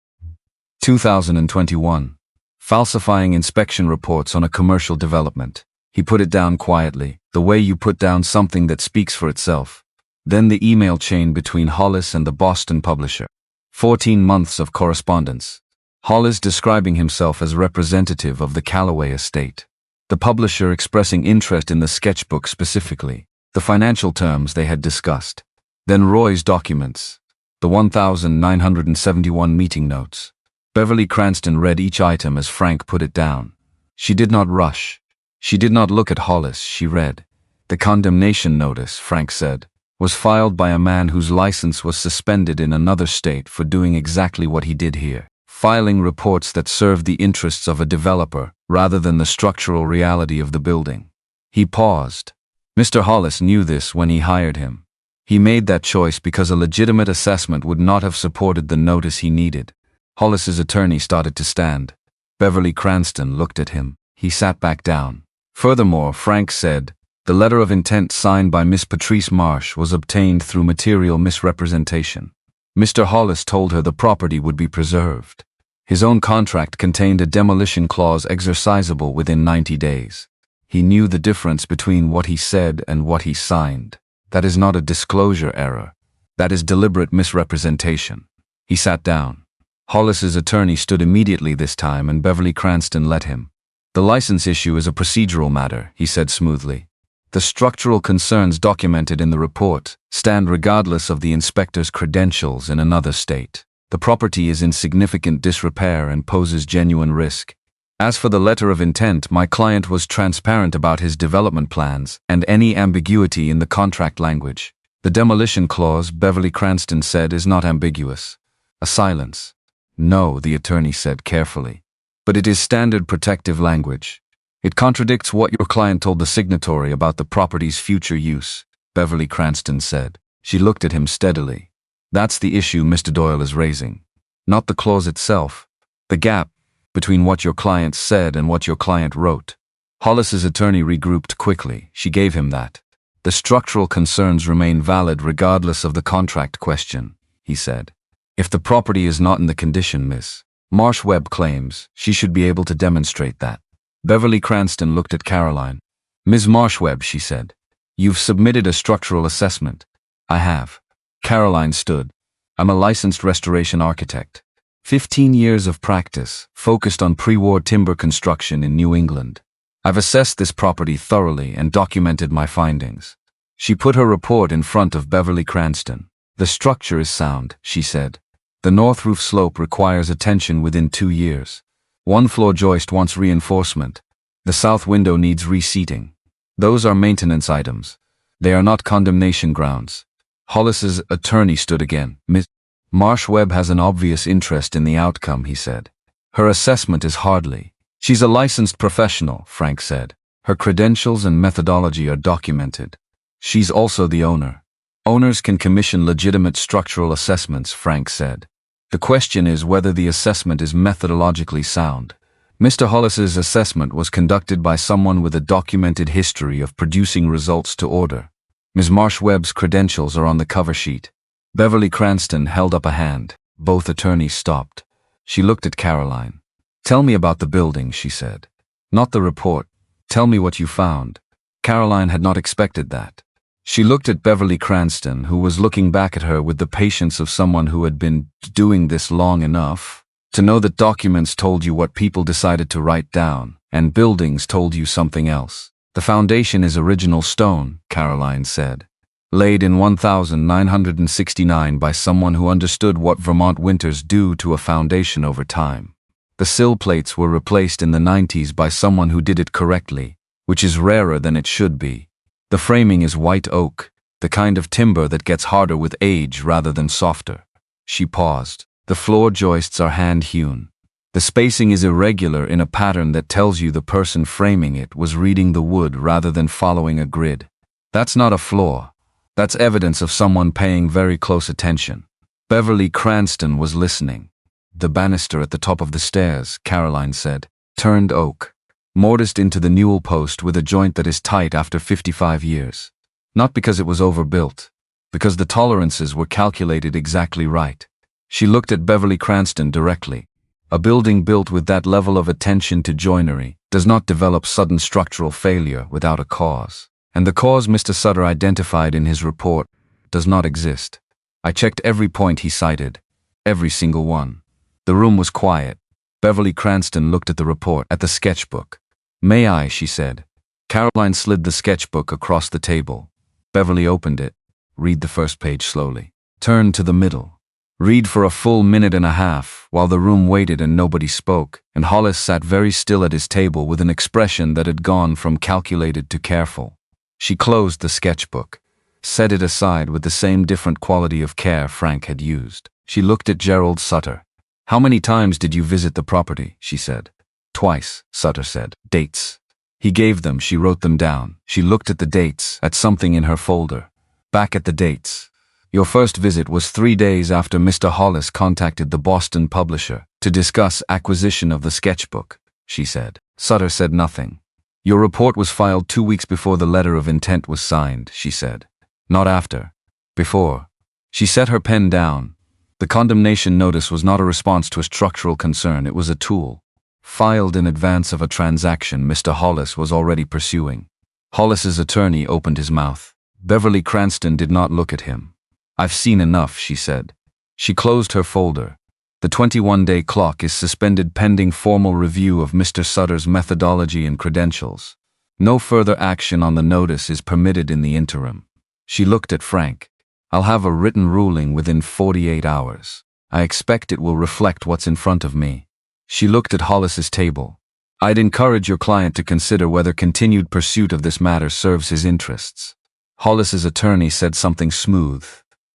2021. Falsifying inspection reports on a commercial development. He put it down quietly, the way you put down something that speaks for itself. Then the email chain between Hollis and the Boston publisher. 14 months of correspondence. Hollis describing himself as representative of the Calloway estate. the publisher expressing interest in the sketchbook specifically, the financial terms they had discussed. Then Roy's documents, the 1,971 meeting notes. Beverly Cranston read each item as Frank put it down. She did not rush. She did not look at Hollis, she read. The condemnation notice, Frank said, was filed by a man whose license was suspended in another state for doing exactly what he did here, filing reports that served the interests of a developer rather than the structural reality of the building. He paused. Mr. Hollis knew this when he hired him. He made that choice because a legitimate assessment would not have supported the notice he needed. Hollis's attorney started to stand. Beverly Cranston looked at him. He sat back down. Furthermore, Frank said, the letter of intent signed by Miss Patrice Marsh was obtained through material misrepresentation. Mr. Hollis told her the property would be preserved. His own contract contained a demolition clause exercisable within 90 days. He knew the difference between what he said and what he signed. That is not a disclosure error. That is deliberate misrepresentation. He sat down. Hollis's attorney stood immediately this time, and Beverly Cranston let him. The license issue is a procedural matter, he said smoothly. The structural concerns documented in the report stand regardless of the inspector's credentials in another state. The property is in significant disrepair and poses genuine risk. As for the letter of intent, my client was transparent about his development plans and any ambiguity in the contract language. The demolition clause, Beverly Cranston said, is not ambiguous. A silence. No, the attorney said carefully. But it is standard protective language. It contradicts what your client told the signatory about the property's future use, Beverly Cranston said. She looked at him steadily. That's the issue Mr. Doyle is raising. Not the clause itself. The gap between what your client said and what your client wrote. Hollis's attorney regrouped quickly. She gave him that. The structural concerns remain valid regardless of the contract question, he said. If the property is not in the condition Miss Marsh-Webb claims, she should be able to demonstrate that. Beverly Cranston looked at Caroline. Ms. Marsh-Webb, she said, you've submitted a structural assessment. I have. Caroline stood. I'm a licensed restoration architect. 15 years of practice, focused on pre-war timber construction in New England. I've assessed this property thoroughly and documented my findings. She put her report in front of Beverly Cranston. The structure is sound, she said. The north roof slope requires attention within 2 years. One floor joist wants reinforcement. The south window needs reseating. Those are maintenance items. They are not condemnation grounds. Hollis's attorney stood again. Ms. Marsh-Webb has an obvious interest in the outcome, he said. Her assessment is hardly. She's a licensed professional, Frank said. Her credentials and methodology are documented. She's also the owner. Owners can commission legitimate structural assessments, Frank said. The question is whether the assessment is methodologically sound. Mr. Hollis's assessment was conducted by someone with a documented history of producing results to order. Ms. Marsh-Webb's credentials are on the cover sheet. Beverly Cranston held up a hand. Both attorneys stopped. She looked at Caroline. Tell me about the building, she said. Not the report. Tell me what you found. Caroline had not expected that. She looked at Beverly Cranston, who was looking back at her with the patience of someone who had been doing this long enough to know that documents told you what people decided to write down, and buildings told you something else. The foundation is original stone, Caroline said. Laid in 1969 by someone who understood what Vermont winters do to a foundation over time. The sill plates were replaced in the 90s by someone who did it correctly, which is rarer than it should be. The framing is white oak, the kind of timber that gets harder with age rather than softer. She paused. The floor joists are hand-hewn. The spacing is irregular in a pattern that tells you the person framing it was reading the wood rather than following a grid. That's not a flaw. That's evidence of someone paying very close attention. Beverly Cranston was listening. The banister at the top of the stairs, Caroline said, turned oak, mortised into the newel post with a joint that is tight after 55 years. Not because it was overbuilt, because the tolerances were calculated exactly right. She looked at Beverly Cranston directly. A building built with that level of attention to joinery does not develop sudden structural failure without a cause. And the cause Mr. Sutter identified in his report does not exist. I checked every point he cited, every single one. The room was quiet. Beverly Cranston looked at the report, at the sketchbook. "May I?" she said. Caroline slid the sketchbook across the table. Beverly opened it. "Read the first page slowly. Turn to the middle." Read for a full minute and a half, while the room waited and nobody spoke, and Hollis sat very still at his table with an expression that had gone from calculated to careful. She closed the sketchbook, set it aside with the same different quality of care Frank had used. She looked at Gerald Sutter. "How many times did you visit the property?" she said. "Twice," Sutter said. "Dates?" He gave them. She wrote them down. She looked at the dates, at something in her folder. Back at the dates. "Your first visit was 3 days after Mr. Hollis contacted the Boston publisher to discuss acquisition of the sketchbook," she said. Sutter said nothing. "Your report was filed 2 weeks before the letter of intent was signed," she said. "Not after. Before." She set her pen down. The condemnation notice was not a response to a structural concern, it was a tool. Filed in advance of a transaction Mr. Hollis was already pursuing. Hollis's attorney opened his mouth. Beverly Cranston did not look at him. "I've seen enough," she said. She closed her folder. "The 21-day clock is suspended pending formal review of Mr. Sutter's methodology and credentials. No further action on the notice is permitted in the interim." She looked at Frank. "I'll have a written ruling within 48 hours. I expect it will reflect what's in front of me." She looked at Hollis's table. "I'd encourage your client to consider whether continued pursuit of this matter serves his interests." Hollis's attorney said something smooth,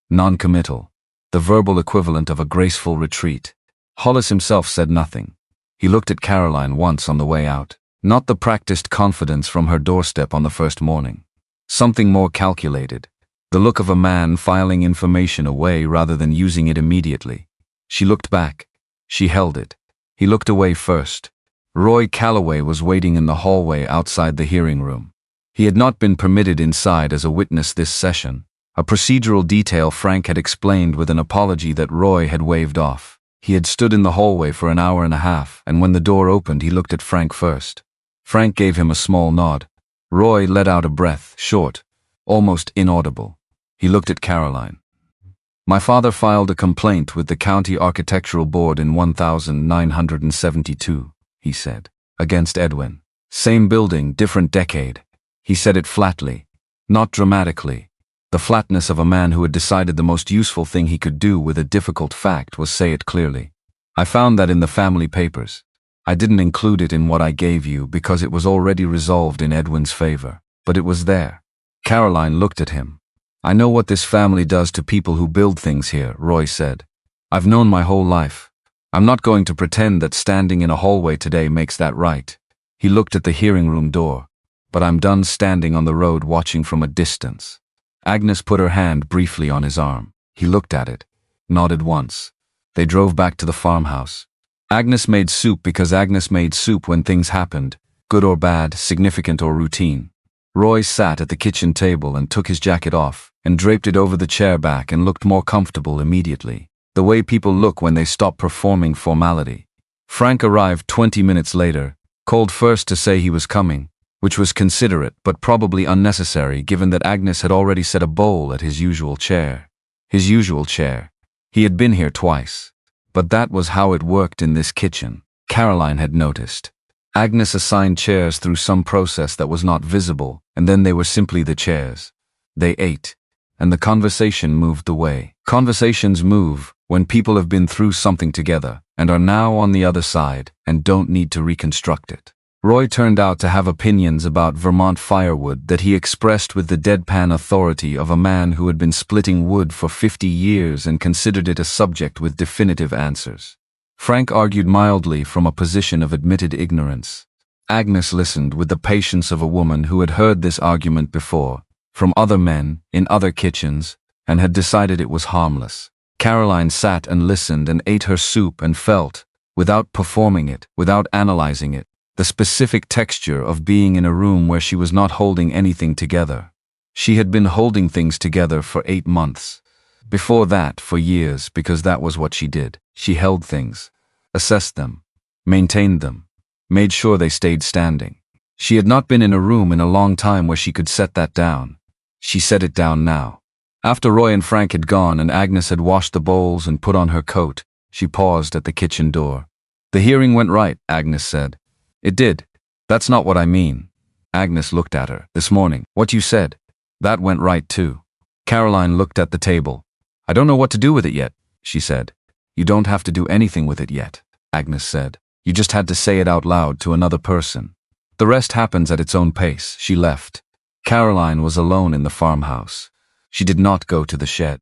non-committal, the verbal equivalent of a graceful retreat. Hollis himself said nothing. He looked at Caroline once on the way out, not the practiced confidence from her doorstep on the first morning. Something more calculated, the look of a man filing information away rather than using it immediately. She looked back. She held it. He looked away first. Roy Calloway was waiting in the hallway outside the hearing room. He had not been permitted inside as a witness this session, a procedural detail Frank had explained with an apology that Roy had waved off. He had stood in the hallway for an hour and a half, and when the door opened he looked at Frank first. Frank gave him a small nod. Roy let out a breath, short, almost inaudible. He looked at Caroline. "My father filed a complaint with the County Architectural Board in 1972, he said, "against Edwin. Same building, different decade." He said it flatly, not dramatically. The flatness of a man who had decided the most useful thing he could do with a difficult fact was say it clearly. "I found that in the family papers. I didn't include it in what I gave you because it was already resolved in Edwin's favor, but it was there." Caroline looked at him. "I know what this family does to people who build things here," Roy said. "I've known my whole life. I'm not going to pretend that standing in a hallway today makes that right." He looked at the hearing room door. "But I'm done standing on the road watching from a distance." Agnes put her hand briefly on his arm. He looked at it, nodded once. They drove back to the farmhouse. Agnes made soup because Agnes made soup when things happened, good or bad, significant or routine. Roy sat at the kitchen table and took his jacket off, and draped it over the chair back and looked more comfortable immediately. The way people look when they stop performing formality. Frank arrived 20 minutes later, called first to say he was coming, which was considerate but probably unnecessary given that Agnes had already set a bowl at his usual chair. His usual chair. He had been here twice. But that was how it worked in this kitchen. Caroline had noticed. Agnes assigned chairs through some process that was not visible, and then they were simply the chairs. They ate, and the conversation moved the way. Conversations move when people have been through something together, and are now on the other side, and don't need to reconstruct it. Roy turned out to have opinions about Vermont firewood that he expressed with the deadpan authority of a man who had been splitting wood for 50 years and considered it a subject with definitive answers. Frank argued mildly from a position of admitted ignorance. Agnes listened with the patience of a woman who had heard this argument before, from other men, in other kitchens, and had decided it was harmless. Caroline sat and listened and ate her soup and felt, without performing it, without analyzing it, the specific texture of being in a room where she was not holding anything together. She had been holding things together for 8 months. Before that, for years, because that was what she did. She held things, assessed them, maintained them, made sure they stayed standing. She had not been in a room in a long time where she could set that down. She set it down now. After Roy and Frank had gone and Agnes had washed the bowls and put on her coat, she paused at the kitchen door. "The hearing went right," Agnes said. "It did. That's not what I mean. Agnes looked at her. This morning, what you said. That went right too. Caroline looked at the table. I don't know what to do with it yet, she said. You don't have to do anything with it yet, Agnes said. You just had to say it out loud to another person. The rest happens at its own pace. She left. Caroline was alone in the farmhouse. She did not go to the shed.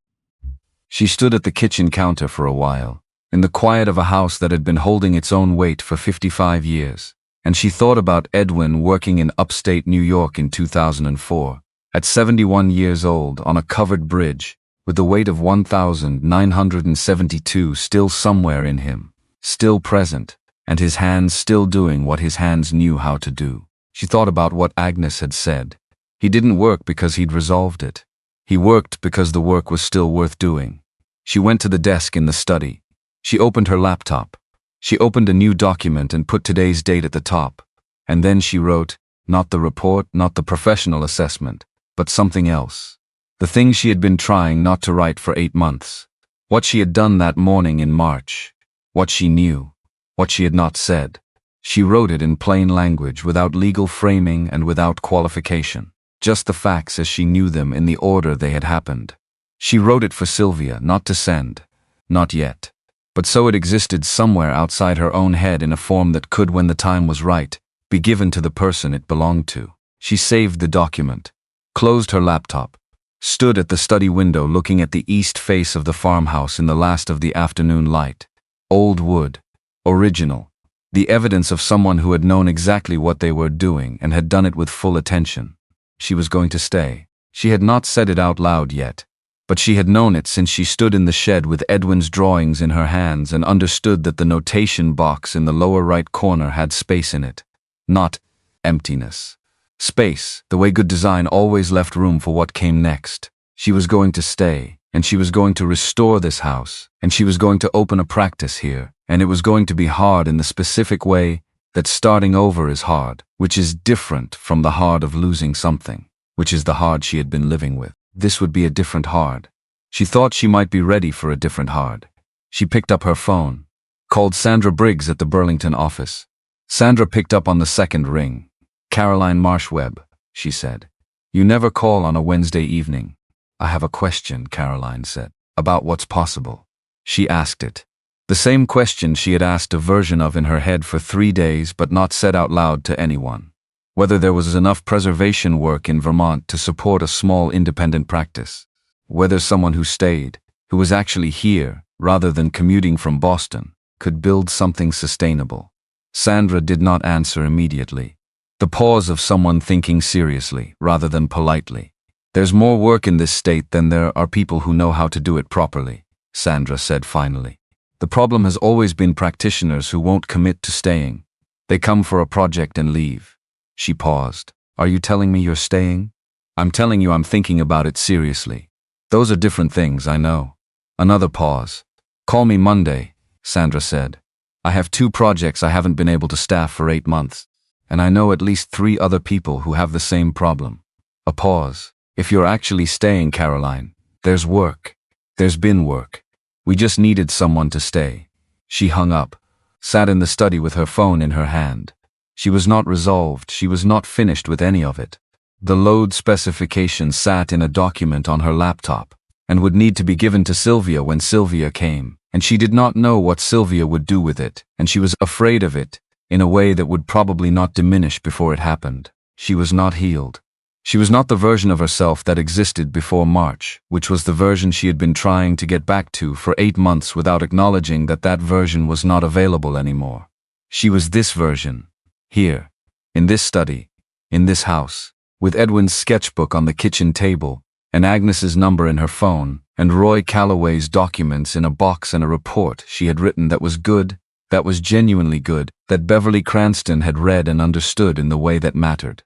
She stood at the kitchen counter for a while, in the quiet of a house that had been holding its own weight for 55 years, and she thought about Edwin working in upstate New York in 2004, at 71 years old, on a covered bridge, with the weight of 1,972 still somewhere in him, still present, and his hands still doing what his hands knew how to do. She thought about what Agnes had said. He didn't work because he'd resolved it. He worked because the work was still worth doing. She went to the desk in the study. She opened her laptop. She opened a new document and put today's date at the top. And then she wrote, not the report, not the professional assessment, but something else. The thing she had been trying not to write for 8 months. What she had done that morning in March. What she knew. What she had not said. She wrote it in plain language, without legal framing and without qualification. Just the facts as she knew them in the order they had happened. She wrote it for Sylvia, not to send. Not yet. But so it existed somewhere outside her own head in a form that could, when the time was right, be given to the person it belonged to. She saved the document, closed her laptop, stood at the study window looking at the east face of the farmhouse in the last of the afternoon light. Old wood. Original. The evidence of someone who had known exactly what they were doing and had done it with full attention. She was going to stay. She had not said it out loud yet, but she had known it since she stood in the shed with Edwin's drawings in her hands and understood that the notation box in the lower right corner had space in it. Not emptiness. Space, the way good design always left room for what came next. She was going to stay, and she was going to restore this house, and she was going to open a practice here, and it was going to be hard in the specific way that starting over is hard, which is different from the hard of losing something, which is the hard she had been living with. This would be a different hard. She thought she might be ready for a different hard. She picked up her phone, called Sandra Briggs at the Burlington office. Sandra picked up on the second ring. Caroline Marsh-Webb, she said. You never call on a Wednesday evening. I have a question, Caroline said, about what's possible. She asked it. The same question she had asked a version of in her head for 3 days but not said out loud to anyone. Whether there was enough preservation work in Vermont to support a small independent practice. Whether someone who stayed, who was actually here, rather than commuting from Boston, could build something sustainable. Sandra did not answer immediately. The pause of someone thinking seriously, rather than politely. There's more work in this state than there are people who know how to do it properly, Sandra said finally. The problem has always been practitioners who won't commit to staying. They come for a project and leave. She paused. Are you telling me you're staying? I'm telling you I'm thinking about it seriously. Those are different things, I know. Another pause. Call me Monday, Sandra said. I have 2 projects I haven't been able to staff for 8 months, and I know at least 3 other people who have the same problem. A pause. If you're actually staying, Caroline, there's work. There's been work. We just needed someone to stay. She hung up, sat in the study with her phone in her hand. She was not resolved, she was not finished with any of it. The load specification sat in a document on her laptop, and would need to be given to Sylvia when Sylvia came, and she did not know what Sylvia would do with it, and she was afraid of it, in a way that would probably not diminish before it happened. She was not healed. She was not the version of herself that existed before March, which was the version she had been trying to get back to for 8 months without acknowledging that that version was not available anymore. She was this version, here, in this study, in this house, with Edwin's sketchbook on the kitchen table, and Agnes's number in her phone, and Roy Calloway's documents in a box and a report she had written that was good, that was genuinely good, that Beverly Cranston had read and understood in the way that mattered.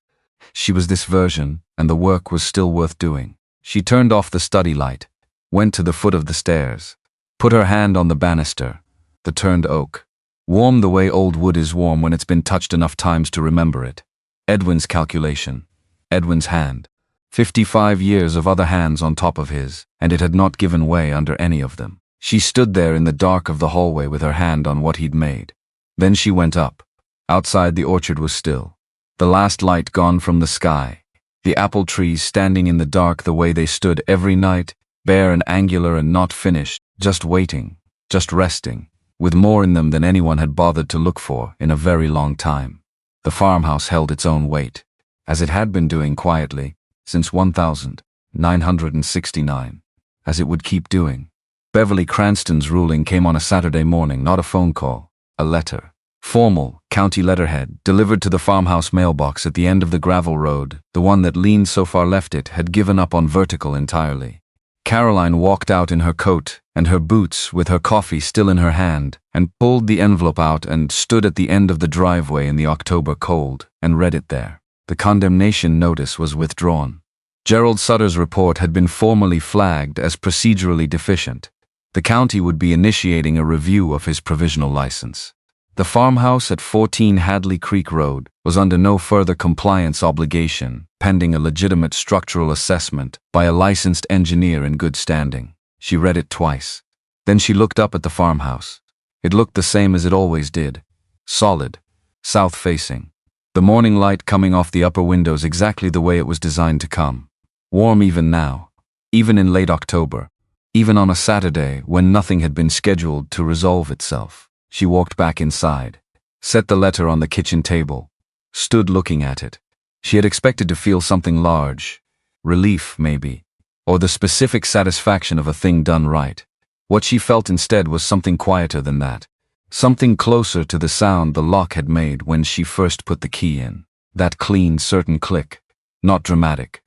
She was this version, and the work was still worth doing. She turned off the study light, went to the foot of the stairs, put her hand on the banister, the turned oak, warm the way old wood is warm when it's been touched enough times to remember it. Edwin's calculation, Edwin's hand, 55 years of other hands on top of his, and it had not given way under any of them. She stood there in the dark of the hallway with her hand on what he'd made. Then she went up. Outside the orchard was still. The last light gone from the sky. The apple trees standing in the dark the way they stood every night, bare and angular and not finished, just waiting, just resting, with more in them than anyone had bothered to look for in a very long time. The farmhouse held its own weight, as it had been doing quietly, since 1969, as it would keep doing. Beverly Cranston's ruling came on a Saturday morning, not a phone call, a letter. Formal, county letterhead, delivered to the farmhouse mailbox at the end of the gravel road. The one that leaned so far left it had given up on vertical entirely. Caroline walked out in her coat and her boots with her coffee still in her hand and pulled the envelope out and stood at the end of the driveway in the October cold and read it there. The condemnation notice was withdrawn. Gerald Sutter's report had been formally flagged as procedurally deficient. The county would be initiating a review of his provisional license. The farmhouse at 14 Hadley Creek Road was under no further compliance obligation, pending a legitimate structural assessment by a licensed engineer in good standing. She read it twice. Then she looked up at the farmhouse. It looked the same as it always did. Solid. South-facing. The morning light coming off the upper windows exactly the way it was designed to come. Warm even now. Even in late October. Even on a Saturday when nothing had been scheduled to resolve itself. She walked back inside, set the letter on the kitchen table, stood looking at it. She had expected to feel something large, relief maybe, or the specific satisfaction of a thing done right. What she felt instead was something quieter than that, something closer to the sound the lock had made when she first put the key in. That clean, certain click, not dramatic.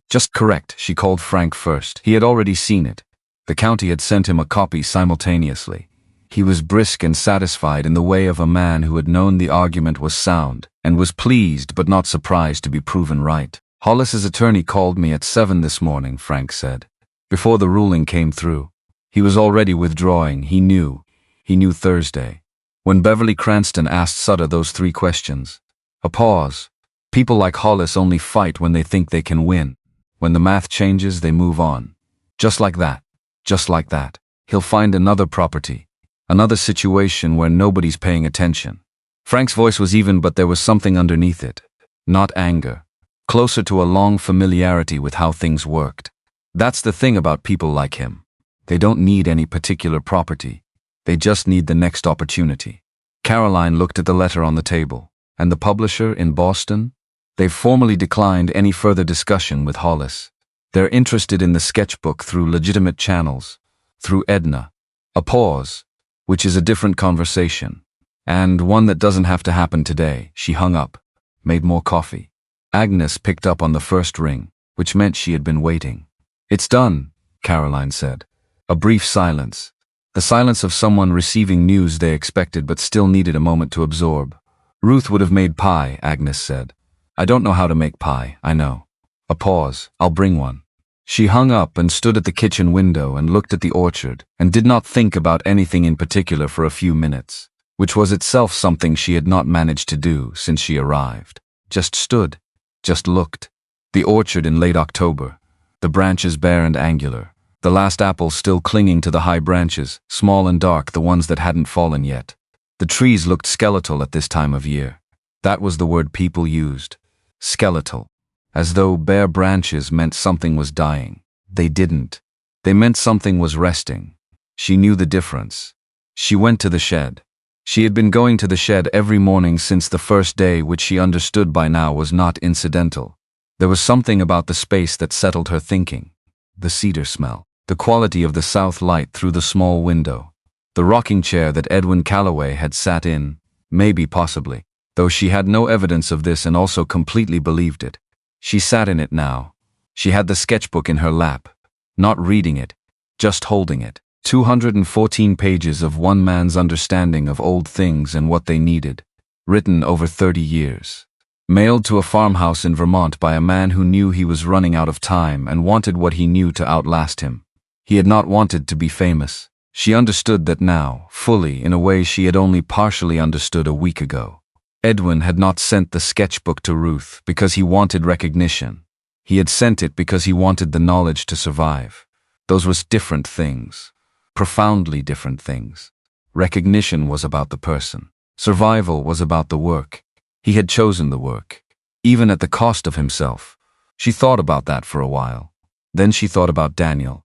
Just correct, she called Frank first. He had already seen it. The county had sent him a copy simultaneously. He was brisk and satisfied in the way of a man who had known the argument was sound, and was pleased but not surprised to be proven right. Hollis's attorney called me at 7 this morning, Frank said. Before the ruling came through. He was already withdrawing, he knew. He knew Thursday. When Beverly Cranston asked Sutter those 3 questions. A pause. People like Hollis only fight when they think they can win. When the math changes, they move on. Just like that. Just like that. He'll find another property. Another situation where nobody's paying attention. Frank's voice was even, but there was something underneath it. Not anger. Closer to a long familiarity with how things worked. That's the thing about people like him. They don't need any particular property. They just need the next opportunity. Caroline looked at the letter on the table. And the publisher in Boston? They've formally declined any further discussion with Hollis. They're interested in the sketchbook through legitimate channels. Through Edna. A pause. Which is a different conversation. And one that doesn't have to happen today. She hung up. Made more coffee. Agnes picked up on the first ring, which meant she had been waiting. It's done, Caroline said. A brief silence. The silence of someone receiving news they expected but still needed a moment to absorb. Ruth would have made pie, Agnes said. I don't know how to make pie, I know. A pause. I'll bring one. She hung up and stood at the kitchen window and looked at the orchard and did not think about anything in particular for a few minutes, which was itself something she had not managed to do since she arrived. Just stood, just looked. The orchard in late October, the branches bare and angular, the last apples still clinging to the high branches, small and dark, the ones that hadn't fallen yet. The trees looked skeletal at this time of year. That was the word people used. Skeletal. As though bare branches meant something was dying. They didn't. They meant something was resting. She knew the difference. She went to the shed. She had been going to the shed every morning since the first day, which she understood by now was not incidental. There was something about the space that settled her thinking. The cedar smell. The quality of the south light through the small window. The rocking chair that Edwin Calloway had sat in. Maybe, possibly. Though she had no evidence of this and also completely believed it. She sat in it now. She had the sketchbook in her lap. Not reading it. Just holding it. 214 pages of one man's understanding of old things and what they needed. Written over 30 years. Mailed to a farmhouse in Vermont by a man who knew he was running out of time and wanted what he knew to outlast him. He had not wanted to be famous. She understood that now, fully, in a way she had only partially understood a week ago. Edwin had not sent the sketchbook to Ruth because he wanted recognition. He had sent it because he wanted the knowledge to survive. Those were different things. Profoundly different things. Recognition was about the person. Survival was about the work. He had chosen the work. even at the cost of himself. She thought about that for a while. Then she thought about Daniel.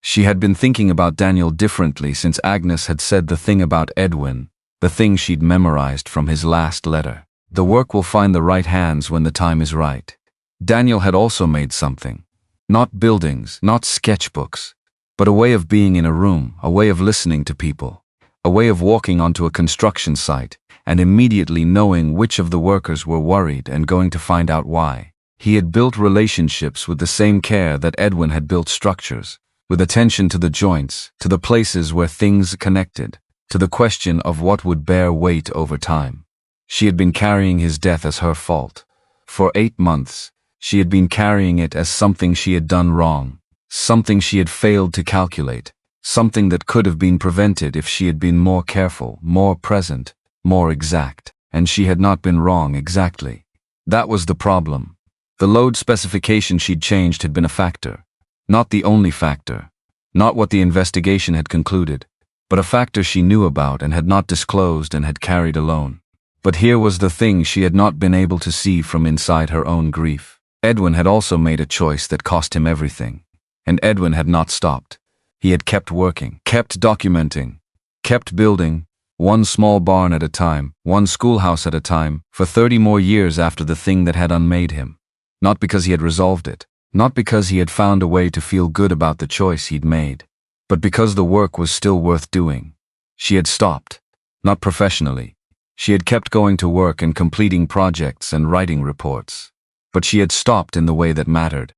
She had been thinking about Daniel differently since Agnes had said the thing about Edwin, the thing she'd memorized from his last letter. The work will find the right hands when the time is right. Daniel had also made something. Not buildings, not sketchbooks, but a way of being in a room, a way of listening to people, a way of walking onto a construction site and immediately knowing which of the workers were worried and going to find out why. He had built relationships with the same care that Edwin had built structures, with attention to the joints, to the places where things connected, to the question of what would bear weight over time. She had been carrying his death as her fault. For 8 months, she had been carrying it as something she had done wrong, something she had failed to calculate, something that could have been prevented if she had been more careful, more present, more exact, and she had not been wrong exactly. That was the problem. The load specification she'd changed had been a factor, not the only factor, not what the investigation had concluded, but a factor she knew about and had not disclosed and had carried alone. But here was the thing she had not been able to see from inside her own grief. Edwin had also made a choice that cost him everything. And Edwin had not stopped. He had kept working, kept documenting, kept building, one small barn at a time, one schoolhouse at a time, for 30 more years after the thing that had unmade him. Not because he had resolved it, not because he had found a way to feel good about the choice he'd made, but because the work was still worth doing. She had stopped, not professionally. She had kept going to work and completing projects and writing reports. But she had stopped in the way that mattered.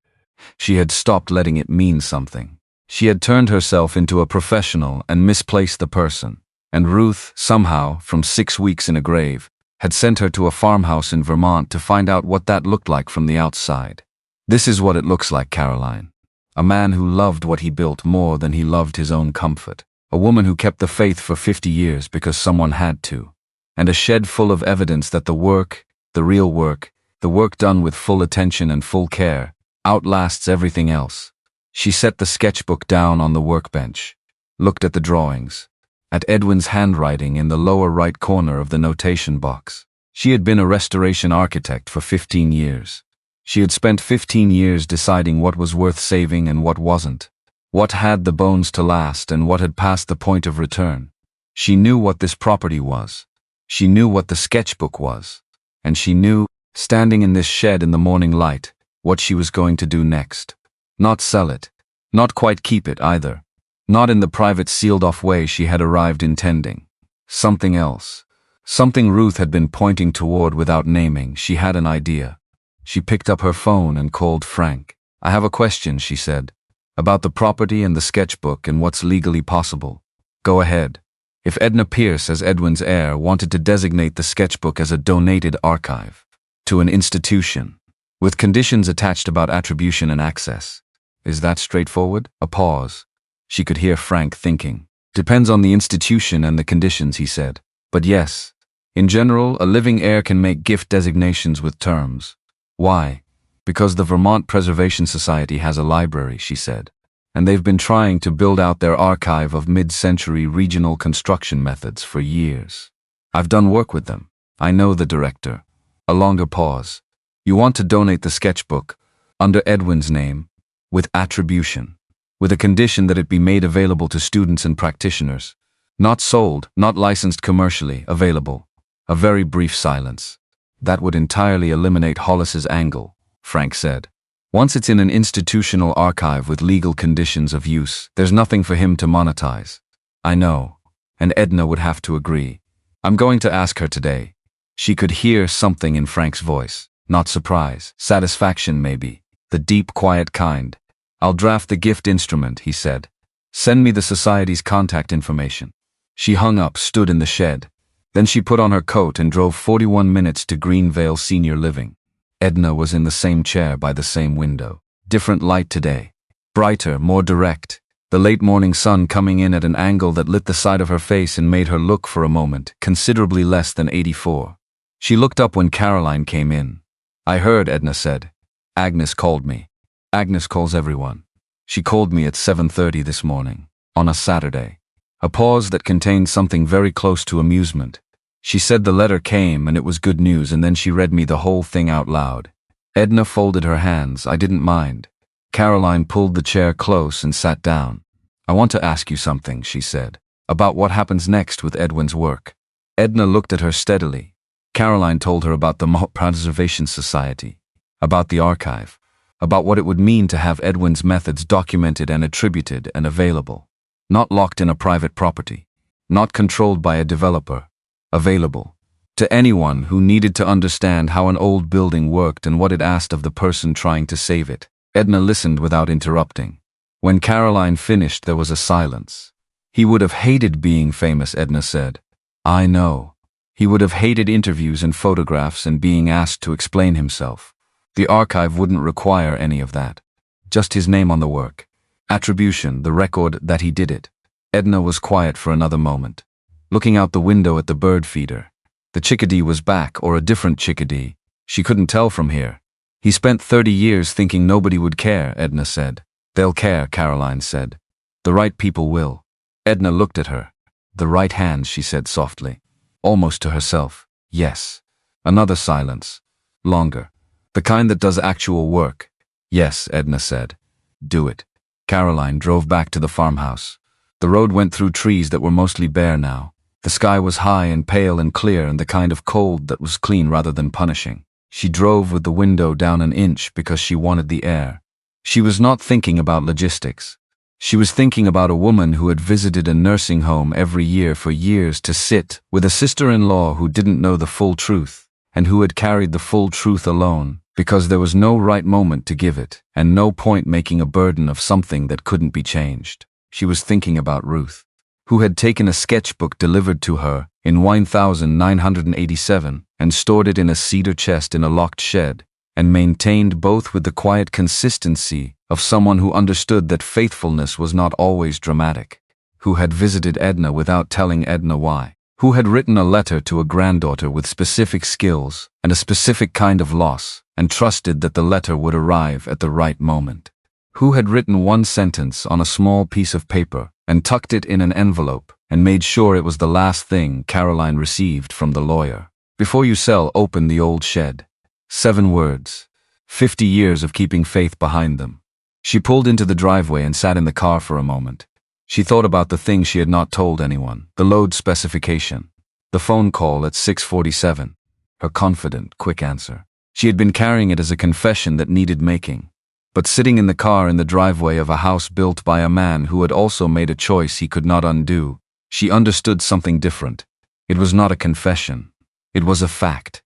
She had stopped letting it mean something. She had turned herself into a professional and misplaced the person. And Ruth, somehow, from 6 weeks in a grave, had sent her to a farmhouse in Vermont to find out what that looked like from the outside. This is what it looks like, Caroline. A man who loved what he built more than he loved his own comfort. A woman who kept the faith for 50 years because someone had to. And a shed full of evidence that the work, the real work, the work done with full attention and full care, outlasts everything else. She set the sketchbook down on the workbench, looked at the drawings, at Edwin's handwriting in the lower right corner of the notation box. She had been a restoration architect for 15 years. She had spent 15 years deciding what was worth saving and what wasn't, what had the bones to last and what had passed the point of return. She knew what this property was. She knew what the sketchbook was. And she knew, standing in this shed in the morning light, what she was going to do next. Not sell it. Not quite keep it either. Not in the private sealed-off way she had arrived intending. Something else. Something Ruth had been pointing toward without naming. She had an idea. She picked up her phone and called Frank. "I have a question," she said, "about the property and the sketchbook and what's legally possible." "Go ahead." If Edna Pierce, as Edwin's heir, wanted to designate the sketchbook as a donated archive to an institution, with conditions attached about attribution and access, is that straightforward? A pause. She could hear Frank thinking. "Depends on the institution and the conditions," he said. "But yes, in general, a living heir can make gift designations with terms." "Why?" "Because the Vermont Preservation Society has a library," she said. "And they've been trying to build out their archive of mid-century regional construction methods for years. I've done work with them. I know the director." A longer pause. "You want to donate the sketchbook, under Edwin's name, with attribution, with a condition that it be made available to students and practitioners. Not sold, not licensed commercially, available." A very brief silence. "That would entirely eliminate Hollis's angle," Frank said. "Once it's in an institutional archive with legal conditions of use, there's nothing for him to monetize." "I know." And Edna would have to agree. "I'm going to ask her today." She could hear something in Frank's voice. Not surprise, satisfaction maybe, the deep, quiet kind. "I'll draft the gift instrument," he said. "Send me the society's contact information." She hung up, stood in the shed. Then she put on her coat and drove 41 minutes to Greenvale Senior Living. Edna was in the same chair by the same window. Different light today. Brighter, more direct. The late morning sun coming in at an angle that lit the side of her face and made her look for a moment considerably less than 84. She looked up when Caroline came in. "I heard," Edna said. "Agnes called me." "Agnes calls everyone. She called me at 7:30 this morning, on a Saturday." A pause that contained something very close to amusement. She said the letter came and it was good news, and then she read me the whole thing out loud. Edna folded her hands. I didn't mind. Caroline pulled the chair close and sat down. I want to ask you something, she said, about what happens next with Edwin's work. Edna looked at her steadily. Caroline told her about the Vermont Preservation Society, about the archive, about what it would mean to have Edwin's methods documented and attributed and available. Not locked in a private property, not controlled by a developer, available to anyone who needed to understand how an old building worked and what it asked of the person trying to save it. Edna listened without interrupting. When Caroline finished, there was a silence. He would have hated being famous, Edna said. I know. He would have hated interviews and photographs and being asked to explain himself. The archive wouldn't require any of that. Just his name on the work. Attribution, the record that he did it. Edna was quiet for another moment, looking out the window at the bird feeder. The chickadee was back, or a different chickadee. She couldn't tell from here. He spent 30 years thinking nobody would care, Edna said. They'll care, Caroline said. The right people will. Edna looked at her. The right hands, she said softly, almost to herself. Yes. Another silence. Longer. The kind that does actual work. Yes, Edna said. Do it. Caroline drove back to the farmhouse. The road went through trees that were mostly bare now. The sky was high and pale and clear, and the kind of cold that was clean rather than punishing. She drove with the window down an inch because she wanted the air. She was not thinking about logistics. She was thinking about a woman who had visited a nursing home every year for years to sit with a sister-in-law who didn't know the full truth, and who had carried the full truth alone, because there was no right moment to give it, and no point making a burden of something that couldn't be changed. She was thinking about Ruth, who had taken a sketchbook delivered to her in 1987 and stored it in a cedar chest in a locked shed, and maintained both with the quiet consistency of someone who understood that faithfulness was not always dramatic, who had visited Edna without telling Edna why, who had written a letter to a granddaughter with specific skills and a specific kind of loss, and trusted that the letter would arrive at the right moment, who had written one sentence on a small piece of paper and tucked it in an envelope and made sure it was the last thing Caroline received from the lawyer. Before you sell, open the old shed. 7 words. 50 years of keeping faith behind them. She pulled into the driveway and sat in the car for a moment. She thought about the things she had not told anyone, the load specification, the phone call at 6:47, her confident, quick answer. She had been carrying it as a confession that needed making. But sitting in the car in the driveway of a house built by a man who had also made a choice he could not undo, she understood something different. It was not a confession. It was a fact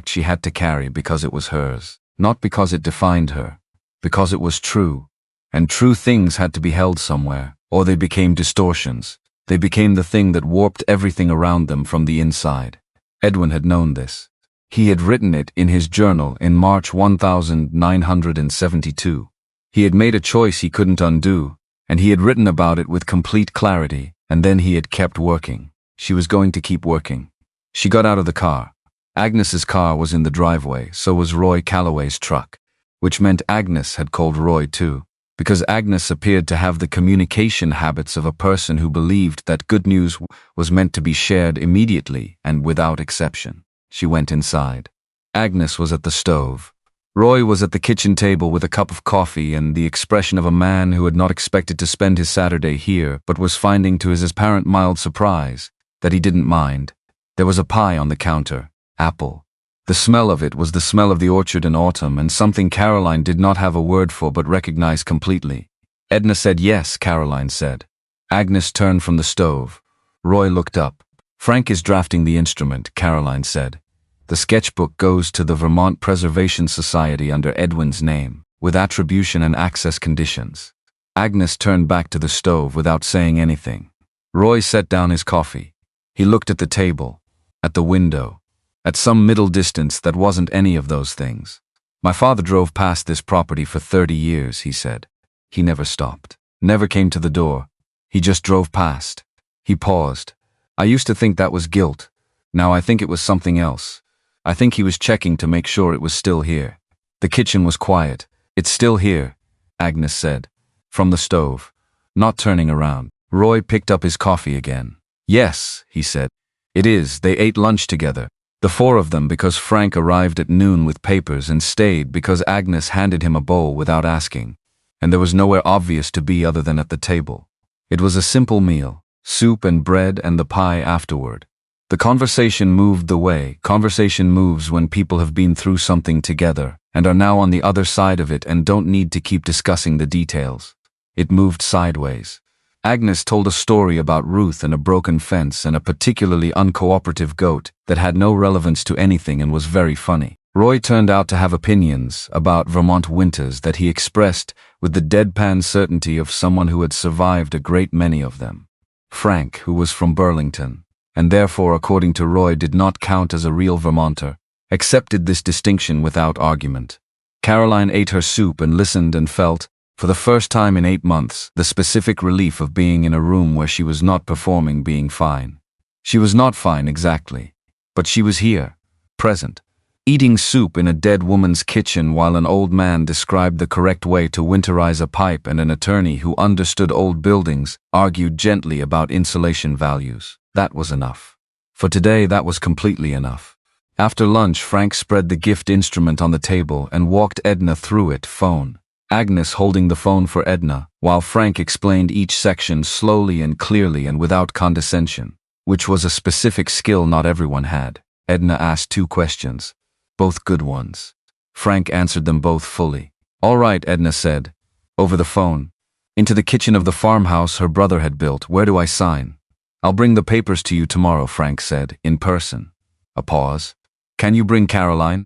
she had to carry because it was hers, not because it defined her, because it was true. And true things had to be held somewhere, or they became distortions. They became the thing that warped everything around them from the inside. Edwin had known this. He had written it in his journal in March 1972. He had made a choice he couldn't undo, and he had written about it with complete clarity, and then he had kept working. She was going to keep working. She got out of the car. Agnes's car was in the driveway, so was Roy Calloway's truck, which meant Agnes had called Roy too, because Agnes appeared to have the communication habits of a person who believed that good news was meant to be shared immediately and without exception. She went inside. Agnes was at the stove. Roy was at the kitchen table with a cup of coffee and the expression of a man who had not expected to spend his Saturday here but was finding to his apparent mild surprise that he didn't mind. There was a pie on the counter, apple. The smell of it was the smell of the orchard in autumn, and something Caroline did not have a word for but recognized completely. Edna said yes, Caroline said. Agnes turned from the stove. Roy looked up. Frank is drafting the instrument, Caroline said. The sketchbook goes to the Vermont Preservation Society under Edwin's name, with attribution and access conditions. Agnes turned back to the stove without saying anything. Roy set down his coffee. He looked at the table, at the window, at some middle distance that wasn't any of those things. My father drove past this property for 30 years, he said. He never stopped, never came to the door. He just drove past. He paused. I used to think that was guilt. Now I think it was something else. I think he was checking to make sure it was still here. The kitchen was quiet. It's still here, Agnes said. From the stove. Not turning around. Roy picked up his coffee again. Yes, he said. It is. They ate lunch together. The four of them, because Frank arrived at noon with papers and stayed because Agnes handed him a bowl without asking. And there was nowhere obvious to be other than at the table. It was a simple meal, soup and bread and the pie afterward. The conversation moved the way conversation moves when people have been through something together and are now on the other side of it and don't need to keep discussing the details. It moved sideways. Agnes told a story about Ruth and a broken fence and a particularly uncooperative goat that had no relevance to anything and was very funny. Roy turned out to have opinions about Vermont winters that he expressed with the deadpan certainty of someone who had survived a great many of them. Frank, who was from Burlington, and therefore according to Roy did not count as a real Vermonter, accepted this distinction without argument. Caroline ate her soup and listened and felt, for the first time in 8 months, the specific relief of being in a room where she was not performing being fine. She was not fine exactly, but she was here, present, eating soup in a dead woman's kitchen while an old man described the correct way to winterize a pipe and an attorney who understood old buildings argued gently about insulation values. That was enough. For today, that was completely enough. After lunch, Frank spread the gift instrument on the table and walked Edna through it, phone. Agnes holding the phone for Edna, while Frank explained each section slowly and clearly and without condescension, which was a specific skill not everyone had. Edna asked 2 questions, both good ones. Frank answered them both fully. "All right," Edna said, over the phone. "Into the kitchen of the farmhouse her brother had built. Where do I sign?" "I'll bring the papers to you tomorrow," Frank said, in person. A pause. "Can you bring Caroline?"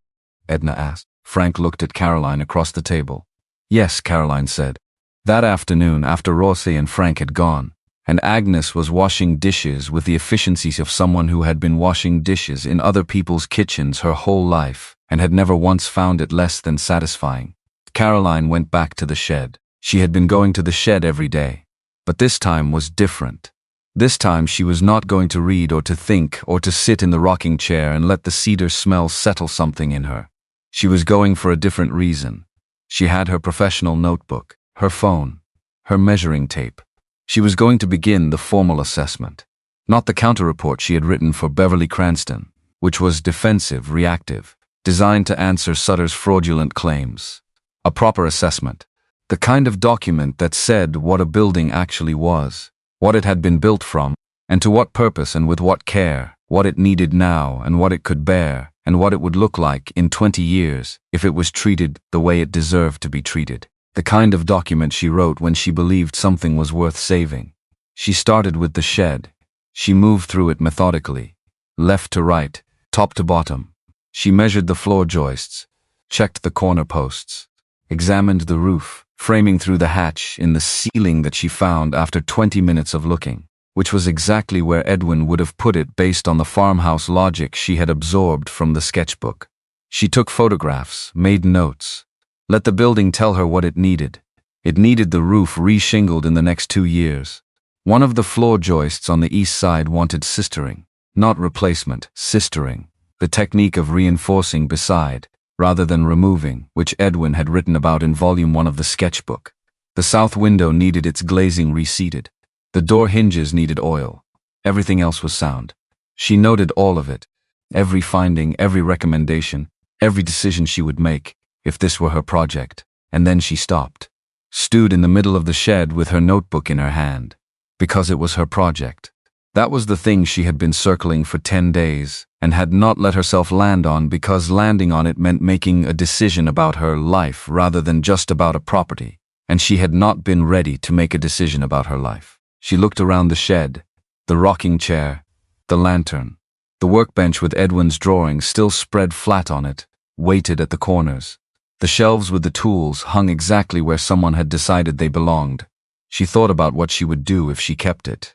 Edna asked. Frank looked at Caroline across the table. "Yes," Caroline said. That afternoon, after Rosse and Frank had gone, and Agnes was washing dishes with the efficiency of someone who had been washing dishes in other people's kitchens her whole life and had never once found it less than satisfying, Caroline went back to the shed. She had been going to the shed every day, but this time was different. This time she was not going to read or to think or to sit in the rocking chair and let the cedar smell settle something in her. She was going for a different reason. She had her professional notebook, her phone, her measuring tape. She was going to begin the formal assessment, not the counter-report she had written for Beverly Cranston, which was defensive, reactive, designed to answer Sutter's fraudulent claims. A proper assessment, the kind of document that said what a building actually was, what it had been built from, and to what purpose and with what care, what it needed now and what it could bear, and what it would look like in 20 years if it was treated the way it deserved to be treated. The kind of document she wrote when she believed something was worth saving. She started with the shed. She moved through it methodically, left to right, top to bottom. She measured the floor joists, checked the corner posts, examined the roof, framing through the hatch in the ceiling that she found after 20 minutes of looking, which was exactly where Edwin would have put it based on the farmhouse logic she had absorbed from the sketchbook. She took photographs, made notes. Let the building tell her what it needed. It needed the roof re-shingled in the next 2 years. One of the floor joists on the east side wanted sistering, not replacement, sistering, the technique of reinforcing beside, rather than removing, which Edwin had written about in Volume 1 of the sketchbook. The south window needed its glazing reseated. The door hinges needed oil. Everything else was sound. She noted all of it, every finding, every recommendation, every decision she would make, if this were her project, and then she stopped, stood in the middle of the shed with her notebook in her hand, because it was her project. That was the thing she had been circling for 10 days, and had not let herself land on because landing on it meant making a decision about her life rather than just about a property, and she had not been ready to make a decision about her life. She looked around the shed, the rocking chair, the lantern, the workbench with Edwin's drawings still spread flat on it, weighted at the corners. The shelves with the tools hung exactly where someone had decided they belonged. She thought about what she would do if she kept it.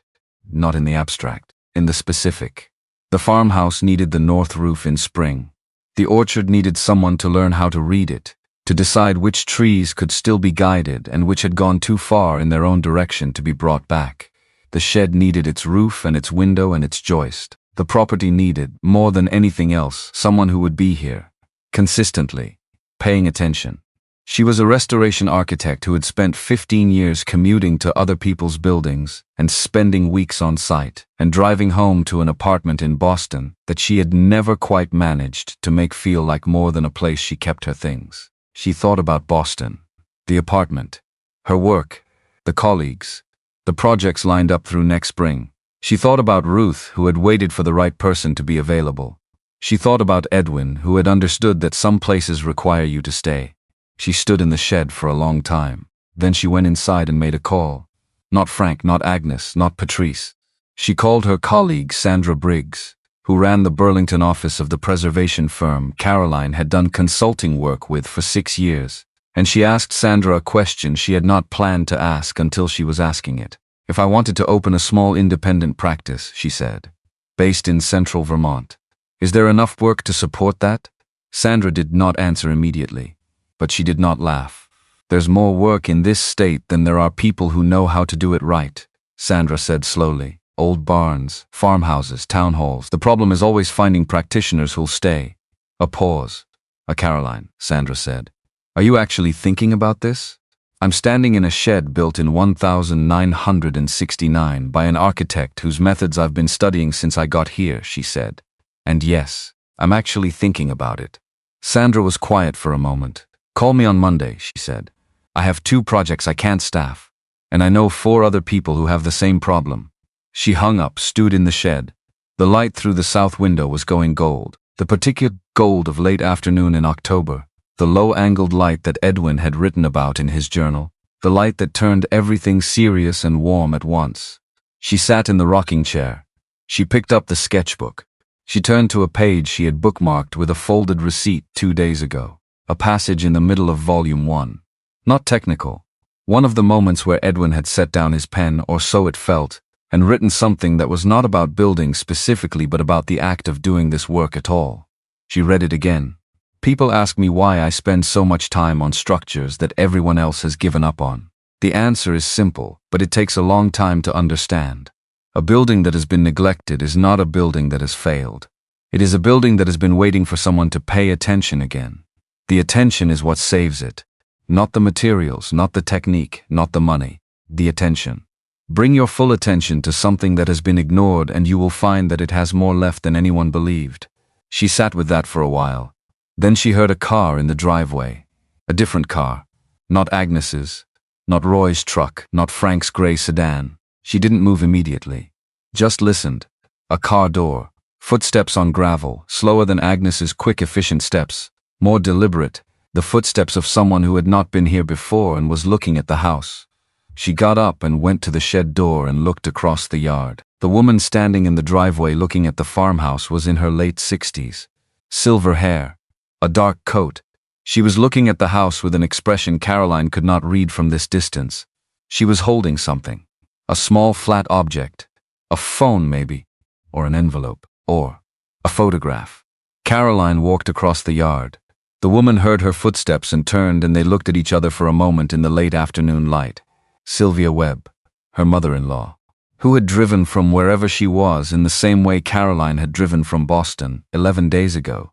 Not in the abstract, in the specific. The farmhouse needed the north roof in spring. The orchard needed someone to learn how to read it, to decide which trees could still be guided and which had gone too far in their own direction to be brought back. The shed needed its roof and its window and its joist. The property needed, more than anything else, someone who would be here, consistently, paying attention. She was a restoration architect who had spent 15 years commuting to other people's buildings and spending weeks on site and driving home to an apartment in Boston that she had never quite managed to make feel like more than a place she kept her things. She thought about Boston, the apartment, her work, the colleagues, the projects lined up through next spring. She thought about Ruth, who had waited for the right person to be available. She thought about Edwin, who had understood that some places require you to stay. She stood in the shed for a long time. Then she went inside and made a call. Not Frank, not Agnes, not Patrice. She called her colleague Sandra Briggs, who ran the Burlington office of the preservation firm Caroline had done consulting work with for 6 years. And she asked Sandra a question she had not planned to ask until she was asking it. If I wanted to open a small independent practice, she said, based in central Vermont. Is there enough work to support that? Sandra did not answer immediately, but she did not laugh. There's more work in this state than there are people who know how to do it right, Sandra said slowly. Old barns, farmhouses, town halls. The problem is always finding practitioners who'll stay. A pause. Caroline, Sandra said. Are you actually thinking about this? I'm standing in a shed built in 1969 by an architect whose methods I've been studying since I got here, she said. And yes, I'm actually thinking about it. Sandra was quiet for a moment. Call me on Monday, she said. I have 2 projects I can't staff, and I know 4 other people who have the same problem. She hung up, stood in the shed. The light through the south window was going gold, the particular gold of late afternoon in October, the low-angled light that Edwin had written about in his journal, the light that turned everything serious and warm at once. She sat in the rocking chair. She picked up the sketchbook. She turned to a page she had bookmarked with a folded receipt 2 days ago, a passage in the middle of volume 1. Not technical. One of the moments where Edwin had set down his pen, or so it felt, and written something that was not about building specifically but about the act of doing this work at all. She read it again. People ask me why I spend so much time on structures that everyone else has given up on. The answer is simple, but it takes a long time to understand. A building that has been neglected is not a building that has failed. It is a building that has been waiting for someone to pay attention again. The attention is what saves it. Not the materials, not the technique, not the money. The attention. Bring your full attention to something that has been ignored and you will find that it has more left than anyone believed. She sat with that for a while. Then she heard a car in the driveway. A different car. Not Agnes's. Not Roy's truck. Not Frank's gray sedan. She didn't move immediately. Just listened. A car door. Footsteps on gravel, slower than Agnes's quick, efficient steps. More deliberate. The footsteps of someone who had not been here before and was looking at the house. She got up and went to the shed door and looked across the yard. The woman standing in the driveway looking at the farmhouse was in her late 60s. Silver hair. A dark coat. She was looking at the house with an expression Caroline could not read from this distance. She was holding something. A small flat object. A phone maybe. Or an envelope. Or a photograph. Caroline walked across the yard. The woman heard her footsteps and turned, and they looked at each other for a moment in the late afternoon light. Sylvia Webb, her mother-in-law, who had driven from wherever she was in the same way Caroline had driven from Boston 11 days ago,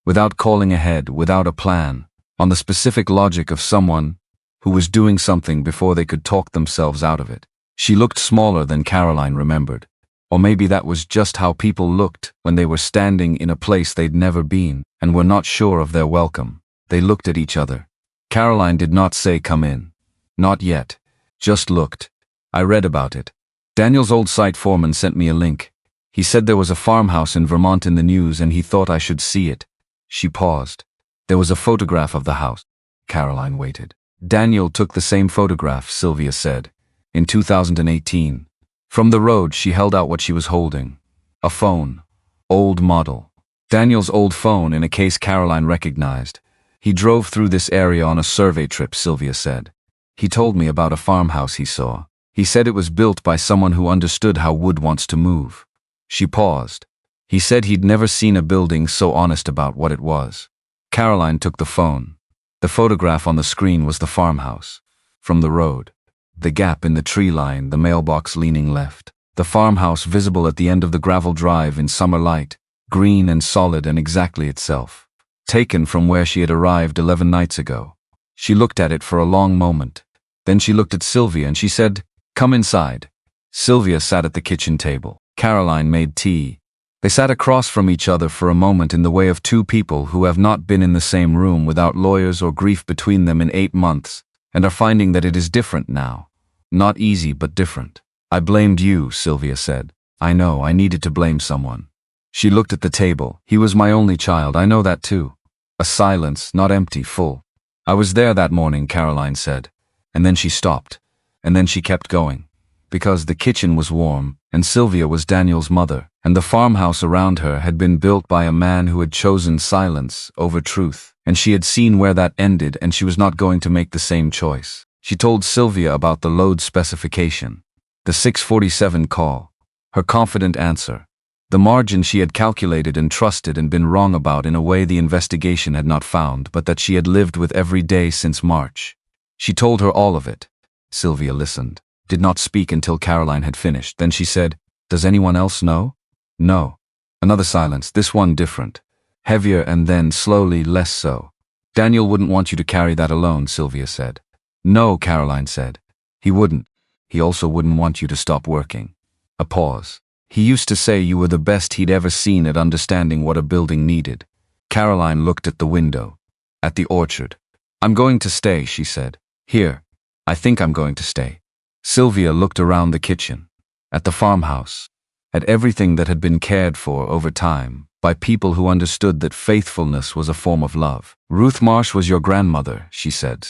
without calling ahead, without a plan, on the specific logic of someone who was doing something before they could talk themselves out of it. She looked smaller than Caroline remembered. Or maybe that was just how people looked when they were standing in a place they'd never been and were not sure of their welcome. They looked at each other. Caroline did not say come in. Not yet. Just looked. I read about it. Daniel's old site foreman sent me a link. He said there was a farmhouse in Vermont in the news and he thought I should see it. She paused. There was a photograph of the house. Caroline waited. Daniel took the same photograph, Sylvia said, in 2018. From the road, she held out what she was holding. A phone. Old model. Daniel's old phone in a case Caroline recognized. He drove through this area on a survey trip, Sylvia said. He told me about a farmhouse he saw. He said it was built by someone who understood how wood wants to move. She paused. He said he'd never seen a building so honest about what it was. Caroline took the phone. The photograph on the screen was the farmhouse. From the road. The gap in the tree line, the mailbox leaning left. The farmhouse visible at the end of the gravel drive in summer light, green and solid and exactly itself. Taken from where she had arrived 11 nights ago. She looked at it for a long moment. Then she looked at Sylvia and she said, "Come inside." Sylvia sat at the kitchen table. Caroline made tea. They sat across from each other for a moment in the way of two people who have not been in the same room without lawyers or grief between them in 8 months, and are finding that it is different now. Not easy, but different. "I blamed you," Sylvia said. "I know, I needed to blame someone." She looked at the table. "He was my only child, I know that too." A silence, not empty, full. "I was there that morning," Caroline said. And then she stopped. And then she kept going. Because the kitchen was warm, and Sylvia was Daniel's mother, and the farmhouse around her had been built by a man who had chosen silence over truth, and she had seen where that ended, and she was not going to make the same choice. She told Sylvia about the load specification, the 647 call, her confident answer, the margin she had calculated and trusted and been wrong about in a way the investigation had not found, but that she had lived with every day since March. She told her all of it. Sylvia listened, did not speak until Caroline had finished. Then she said, "Does anyone else know?" "No." Another silence, this one different. Heavier and then, slowly, less so. "Daniel wouldn't want you to carry that alone," Sylvia said. "No," Caroline said. "He wouldn't. He also wouldn't want you to stop working." A pause. "He used to say you were the best he'd ever seen at understanding what a building needed." Caroline looked at the window, at the orchard. "I'm going to stay," she said. "Here. I think I'm going to stay." Sylvia looked around the kitchen, at the farmhouse, at everything that had been cared for over time, by people who understood that faithfulness was a form of love. "Ruth Marsh was your grandmother," she said.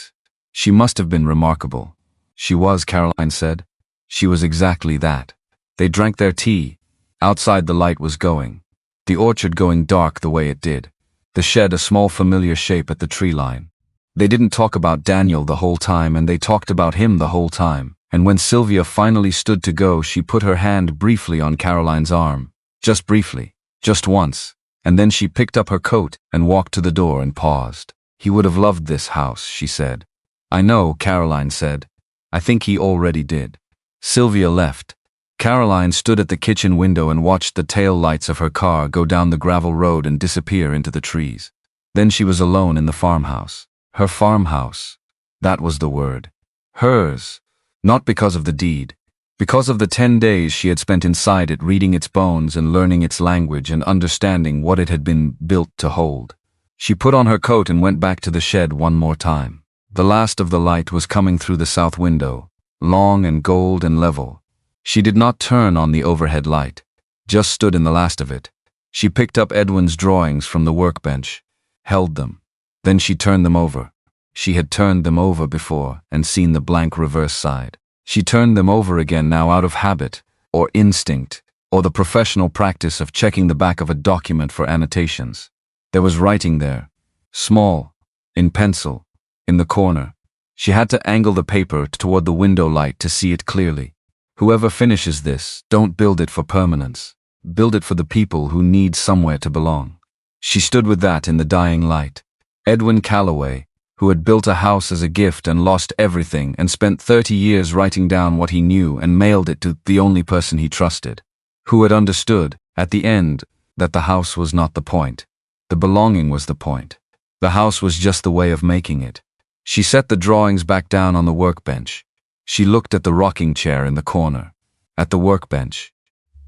"She must have been remarkable." "She was," Caroline said. "She was exactly that." They drank their tea. Outside the light was going. The orchard going dark the way it did. The shed a small familiar shape at the tree line. They didn't talk about Daniel the whole time, and they talked about him the whole time. And when Sylvia finally stood to go, she put her hand briefly on Caroline's arm. Just briefly. Just once. And then she picked up her coat and walked to the door and paused. "He would have loved this house," she said. "I know," Caroline said. "I think he already did." Sylvia left. Caroline stood at the kitchen window and watched the tail lights of her car go down the gravel road and disappear into the trees. Then she was alone in the farmhouse. Her farmhouse. That was the word. Hers. Not because of the deed. Because of the 10 days she had spent inside it, reading its bones and learning its language and understanding what it had been built to hold. She put on her coat and went back to the shed one more time. The last of the light was coming through the south window, long and gold and level. She did not turn on the overhead light, just stood in the last of it. She picked up Edwin's drawings from the workbench, held them. Then she turned them over. She had turned them over before and seen the blank reverse side. She turned them over again now out of habit, or instinct, or the professional practice of checking the back of a document for annotations. There was writing there, small, in pencil, in the corner. She had to angle the paper toward the window light to see it clearly. "Whoever finishes this, don't build it for permanence. Build it for the people who need somewhere to belong." She stood with that in the dying light. Edwin Calloway, who had built a house as a gift and lost everything and spent 30 years writing down what he knew and mailed it to the only person he trusted, who had understood, at the end, that the house was not the point. The belonging was the point. The house was just the way of making it. She set the drawings back down on the workbench. She looked at the rocking chair in the corner, at the workbench,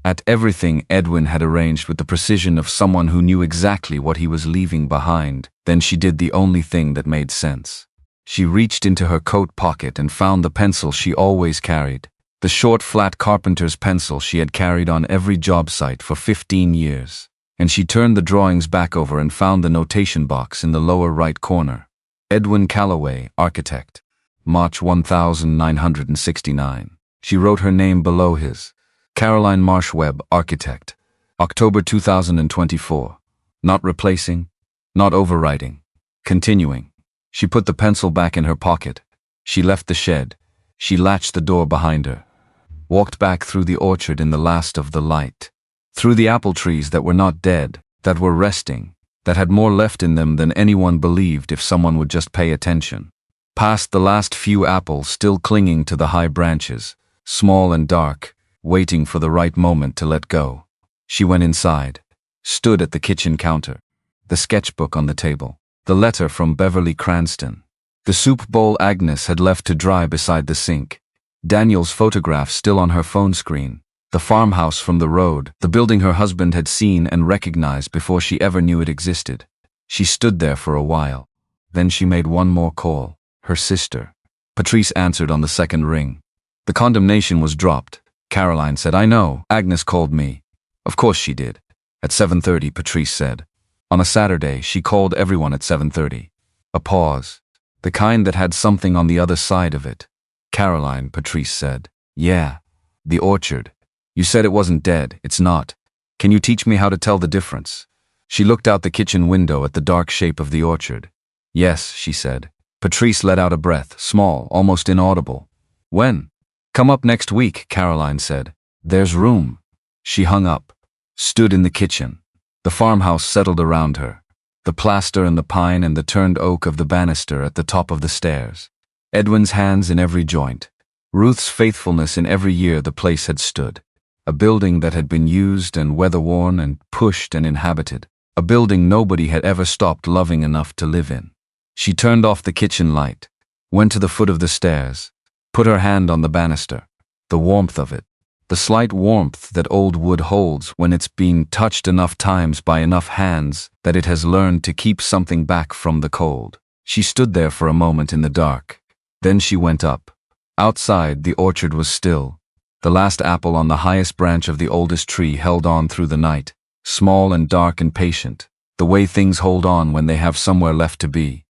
at everything Edwin had arranged with the precision of someone who knew exactly what he was leaving behind. Then she did the only thing that made sense. She reached into her coat pocket and found the pencil she always carried, the short, flat carpenter's pencil she had carried on every job site for 15 years. And she turned the drawings back over and found the notation box in the lower right corner. Edwin Calloway, architect. March 1969. She wrote her name below his. Caroline Marsh-Webb, architect. October 2024. Not replacing, not overwriting. Continuing. She put the pencil back in her pocket. She left the shed. She latched the door behind her. Walked back through the orchard in the last of the light. Through the apple trees that were not dead, that were resting, that had more left in them than anyone believed if someone would just pay attention. Past the last few apples still clinging to the high branches, small and dark, waiting for the right moment to let go. She went inside, stood at the kitchen counter, the sketchbook on the table, the letter from Beverly Cranston. The soup bowl Agnes had left to dry beside the sink. Daniel's photograph still on her phone screen. The farmhouse from the road, the building her husband had seen and recognized before she ever knew it existed. She stood there for a while. Then she made one more call. Her sister. Patrice answered on the second ring. The condemnation was dropped. Caroline said, "I know. Agnes called me." "Of course she did." At 7:30, Patrice said. On a Saturday, she called everyone at 7:30. A pause. The kind that had something on the other side of it. "Caroline," Patrice said. "Yeah. The orchard. You said it wasn't dead. It's not. Can you teach me how to tell the difference?" She looked out the kitchen window at the dark shape of the orchard. "Yes," she said. Patrice let out a breath, small, almost inaudible. "When?" "Come up next week," Caroline said. "There's room." She hung up, stood in the kitchen. The farmhouse settled around her. The plaster and the pine and the turned oak of the banister at the top of the stairs. Edwin's hands in every joint. Ruth's faithfulness in every year the place had stood. A building that had been used and weather-worn and pushed and inhabited. A building nobody had ever stopped loving enough to live in. She turned off the kitchen light, went to the foot of the stairs, put her hand on the banister. The warmth of it. The slight warmth that old wood holds when it's been touched enough times by enough hands that it has learned to keep something back from the cold. She stood there for a moment in the dark. Then she went up. Outside, the orchard was still. The last apple on the highest branch of the oldest tree held on through the night, small and dark and patient, the way things hold on when they have somewhere left to be.